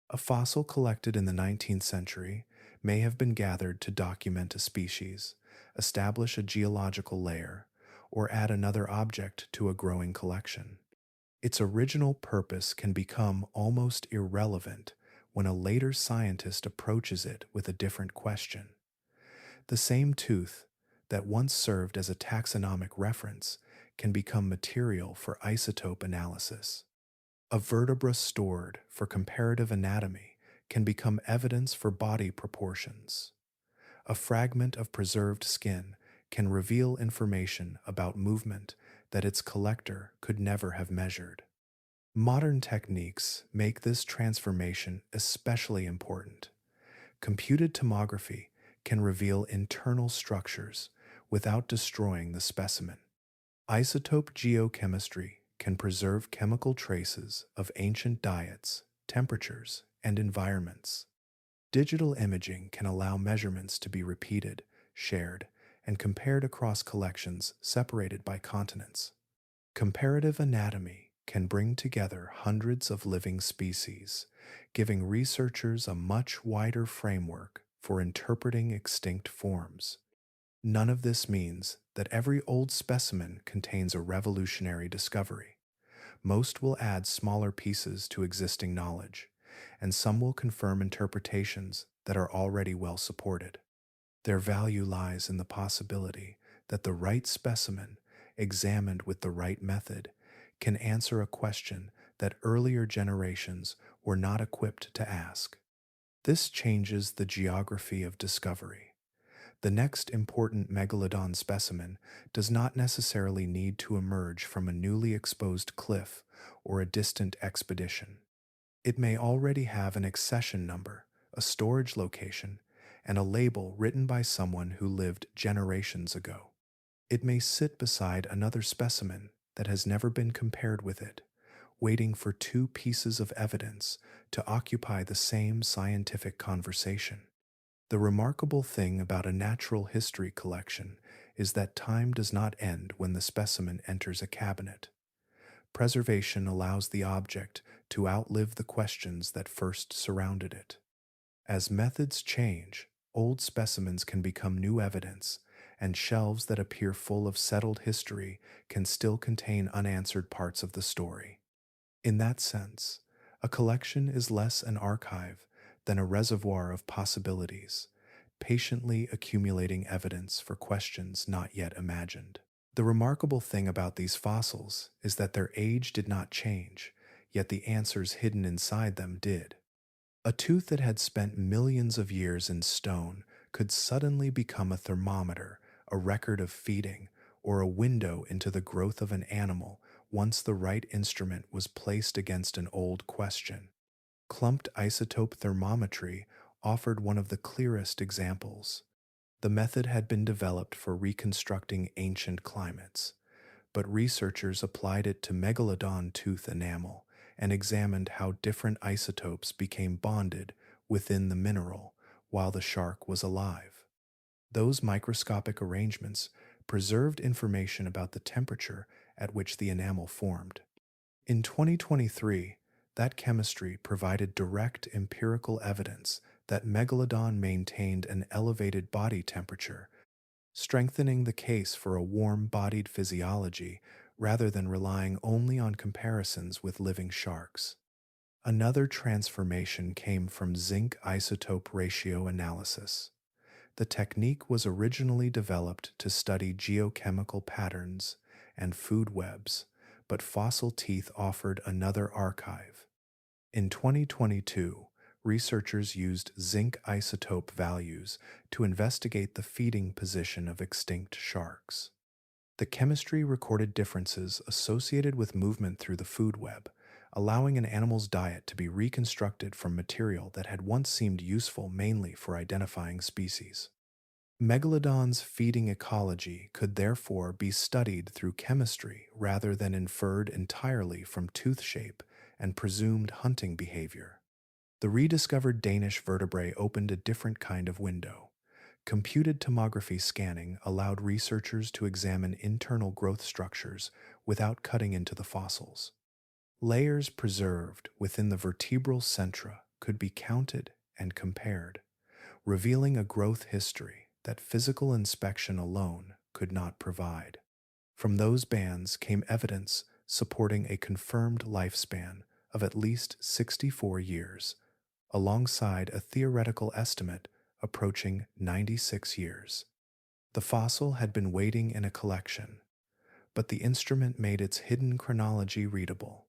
A fossil collected in the 19th century may have been gathered to document a species, establish a geological layer, or add another object to a growing collection. Its original purpose can become almost irrelevant when a later scientist approaches it with a different question. The same tooth that once served as a taxonomic reference can become material for isotope analysis. A vertebra stored for comparative anatomy can become evidence for body proportions. A fragment of preserved skin can reveal information about movement that its collector could never have measured. Modern techniques make this transformation especially important. Computed tomography can reveal internal structures without destroying the specimen. Isotope geochemistry can preserve chemical traces of ancient diets, temperatures, and environments. Digital imaging can allow measurements to be repeated, shared, and compared across collections separated by continents. Comparative anatomy can bring together hundreds of living species, giving researchers a much wider framework for interpreting extinct forms. None of this means that every old specimen contains a revolutionary discovery. Most will add smaller pieces to existing knowledge, and some will confirm interpretations that are already well supported. Their value lies in the possibility that the right specimen, examined with the right method, can answer a question that earlier generations were not equipped to ask. This changes the geography of discovery. The next important megalodon specimen does not necessarily need to emerge from a newly exposed cliff or a distant expedition. It may already have an accession number, a storage location, and a label written by someone who lived generations ago. It may sit beside another specimen that has never been compared with it, waiting for two pieces of evidence to occupy the same scientific conversation. The remarkable thing about a natural history collection is that time does not end when the specimen enters a cabinet. Preservation allows the object to outlive the questions that first surrounded it. As methods change, old specimens can become new evidence, and shelves that appear full of settled history can still contain unanswered parts of the story. In that sense, a collection is less an archive than a reservoir of possibilities, patiently accumulating evidence for questions not yet imagined. The remarkable thing about these fossils is that their age did not change, yet the answers hidden inside them did. A tooth that had spent millions of years in stone could suddenly become a thermometer, a record of feeding, or a window into the growth of an animal once the right instrument was placed against an old question. Clumped isotope thermometry offered one of the clearest examples. The method had been developed for reconstructing ancient climates, but researchers applied it to megalodon tooth enamel and examined how different isotopes became bonded within the mineral while the shark was alive. Those microscopic arrangements preserved information about the temperature at which the enamel formed. In 2023, that chemistry provided direct empirical evidence that Megalodon maintained an elevated body temperature, strengthening the case for a warm-bodied physiology rather than relying only on comparisons with living sharks. Another transformation came from zinc isotope ratio analysis. The technique was originally developed to study geochemical patterns and food webs, but fossil teeth offered another archive. In 2022, researchers used zinc isotope values to investigate the feeding position of extinct sharks. The chemistry recorded differences associated with movement through the food web, allowing an animal's diet to be reconstructed from material that had once seemed useful mainly for identifying species. Megalodon's feeding ecology could therefore be studied through chemistry rather than inferred entirely from tooth shape and presumed hunting behavior. The rediscovered Danish vertebrae opened a different kind of window. Computed tomography scanning allowed researchers to examine internal growth structures without cutting into the fossils. Layers preserved within the vertebral centra could be counted and compared, revealing a growth history that physical inspection alone could not provide. From those bands came evidence supporting a confirmed lifespan of at least 64 years, alongside a theoretical estimate approaching 96 years. The fossil had been waiting in a collection, but the instrument made its hidden chronology readable.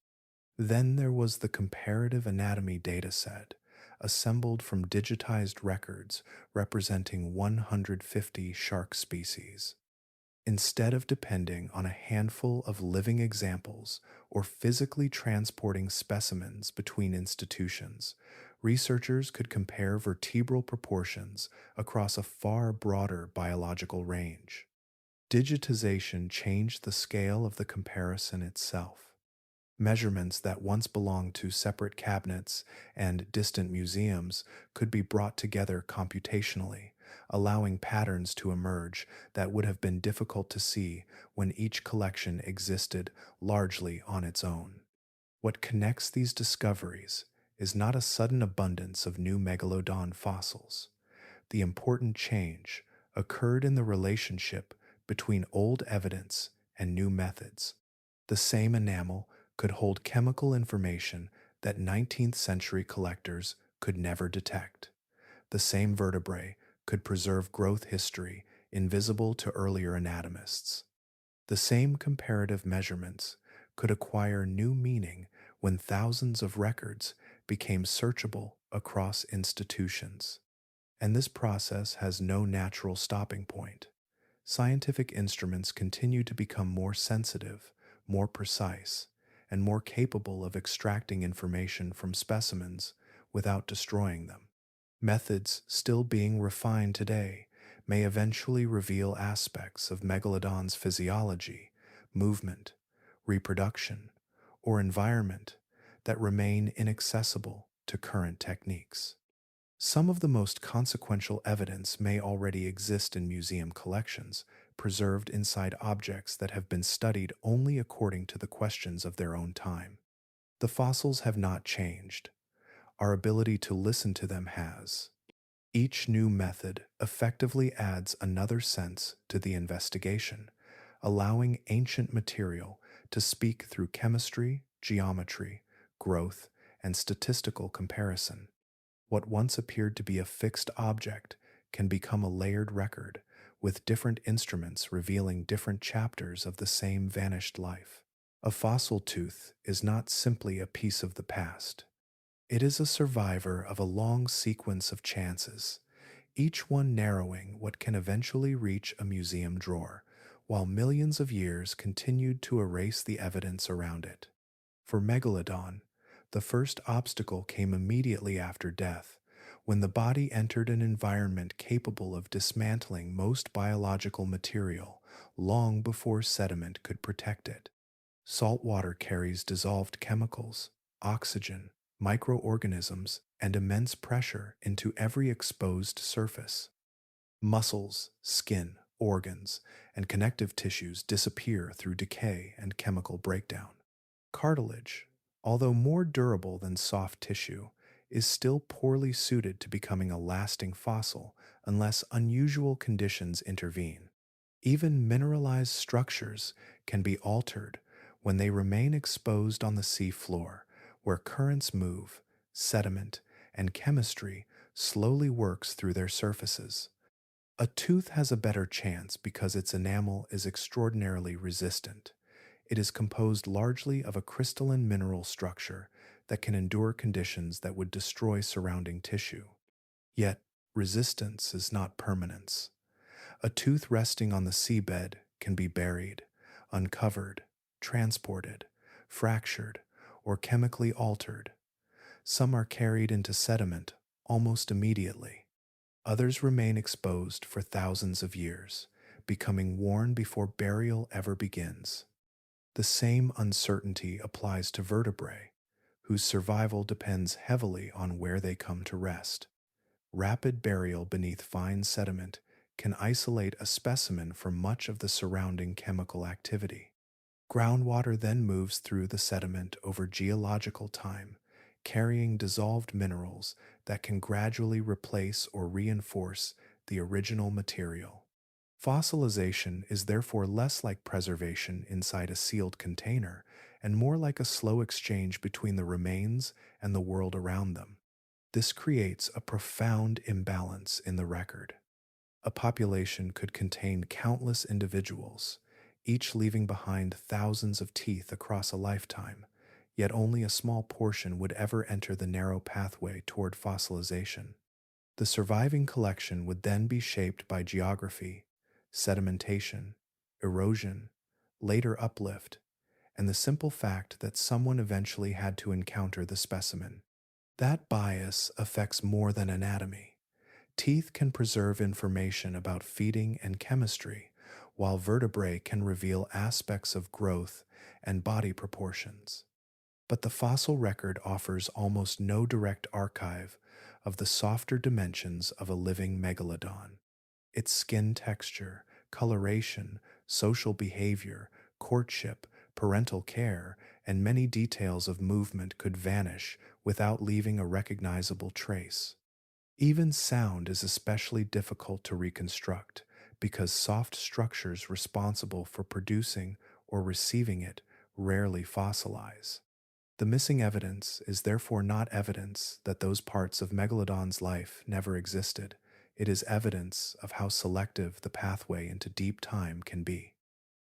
Then there was the comparative anatomy dataset, assembled from digitized records representing 150 shark species. Instead of depending on a handful of living examples or physically transporting specimens between institutions, researchers could compare vertebral proportions across a far broader biological range. Digitization changed the scale of the comparison itself. Measurements that once belonged to separate cabinets and distant museums could be brought together computationally, allowing patterns to emerge that would have been difficult to see when each collection existed largely on its own. What connects these discoveries is not a sudden abundance of new megalodon fossils. The important change occurred in the relationship between old evidence and new methods. The same enamel could hold chemical information that 19th century collectors could never detect. The same vertebrae could preserve growth history invisible to earlier anatomists. The same comparative measurements could acquire new meaning when thousands of records became searchable across institutions. And this process has no natural stopping point. Scientific instruments continue to become more sensitive, more precise, and more capable of extracting information from specimens without destroying them. Methods still being refined today may eventually reveal aspects of Megalodon's physiology, movement, reproduction, or environment that remain inaccessible to current techniques. Some of the most consequential evidence may already exist in museum collections, preserved inside objects that have been studied only according to the questions of their own time. The fossils have not changed. Our ability to listen to them has. Each new method effectively adds another sense to the investigation, allowing ancient material to speak through chemistry, geometry, growth, and statistical comparison. What once appeared to be a fixed object can become a layered record, with different instruments revealing different chapters of the same vanished life. A fossil tooth is not simply a piece of the past. It is a survivor of a long sequence of chances, each one narrowing what can eventually reach a museum drawer, while millions of years continued to erase the evidence around it. For Megalodon, the first obstacle came immediately after death, when the body entered an environment capable of dismantling most biological material long before sediment could protect it. Salt water carries dissolved chemicals, oxygen, microorganisms, and immense pressure into every exposed surface. Muscles, skin, organs, and connective tissues disappear through decay and chemical breakdown. Cartilage, although more durable than soft tissue, is still poorly suited to becoming a lasting fossil unless unusual conditions intervene. Even mineralized structures can be altered when they remain exposed on the sea floor, where currents move, sediment, and chemistry slowly works through their surfaces. A tooth has a better chance because its enamel is extraordinarily resistant. It is composed largely of a crystalline mineral structure that can endure conditions that would destroy surrounding tissue. Yet, resistance is not permanence. A tooth resting on the seabed can be buried, uncovered, transported, fractured, or chemically altered. Some are carried into sediment almost immediately. Others remain exposed for thousands of years, becoming worn before burial ever begins. The same uncertainty applies to vertebrae, whose survival depends heavily on where they come to rest. Rapid burial beneath fine sediment can isolate a specimen from much of the surrounding chemical activity. Groundwater then moves through the sediment over geological time, carrying dissolved minerals that can gradually replace or reinforce the original material. Fossilization is therefore less like preservation inside a sealed container and more like a slow exchange between the remains and the world around them. This creates a profound imbalance in the record. A population could contain countless individuals, each leaving behind thousands of teeth across a lifetime, yet only a small portion would ever enter the narrow pathway toward fossilization. The surviving collection would then be shaped by geography, sedimentation, erosion, later uplift, and the simple fact that someone eventually had to encounter the specimen. That bias affects more than anatomy. Teeth can preserve information about feeding and chemistry, while vertebrae can reveal aspects of growth and body proportions. But the fossil record offers almost no direct archive of the softer dimensions of a living megalodon. Its skin texture, coloration, social behavior, courtship, parental care, and many details of movement could vanish without leaving a recognizable trace. Even sound is especially difficult to reconstruct because soft structures responsible for producing or receiving it rarely fossilize. The missing evidence is therefore not evidence that those parts of Megalodon's life never existed. It is evidence of how selective the pathway into deep time can be.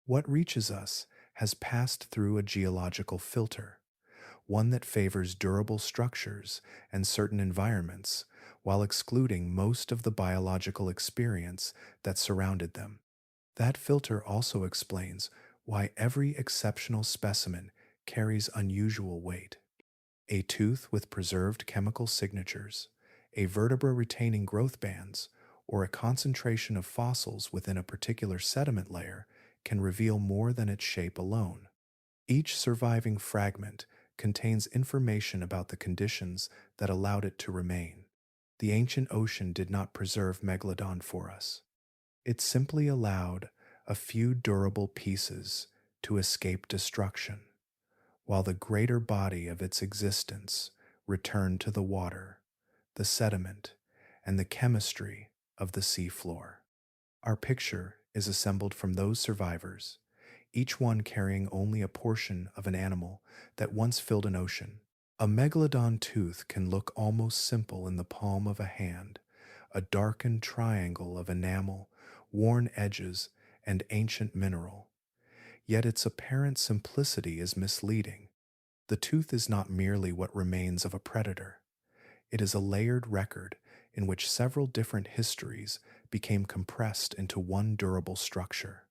What reaches us has passed through a geological filter. one that favors durable structures and certain environments while excluding most of the biological experience that surrounded them. That filter also explains why every exceptional specimen carries unusual weight. A tooth with preserved chemical signatures, a vertebra retaining growth bands, or a concentration of fossils within a particular sediment layer can reveal more than its shape alone. Each surviving fragment contains information about the conditions that allowed it to remain. The ancient ocean did not preserve Megalodon for us. It simply allowed a few durable pieces to escape destruction, while the greater body of its existence returned to the water, the sediment, and the chemistry of the seafloor. Our picture is assembled from those survivors, each one carrying only a portion of an animal that once filled an ocean. A megalodon tooth can look almost simple in the palm of a hand, a darkened triangle of enamel, worn edges, and ancient mineral. Yet its apparent simplicity is misleading. The tooth is not merely what remains of a predator. It is a layered record in which several different histories became compressed into one durable structure.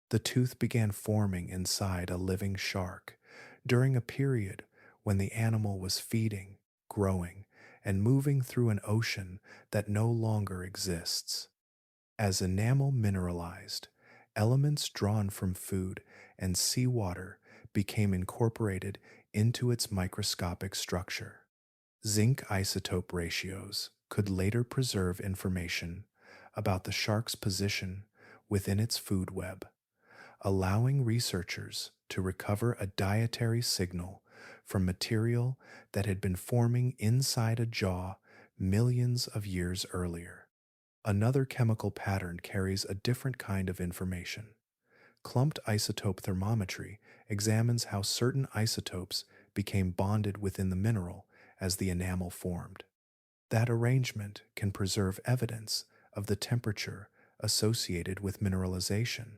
The tooth began forming inside a living shark during a period when the animal was feeding, growing, and moving through an ocean that no longer exists. As enamel mineralized, elements drawn from food and seawater became incorporated into its microscopic structure. Zinc isotope ratios could later preserve information about the shark's position within its food web, allowing researchers to recover a dietary signal from material that had been forming inside a jaw millions of years earlier. Another chemical pattern carries a different kind of information. Clumped isotope thermometry examines how certain isotopes became bonded within the mineral as the enamel formed. That arrangement can preserve evidence of the temperature associated with mineralization,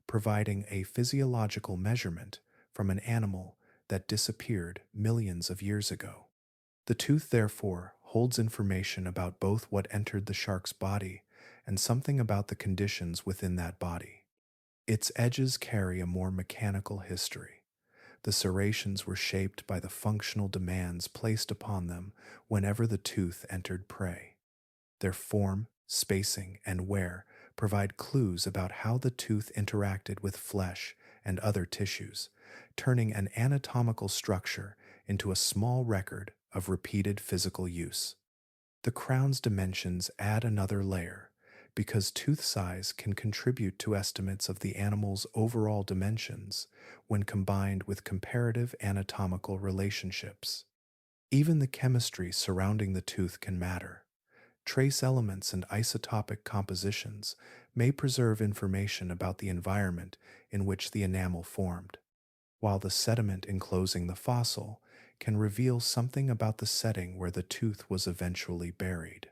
providing a physiological measurement from an animal that disappeared millions of years ago. The tooth, therefore, holds information about both what entered the shark's body and something about the conditions within that body. Its edges carry a more mechanical history. The serrations were shaped by the functional demands placed upon them whenever the tooth entered prey. Their form, spacing, and wear provide clues about how the tooth interacted with flesh and other tissues, turning an anatomical structure into a small record of repeated physical use. The crown's dimensions add another layer, because tooth size can contribute to estimates of the animal's overall dimensions when combined with comparative anatomical relationships. Even the chemistry surrounding the tooth can matter. Trace elements and isotopic compositions may preserve information about the environment in which the enamel formed, while the sediment enclosing the fossil can reveal something about the setting where the tooth was eventually buried.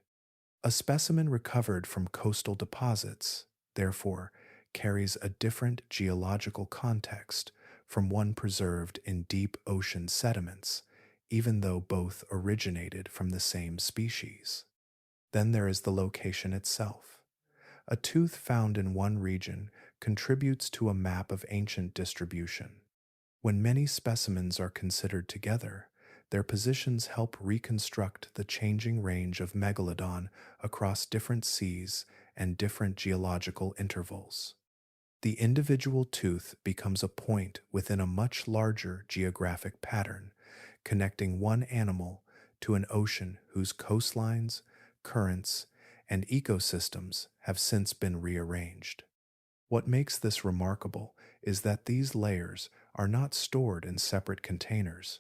A specimen recovered from coastal deposits, therefore, carries a different geological context from one preserved in deep ocean sediments, even though both originated from the same species. Then there is the location itself. A tooth found in one region contributes to a map of ancient distribution. When many specimens are considered together, their positions help reconstruct the changing range of Megalodon across different seas and different geological intervals. The individual tooth becomes a point within a much larger geographic pattern, connecting one animal to an ocean whose coastlines, currents, and ecosystems have since been rearranged. What makes this remarkable is that these layers are not stored in separate containers.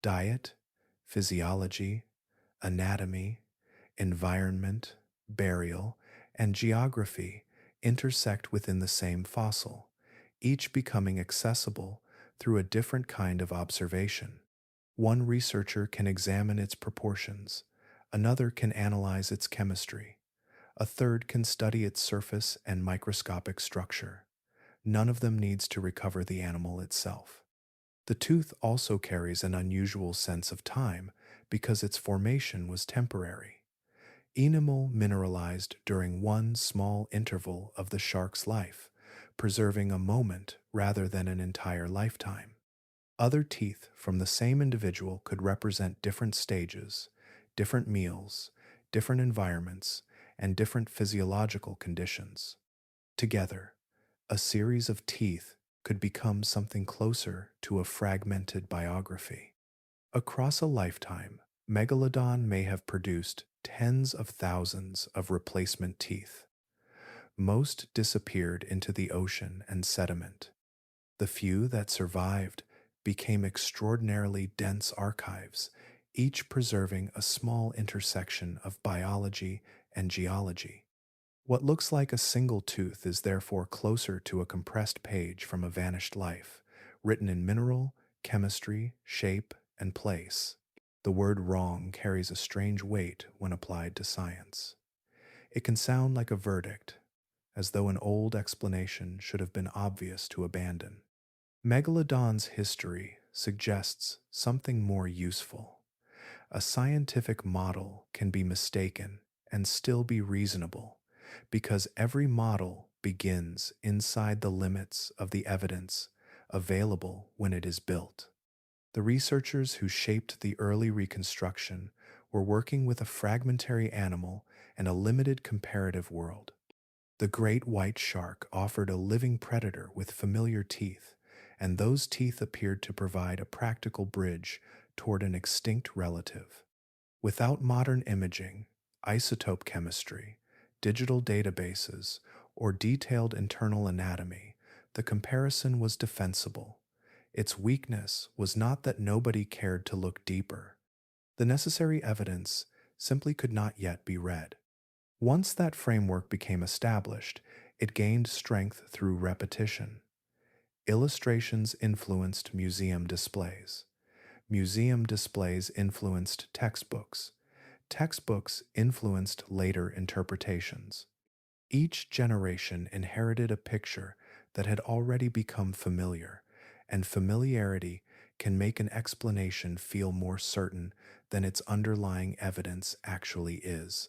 Diet, physiology, anatomy, environment, burial, and geography intersect within the same fossil, each becoming accessible through a different kind of observation. One researcher can examine its proportions, another can analyze its chemistry, a third can study its surface and microscopic structure. None of them needs to recover the animal itself. The tooth also carries an unusual sense of time because its formation was temporary. Enamel mineralized during one small interval of the shark's life, preserving a moment rather than an entire lifetime. Other teeth from the same individual could represent different stages, different meals, different environments, and different physiological conditions. Together, a series of teeth could become something closer to a fragmented biography. Across a lifetime, Megalodon may have produced tens of thousands of replacement teeth. Most disappeared into the ocean and sediment. The few that survived became extraordinarily dense archives, each preserving a small intersection of biology and geology. What looks like a single tooth is therefore closer to a compressed page from a vanished life, written in mineral, chemistry, shape, and place. The word wrong carries a strange weight when applied to science. It can sound like a verdict, as though an old explanation should have been obvious to abandon. Megalodon's history suggests something more useful. A scientific model can be mistaken and still be reasonable, because every model begins inside the limits of the evidence available when it is built. The researchers who shaped the early reconstruction were working with a fragmentary animal and a limited comparative world. The great white shark offered a living predator with familiar teeth, and those teeth appeared to provide a practical bridge toward an extinct relative. Without modern imaging, isotope chemistry, digital databases, or detailed internal anatomy, the comparison was defensible. Its weakness was not that nobody cared to look deeper. The necessary evidence simply could not yet be read. Once that framework became established, it gained strength through repetition. Illustrations influenced museum displays. Museum displays influenced textbooks. Textbooks influenced later interpretations. Each generation inherited a picture that had already become familiar, and familiarity can make an explanation feel more certain than its underlying evidence actually is.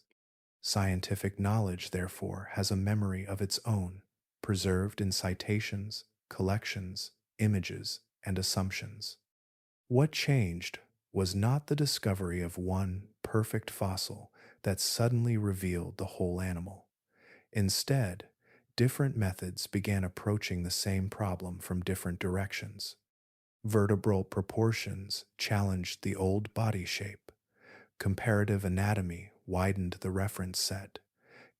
Scientific knowledge, therefore, has a memory of its own, preserved in citations, collections, images, and assumptions. What changed was not the discovery of one perfect fossil that suddenly revealed the whole animal. Instead, different methods began approaching the same problem from different directions. Vertebral proportions challenged the old body shape. Comparative anatomy widened the reference set.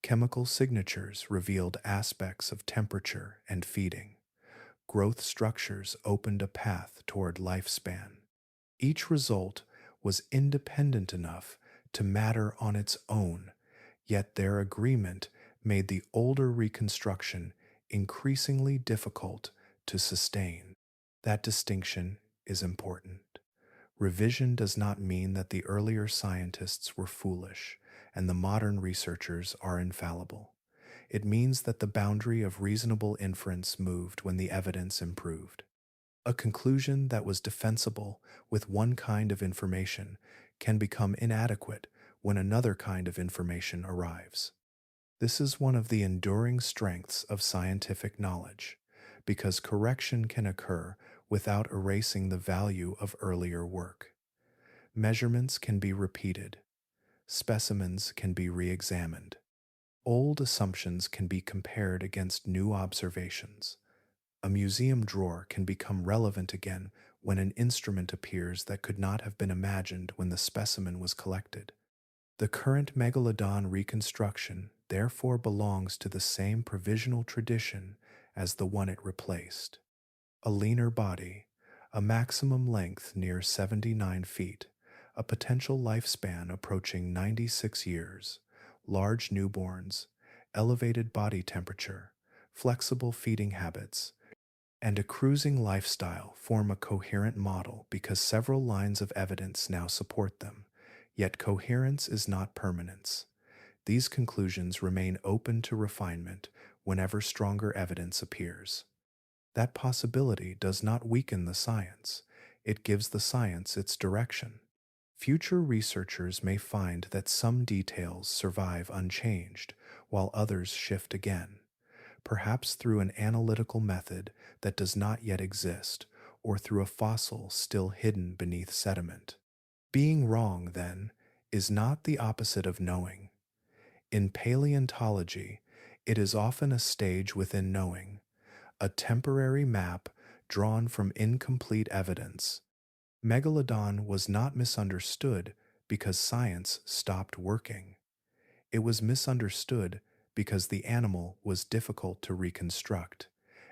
Chemical signatures revealed aspects of temperature and feeding. Growth structures opened a path toward lifespan. Each result was independent enough to matter on its own, yet their agreement made the older reconstruction increasingly difficult to sustain. That distinction is important. Revision does not mean that the earlier scientists were foolish and the modern researchers are infallible. It means that the boundary of reasonable inference moved when the evidence improved. A conclusion that was defensible with one kind of information can become inadequate when another kind of information arrives. This is one of the enduring strengths of scientific knowledge, because correction can occur without erasing the value of earlier work. Measurements can be repeated. Specimens can be re-examined. Old assumptions can be compared against new observations. A museum drawer can become relevant again when an instrument appears that could not have been imagined when the specimen was collected. The current Megalodon reconstruction therefore belongs to the same provisional tradition as the one it replaced. A leaner body, a maximum length near 79 feet, a potential lifespan approaching 96 years, large newborns, elevated body temperature, flexible feeding habits, and a cruising lifestyle form a coherent model because several lines of evidence now support them. Yet coherence is not permanence. These conclusions remain open to refinement whenever stronger evidence appears. That possibility does not weaken the science. It gives the science its direction. Future researchers may find that some details survive unchanged, while others shift again, perhaps through an analytical method that does not yet exist, or through a fossil still hidden beneath sediment. Being wrong, then, is not the opposite of knowing. In paleontology, it is often a stage within knowing, a temporary map drawn from incomplete evidence. Megalodon was not misunderstood because science stopped working. It was misunderstood because the animal was difficult to reconstruct,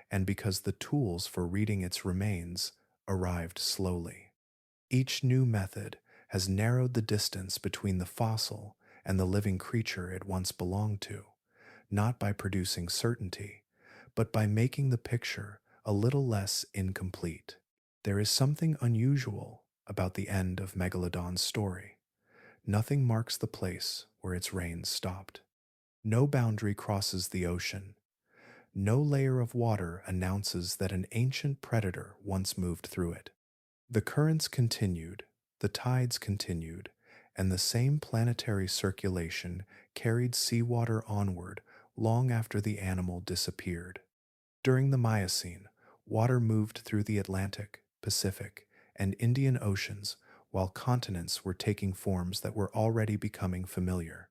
and because the tools for reading its remains arrived slowly. Each new method has narrowed the distance between the fossil and the living creature it once belonged to, not by producing certainty, but by making the picture a little less incomplete. There is something unusual about the end of Megalodon's story. Nothing marks the place where its reign stopped. No boundary crosses the ocean. No layer of water announces that an ancient predator once moved through it. The currents continued, the tides continued, and the same planetary circulation carried seawater onward long after the animal disappeared. During the Miocene, water moved through the Atlantic, Pacific, and Indian Oceans while continents were taking forms that were already becoming familiar.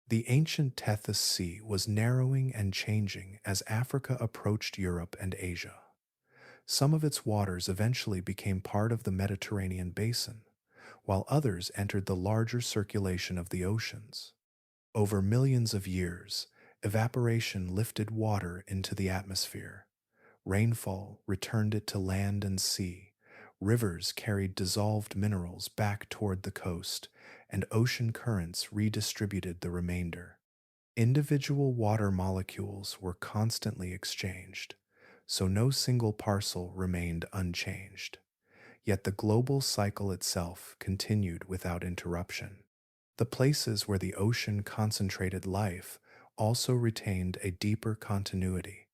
The ancient Tethys Sea was narrowing and changing as Africa approached Europe and Asia. Some of its waters eventually became part of the Mediterranean basin, while others entered the larger circulation of the oceans. Over millions of years, evaporation lifted water into the atmosphere. Rainfall returned it to land and sea. Rivers carried dissolved minerals back toward the coast, and ocean currents redistributed the remainder. Individual water molecules were constantly exchanged, so no single parcel remained unchanged. Yet the global cycle itself continued without interruption. The places where the ocean concentrated life also retained a deeper continuity.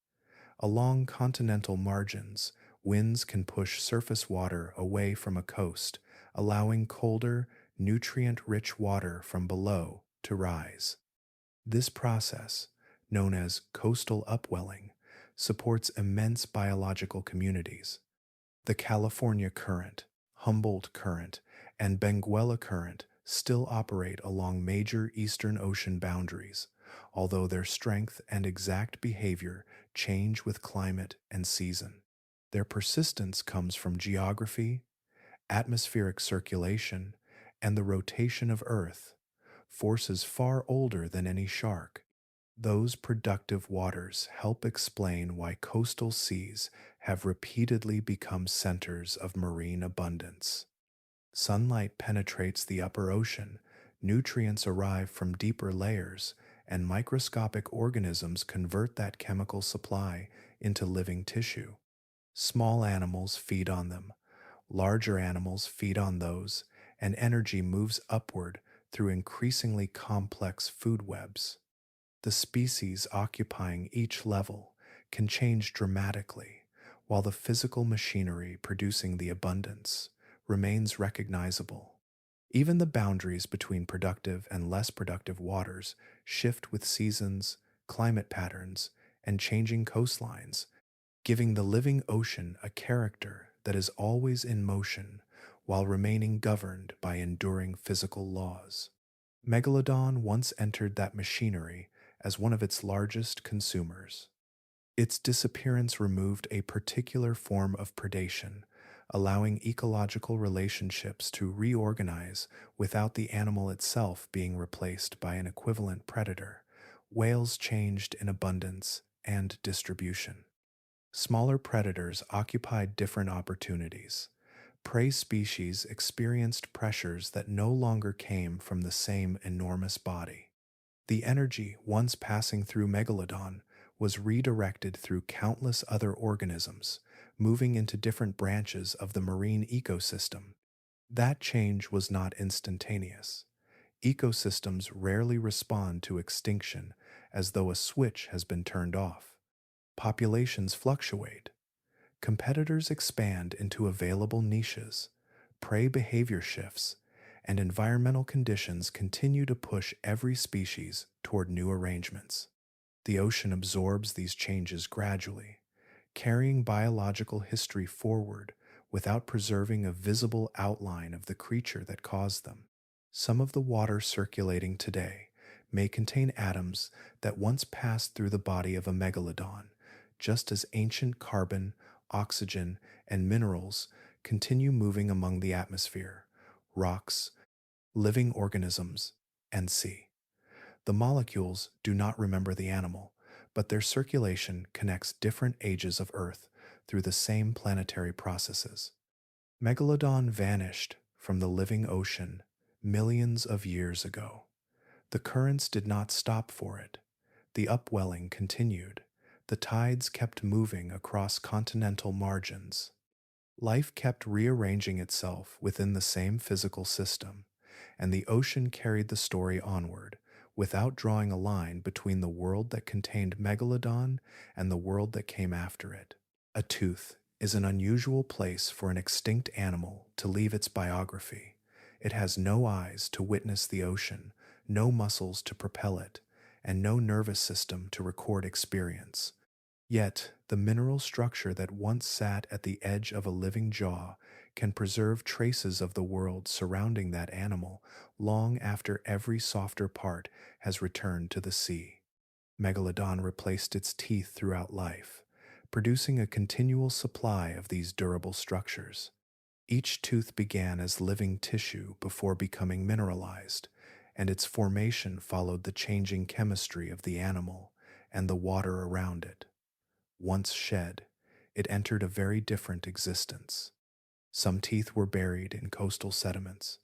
Along continental margins, winds can push surface water away from a coast, allowing colder, nutrient-rich water from below to rise. This process, known as coastal upwelling, supports immense biological communities. The California Current, Humboldt Current, and Benguela Current still operate along major Eastern Ocean boundaries, although their strength and exact behavior change with climate and season. Their persistence comes from geography, atmospheric circulation, and the rotation of Earth, forces far older than any shark. Those productive waters help explain why coastal seas have repeatedly become centers of marine abundance. Sunlight penetrates the upper ocean, nutrients arrive from deeper layers, and microscopic organisms convert that chemical supply into living tissue. Small animals feed on them, larger animals feed on those, and energy moves upward through increasingly complex food webs. The species occupying each level can change dramatically, while the physical machinery producing the abundance remains recognizable. Even the boundaries between productive and less productive waters shift with seasons, climate patterns, and changing coastlines, giving the living ocean a character that is always in motion while remaining governed by enduring physical laws. Megalodon once entered that machinery as one of its largest consumers. Its disappearance removed a particular form of predation, allowing ecological relationships to reorganize without the animal itself being replaced by an equivalent predator. Whales changed in abundance and distribution. Smaller predators occupied different opportunities. Prey species experienced pressures that no longer came from the same enormous body. The energy once passing through Megalodon was redirected through countless other organisms, moving into different branches of the marine ecosystem. That change was not instantaneous. Ecosystems rarely respond to extinction as though a switch has been turned off. Populations fluctuate. Competitors expand into available niches, prey behavior shifts, and environmental conditions continue to push every species toward new arrangements. The ocean absorbs these changes gradually, carrying biological history forward without preserving a visible outline of the creature that caused them. Some of the water circulating today may contain atoms that once passed through the body of a megalodon, just as ancient carbon, oxygen, and minerals continue moving among the atmosphere, rocks, living organisms, and sea. The molecules do not remember the animal, but their circulation connects different ages of Earth through the same planetary processes. Megalodon vanished from the living ocean millions of years ago. The currents did not stop for it. The upwelling continued. The tides kept moving across continental margins. Life kept rearranging itself within the same physical system, and the ocean carried the story onward without drawing a line between the world that contained Megalodon and the world that came after it. A tooth is an unusual place for an extinct animal to leave its biography. It has no eyes to witness the ocean, no muscles to propel it, and no nervous system to record experience. Yet, the mineral structure that once sat at the edge of a living jaw can preserve traces of the world surrounding that animal long after every softer part has returned to the sea. Megalodon replaced its teeth throughout life, producing a continual supply of these durable structures. Each tooth began as living tissue before becoming mineralized, and its formation followed the changing chemistry of the animal and the water around it. Once shed, it entered a very different existence. Some teeth were buried in coastal sediments.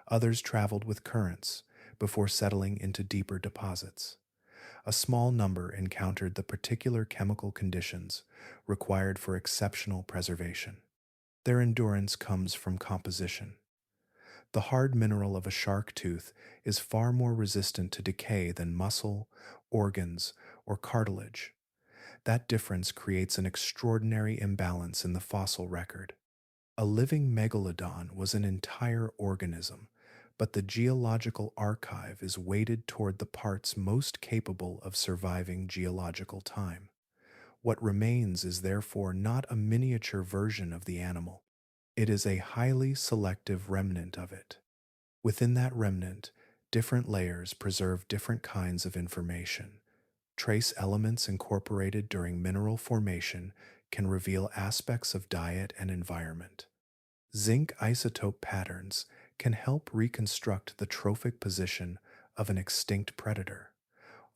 Others traveled with currents before settling into deeper deposits. A small number encountered the particular chemical conditions required for exceptional preservation. Their endurance comes from composition. The hard mineral of a shark tooth is far more resistant to decay than muscle, organs, or cartilage. That difference creates an extraordinary imbalance in the fossil record. A living megalodon was an entire organism, but the geological archive is weighted toward the parts most capable of surviving geological time. What remains is therefore not a miniature version of the animal. It is a highly selective remnant of it. Within that remnant, different layers preserve different kinds of information. Trace elements incorporated during mineral formation can reveal aspects of diet and environment. Zinc isotope patterns can help reconstruct the trophic position of an extinct predator,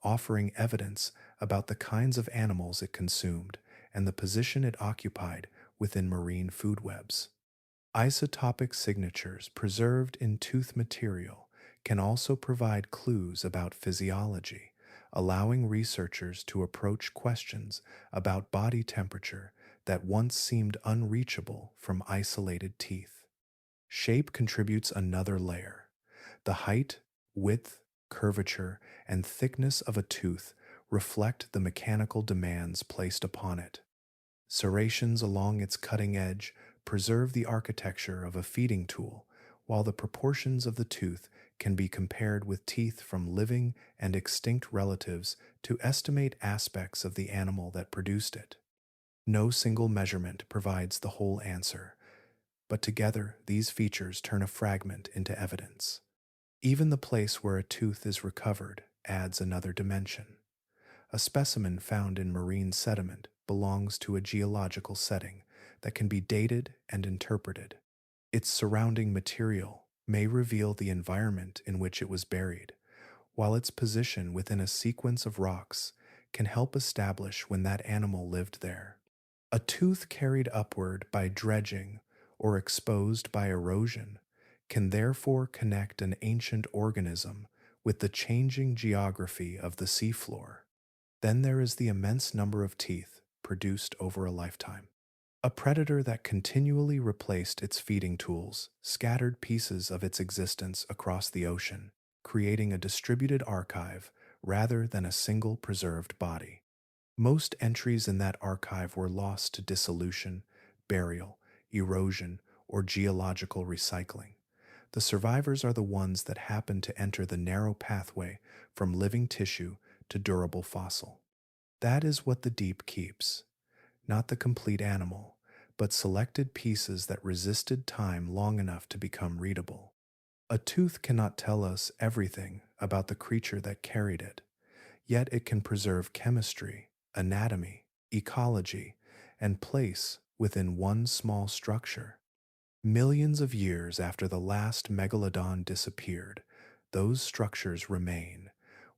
offering evidence about the kinds of animals it consumed and the position it occupied within marine food webs. Isotopic signatures preserved in tooth material can also provide clues about physiology, allowing researchers to approach questions about body temperature that once seemed unreachable from isolated teeth. Shape contributes another layer. The height, width, curvature, and thickness of a tooth reflect the mechanical demands placed upon it. Serrations along its cutting edge preserve the architecture of a feeding tool, while the proportions of the tooth can be compared with teeth from living and extinct relatives to estimate aspects of the animal that produced it. No single measurement provides the whole answer, but together these features turn a fragment into evidence. Even the place where a tooth is recovered adds another dimension. A specimen found in marine sediment belongs to a geological setting that can be dated and interpreted. Its surrounding material may reveal the environment in which it was buried, while its position within a sequence of rocks can help establish when that animal lived there. A tooth carried upward by dredging or exposed by erosion can therefore connect an ancient organism with the changing geography of the seafloor. Then there is the immense number of teeth produced over a lifetime. A predator that continually replaced its feeding tools scattered pieces of its existence across the ocean, creating a distributed archive rather than a single preserved body. Most entries in that archive were lost to dissolution, burial, erosion, or geological recycling. The survivors are the ones that happen to enter the narrow pathway from living tissue to durable fossil. That is what the deep keeps, not the complete animal, but selected pieces that resisted time long enough to become readable. A tooth cannot tell us everything about the creature that carried it, yet it can preserve chemistry, anatomy, ecology, and place within one small structure. Millions of years after the last megalodon disappeared, those structures remain,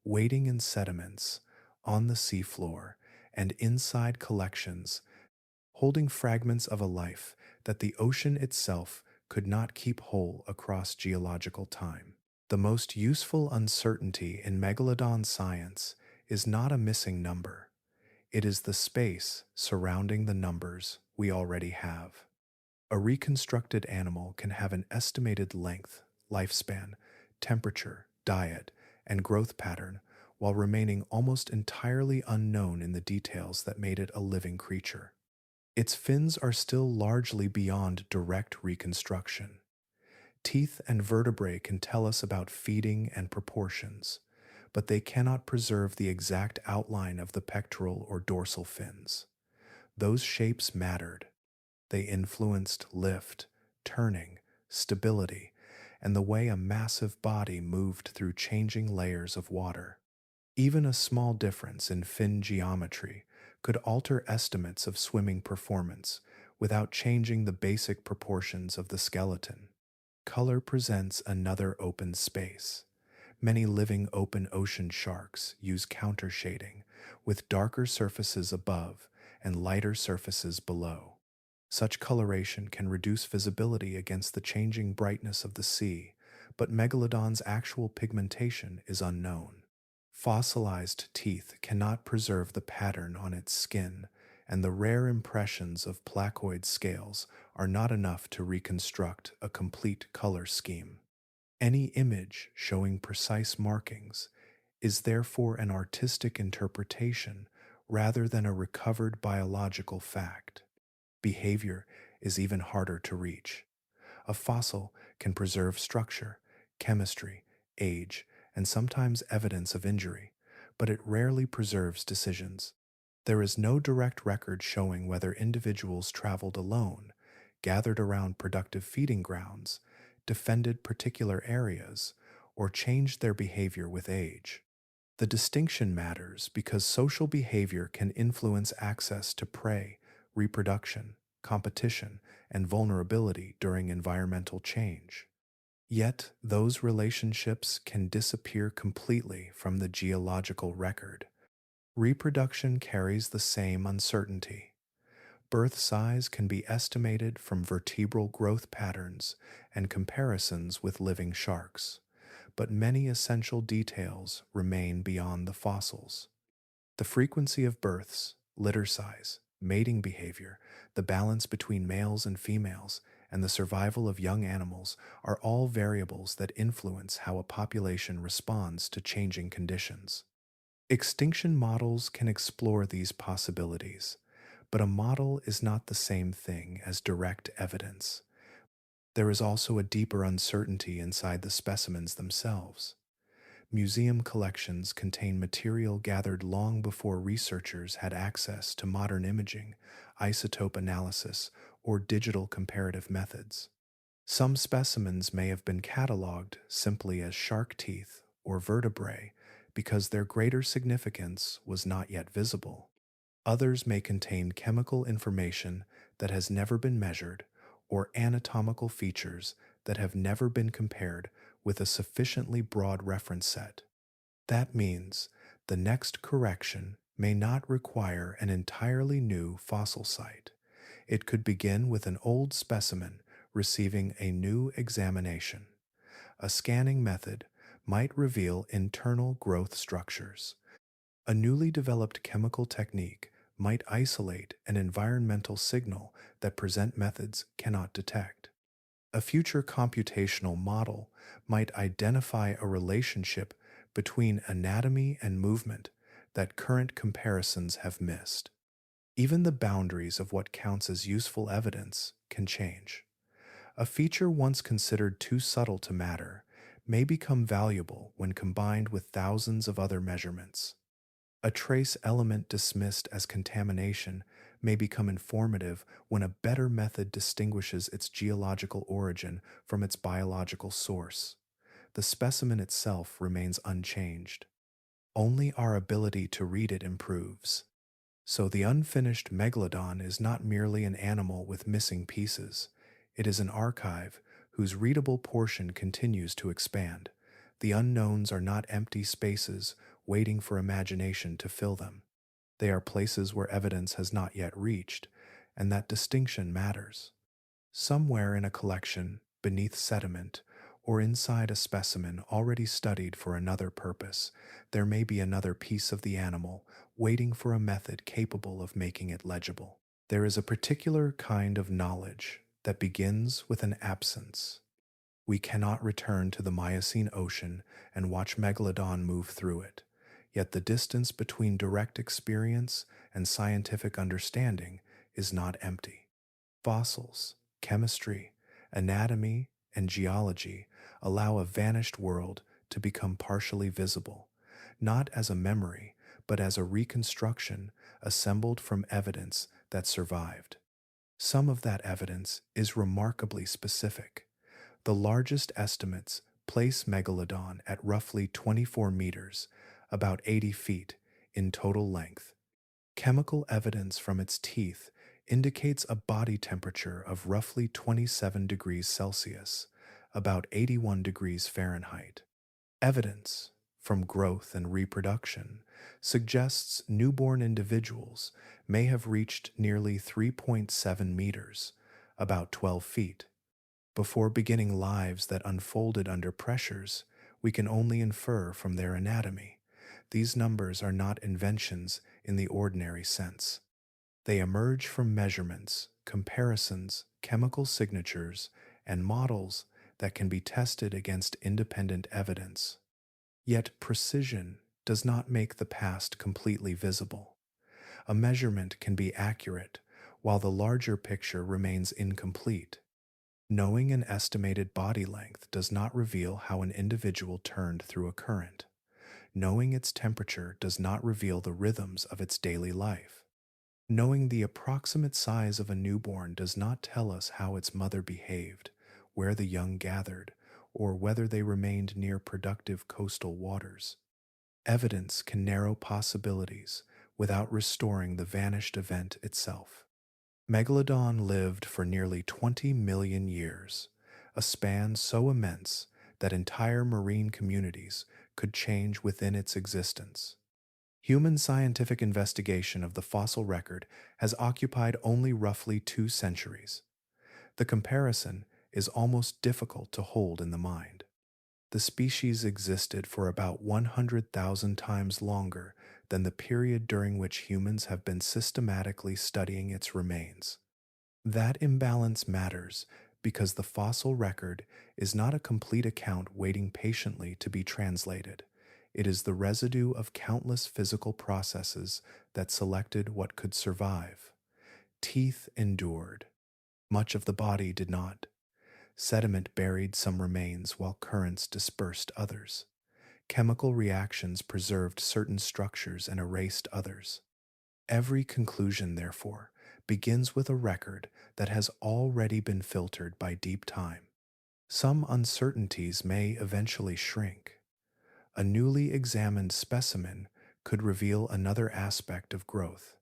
waiting in sediments, on the seafloor, and inside collections, holding fragments of a life that the ocean itself could not keep whole across geological time. The most useful uncertainty in megalodon science is not a missing number. It is the space surrounding the numbers we already have. A reconstructed animal can have an estimated length, lifespan, temperature, diet, and growth pattern while remaining almost entirely unknown in the details that made it a living creature. Its fins are still largely beyond direct reconstruction. Teeth and vertebrae can tell us about feeding and proportions, but they cannot preserve the exact outline of the pectoral or dorsal fins. Those shapes mattered. They influenced lift, turning, stability, and the way a massive body moved through changing layers of water. Even a small difference in fin geometry could alter estimates of swimming performance without changing the basic proportions of the skeleton. Color presents another open space. Many living open ocean sharks use counter shading, with darker surfaces above and lighter surfaces below. Such coloration can reduce visibility against the changing brightness of the sea, but Megalodon's actual pigmentation is unknown. Fossilized teeth cannot preserve the pattern on its skin, and the rare impressions of placoid scales are not enough to reconstruct a complete color scheme. Any image showing precise markings is therefore an artistic interpretation rather than a recovered biological fact. Behavior is even harder to reach. A fossil can preserve structure, chemistry, age, and sometimes evidence of injury, but it rarely preserves decisions. There is no direct record showing whether individuals traveled alone, gathered around productive feeding grounds, defended particular areas, or changed their behavior with age. The distinction matters because social behavior can influence access to prey, reproduction, competition, and vulnerability during environmental change. Yet, those relationships can disappear completely from the geological record. Reproduction carries the same uncertainty. Birth size can be estimated from vertebral growth patterns and comparisons with living sharks, but many essential details remain beyond the fossils. The frequency of births, litter size, mating behavior, the balance between males and females, and the survival of young animals are all variables that influence how a population responds to changing conditions. Extinction models can explore these possibilities, but a model is not the same thing as direct evidence. There is also a deeper uncertainty inside the specimens themselves. Museum collections contain material gathered long before researchers had access to modern imaging, isotope analysis, or digital comparative methods. Some specimens may have been cataloged simply as shark teeth or vertebrae because their greater significance was not yet visible. Others may contain chemical information that has never been measured or anatomical features that have never been compared with a sufficiently broad reference set. That means the next correction may not require an entirely new fossil site. It could begin with an old specimen receiving a new examination. A scanning method might reveal internal growth structures. A newly developed chemical technique might isolate an environmental signal that present methods cannot detect. A future computational model might identify a relationship between anatomy and movement that current comparisons have missed. Even the boundaries of what counts as useful evidence can change. A feature once considered too subtle to matter may become valuable when combined with thousands of other measurements. A trace element dismissed as contamination may become informative when a better method distinguishes its geological origin from its biological source. The specimen itself remains unchanged. Only our ability to read it improves. So the unfinished megalodon is not merely an animal with missing pieces. It is an archive whose readable portion continues to expand. The unknowns are not empty spaces waiting for imagination to fill them. They are places where evidence has not yet reached, and that distinction matters. Somewhere in a collection, beneath sediment, or inside a specimen already studied for another purpose, there may be another piece of the animal waiting for a method capable of making it legible. There is a particular kind of knowledge that begins with an absence. We cannot return to the Miocene Ocean and watch Megalodon move through it, yet the distance between direct experience and scientific understanding is not empty. Fossils, chemistry, anatomy, and geology allow a vanished world to become partially visible, not as a memory, but as a reconstruction assembled from evidence that survived. Some of that evidence is remarkably specific. The largest estimates place Megalodon at roughly 24 meters, about 80 feet, in total length. Chemical evidence from its teeth indicates a body temperature of roughly 27 degrees Celsius, about 81 degrees Fahrenheit. Evidence from growth and reproduction suggests newborn individuals may have reached nearly 3.7 meters, about 12 feet. Before beginning lives that unfolded under pressures, we can only infer from their anatomy. These numbers are not inventions in the ordinary sense. They emerge from measurements, comparisons, chemical signatures, and models that can be tested against independent evidence. Yet precision does not make the past completely visible. A measurement can be accurate while the larger picture remains incomplete. Knowing an estimated body length does not reveal how an individual turned through a current. Knowing its temperature does not reveal the rhythms of its daily life. Knowing the approximate size of a newborn does not tell us how its mother behaved, where the young gathered, or whether they remained near productive coastal waters. Evidence can narrow possibilities without restoring the vanished event itself. Megalodon lived for nearly 20 million years, a span so immense that entire marine communities could change within its existence. Human scientific investigation of the fossil record has occupied only roughly 2 centuries. The comparison is almost difficult to hold in the mind. The species existed for about 100,000 times longer than the period during which humans have been systematically studying its remains. That imbalance matters because the fossil record is not a complete account waiting patiently to be translated. It is the residue of countless physical processes that selected what could survive. Teeth endured. Much of the body did not. Sediment buried some remains while currents dispersed others. Chemical reactions preserved certain structures and erased others. Every conclusion, therefore, begins with a record that has already been filtered by deep time. Some uncertainties may eventually shrink. A newly examined specimen could reveal another aspect of growth.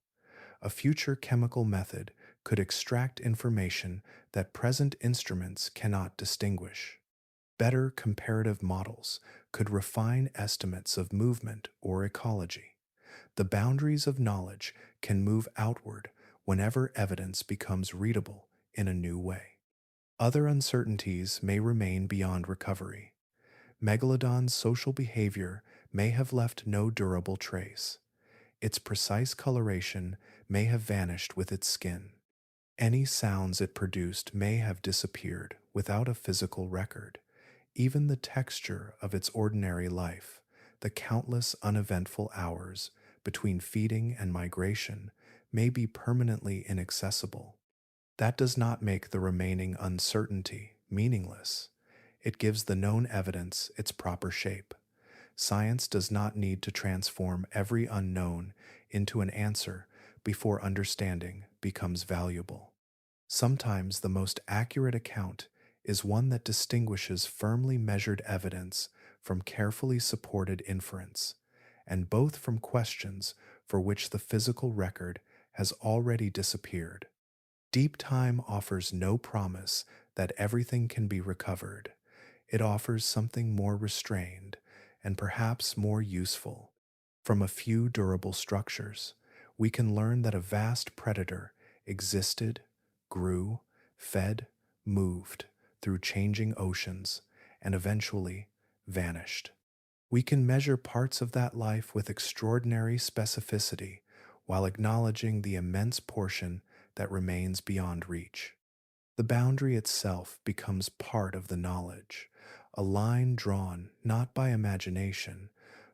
A future chemical method could extract information that present instruments cannot distinguish. Better comparative models could refine estimates of movement or ecology. The boundaries of knowledge can move outward whenever evidence becomes readable in a new way. Other uncertainties may remain beyond recovery. Megalodon's social behavior may have left no durable trace. Its precise coloration may have vanished with its skin. Any sounds it produced may have disappeared without a physical record. Even the texture of its ordinary life, the countless uneventful hours between feeding and migration, may be permanently inaccessible. That does not make the remaining uncertainty meaningless. It gives the known evidence its proper shape. Science does not need to transform every unknown into an answer before understanding becomes valuable. Sometimes the most accurate account is one that distinguishes firmly measured evidence from carefully supported inference, and both from questions for which the physical record has already disappeared. Deep time offers no promise that everything can be recovered. It offers something more restrained and perhaps more useful. From a few durable structures, we can learn that a vast predator existed, grew, fed, moved through changing oceans, and eventually vanished. We can measure parts of that life with extraordinary specificity while acknowledging the immense portion that remains beyond reach. The boundary itself becomes part of the knowledge, a line drawn not by imagination,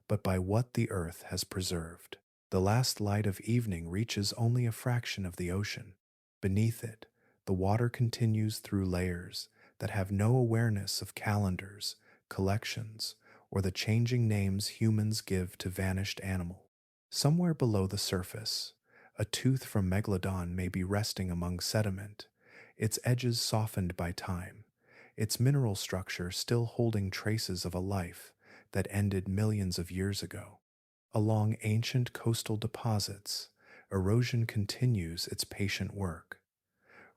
but by what the earth has preserved. The last light of evening reaches only a fraction of the ocean. Beneath it, the water continues through layers that have no awareness of calendars, collections, or the changing names humans give to vanished animals. Somewhere below the surface, a tooth from Megalodon may be resting among sediment, its edges softened by time, its mineral structure still holding traces of a life that ended millions of years ago. Along ancient coastal deposits, erosion continues its patient work.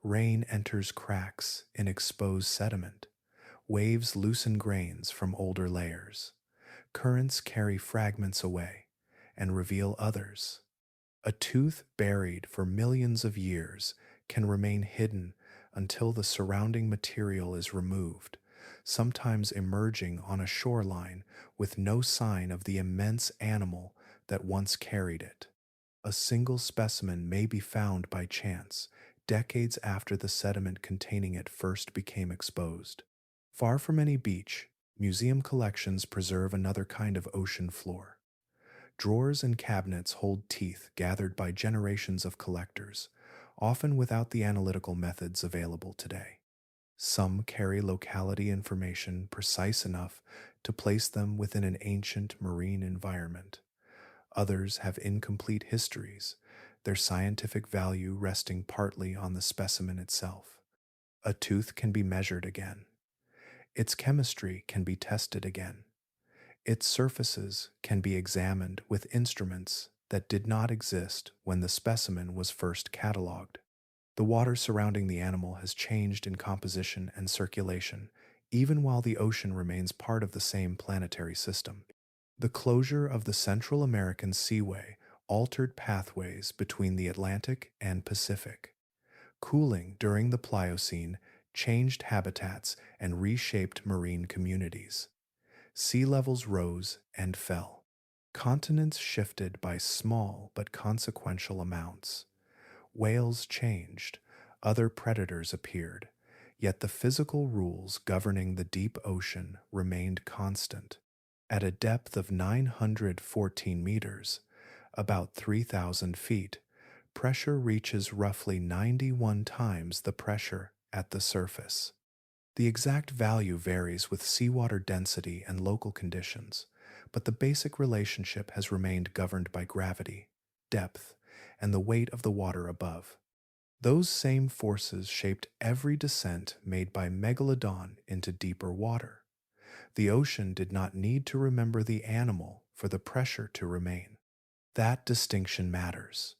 Rain enters cracks in exposed sediment. Waves loosen grains from older layers. Currents carry fragments away and reveal others. A tooth buried for millions of years can remain hidden until the surrounding material is removed, sometimes emerging on a shoreline with no sign of the immense animal that once carried it. A single specimen may be found by chance, decades after the sediment containing it first became exposed. Far from any beach, museum collections preserve another kind of ocean floor. Drawers and cabinets hold teeth gathered by generations of collectors, often without the analytical methods available today. Some carry locality information precise enough to place them within an ancient marine environment. Others have incomplete histories, their scientific value resting partly on the specimen itself. A tooth can be measured again. Its chemistry can be tested again. Its surfaces can be examined with instruments that did not exist when the specimen was first catalogued. The water surrounding the animal has changed in composition and circulation, even while the ocean remains part of the same planetary system. The closure of the Central American Seaway altered pathways between the Atlantic and Pacific. Cooling during the Pliocene changed habitats and reshaped marine communities. Sea levels rose and fell. Continents shifted by small but consequential amounts. Whales changed, other predators appeared, yet the physical rules governing the deep ocean remained constant. At a depth of 914 meters, about 3,000 feet, pressure reaches roughly 91 times the pressure at the surface. The exact value varies with seawater density and local conditions, but the basic relationship has remained governed by gravity, depth, and the weight of the water above. Those same forces shaped every descent made by Megalodon into deeper water. The ocean did not need to remember the animal for the pressure to remain. That distinction matters.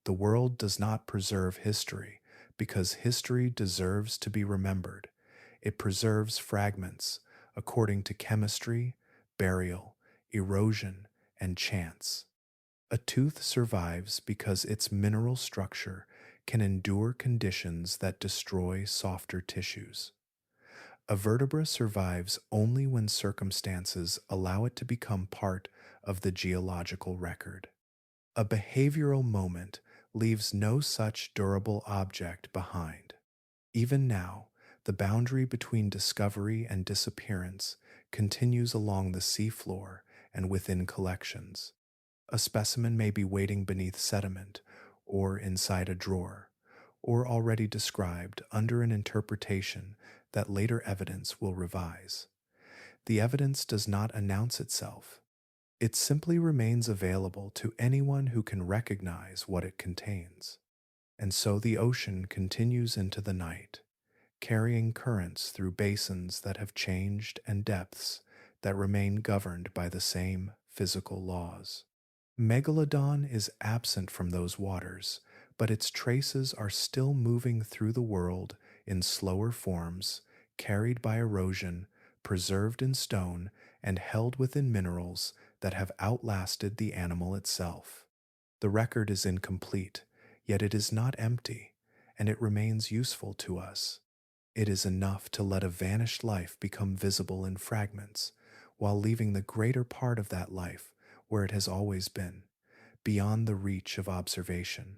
The world does not preserve history because history deserves to be remembered. It preserves fragments according to chemistry, burial, erosion, and chance. A tooth survives because its mineral structure can endure conditions that destroy softer tissues. A vertebra survives only when circumstances allow it to become part of the geological record. A behavioral moment leaves no such durable object behind. Even now, the boundary between discovery and disappearance continues along the seafloor and within collections. A specimen may be waiting beneath sediment or inside a drawer, or already described under an interpretation that later evidence will revise. The evidence does not announce itself. It simply remains available to anyone who can recognize what it contains. And so the ocean continues into the night, carrying currents through basins that have changed and depths that remain governed by the same physical laws. Megalodon is absent from those waters, but its traces are still moving through the world in slower forms, carried by erosion, preserved in stone, and held within minerals that have outlasted the animal itself. The record is incomplete, yet it is not empty, and it remains useful to us. It is enough to let a vanished life become visible in fragments, while leaving the greater part of that life where it has always been, beyond the reach of observation.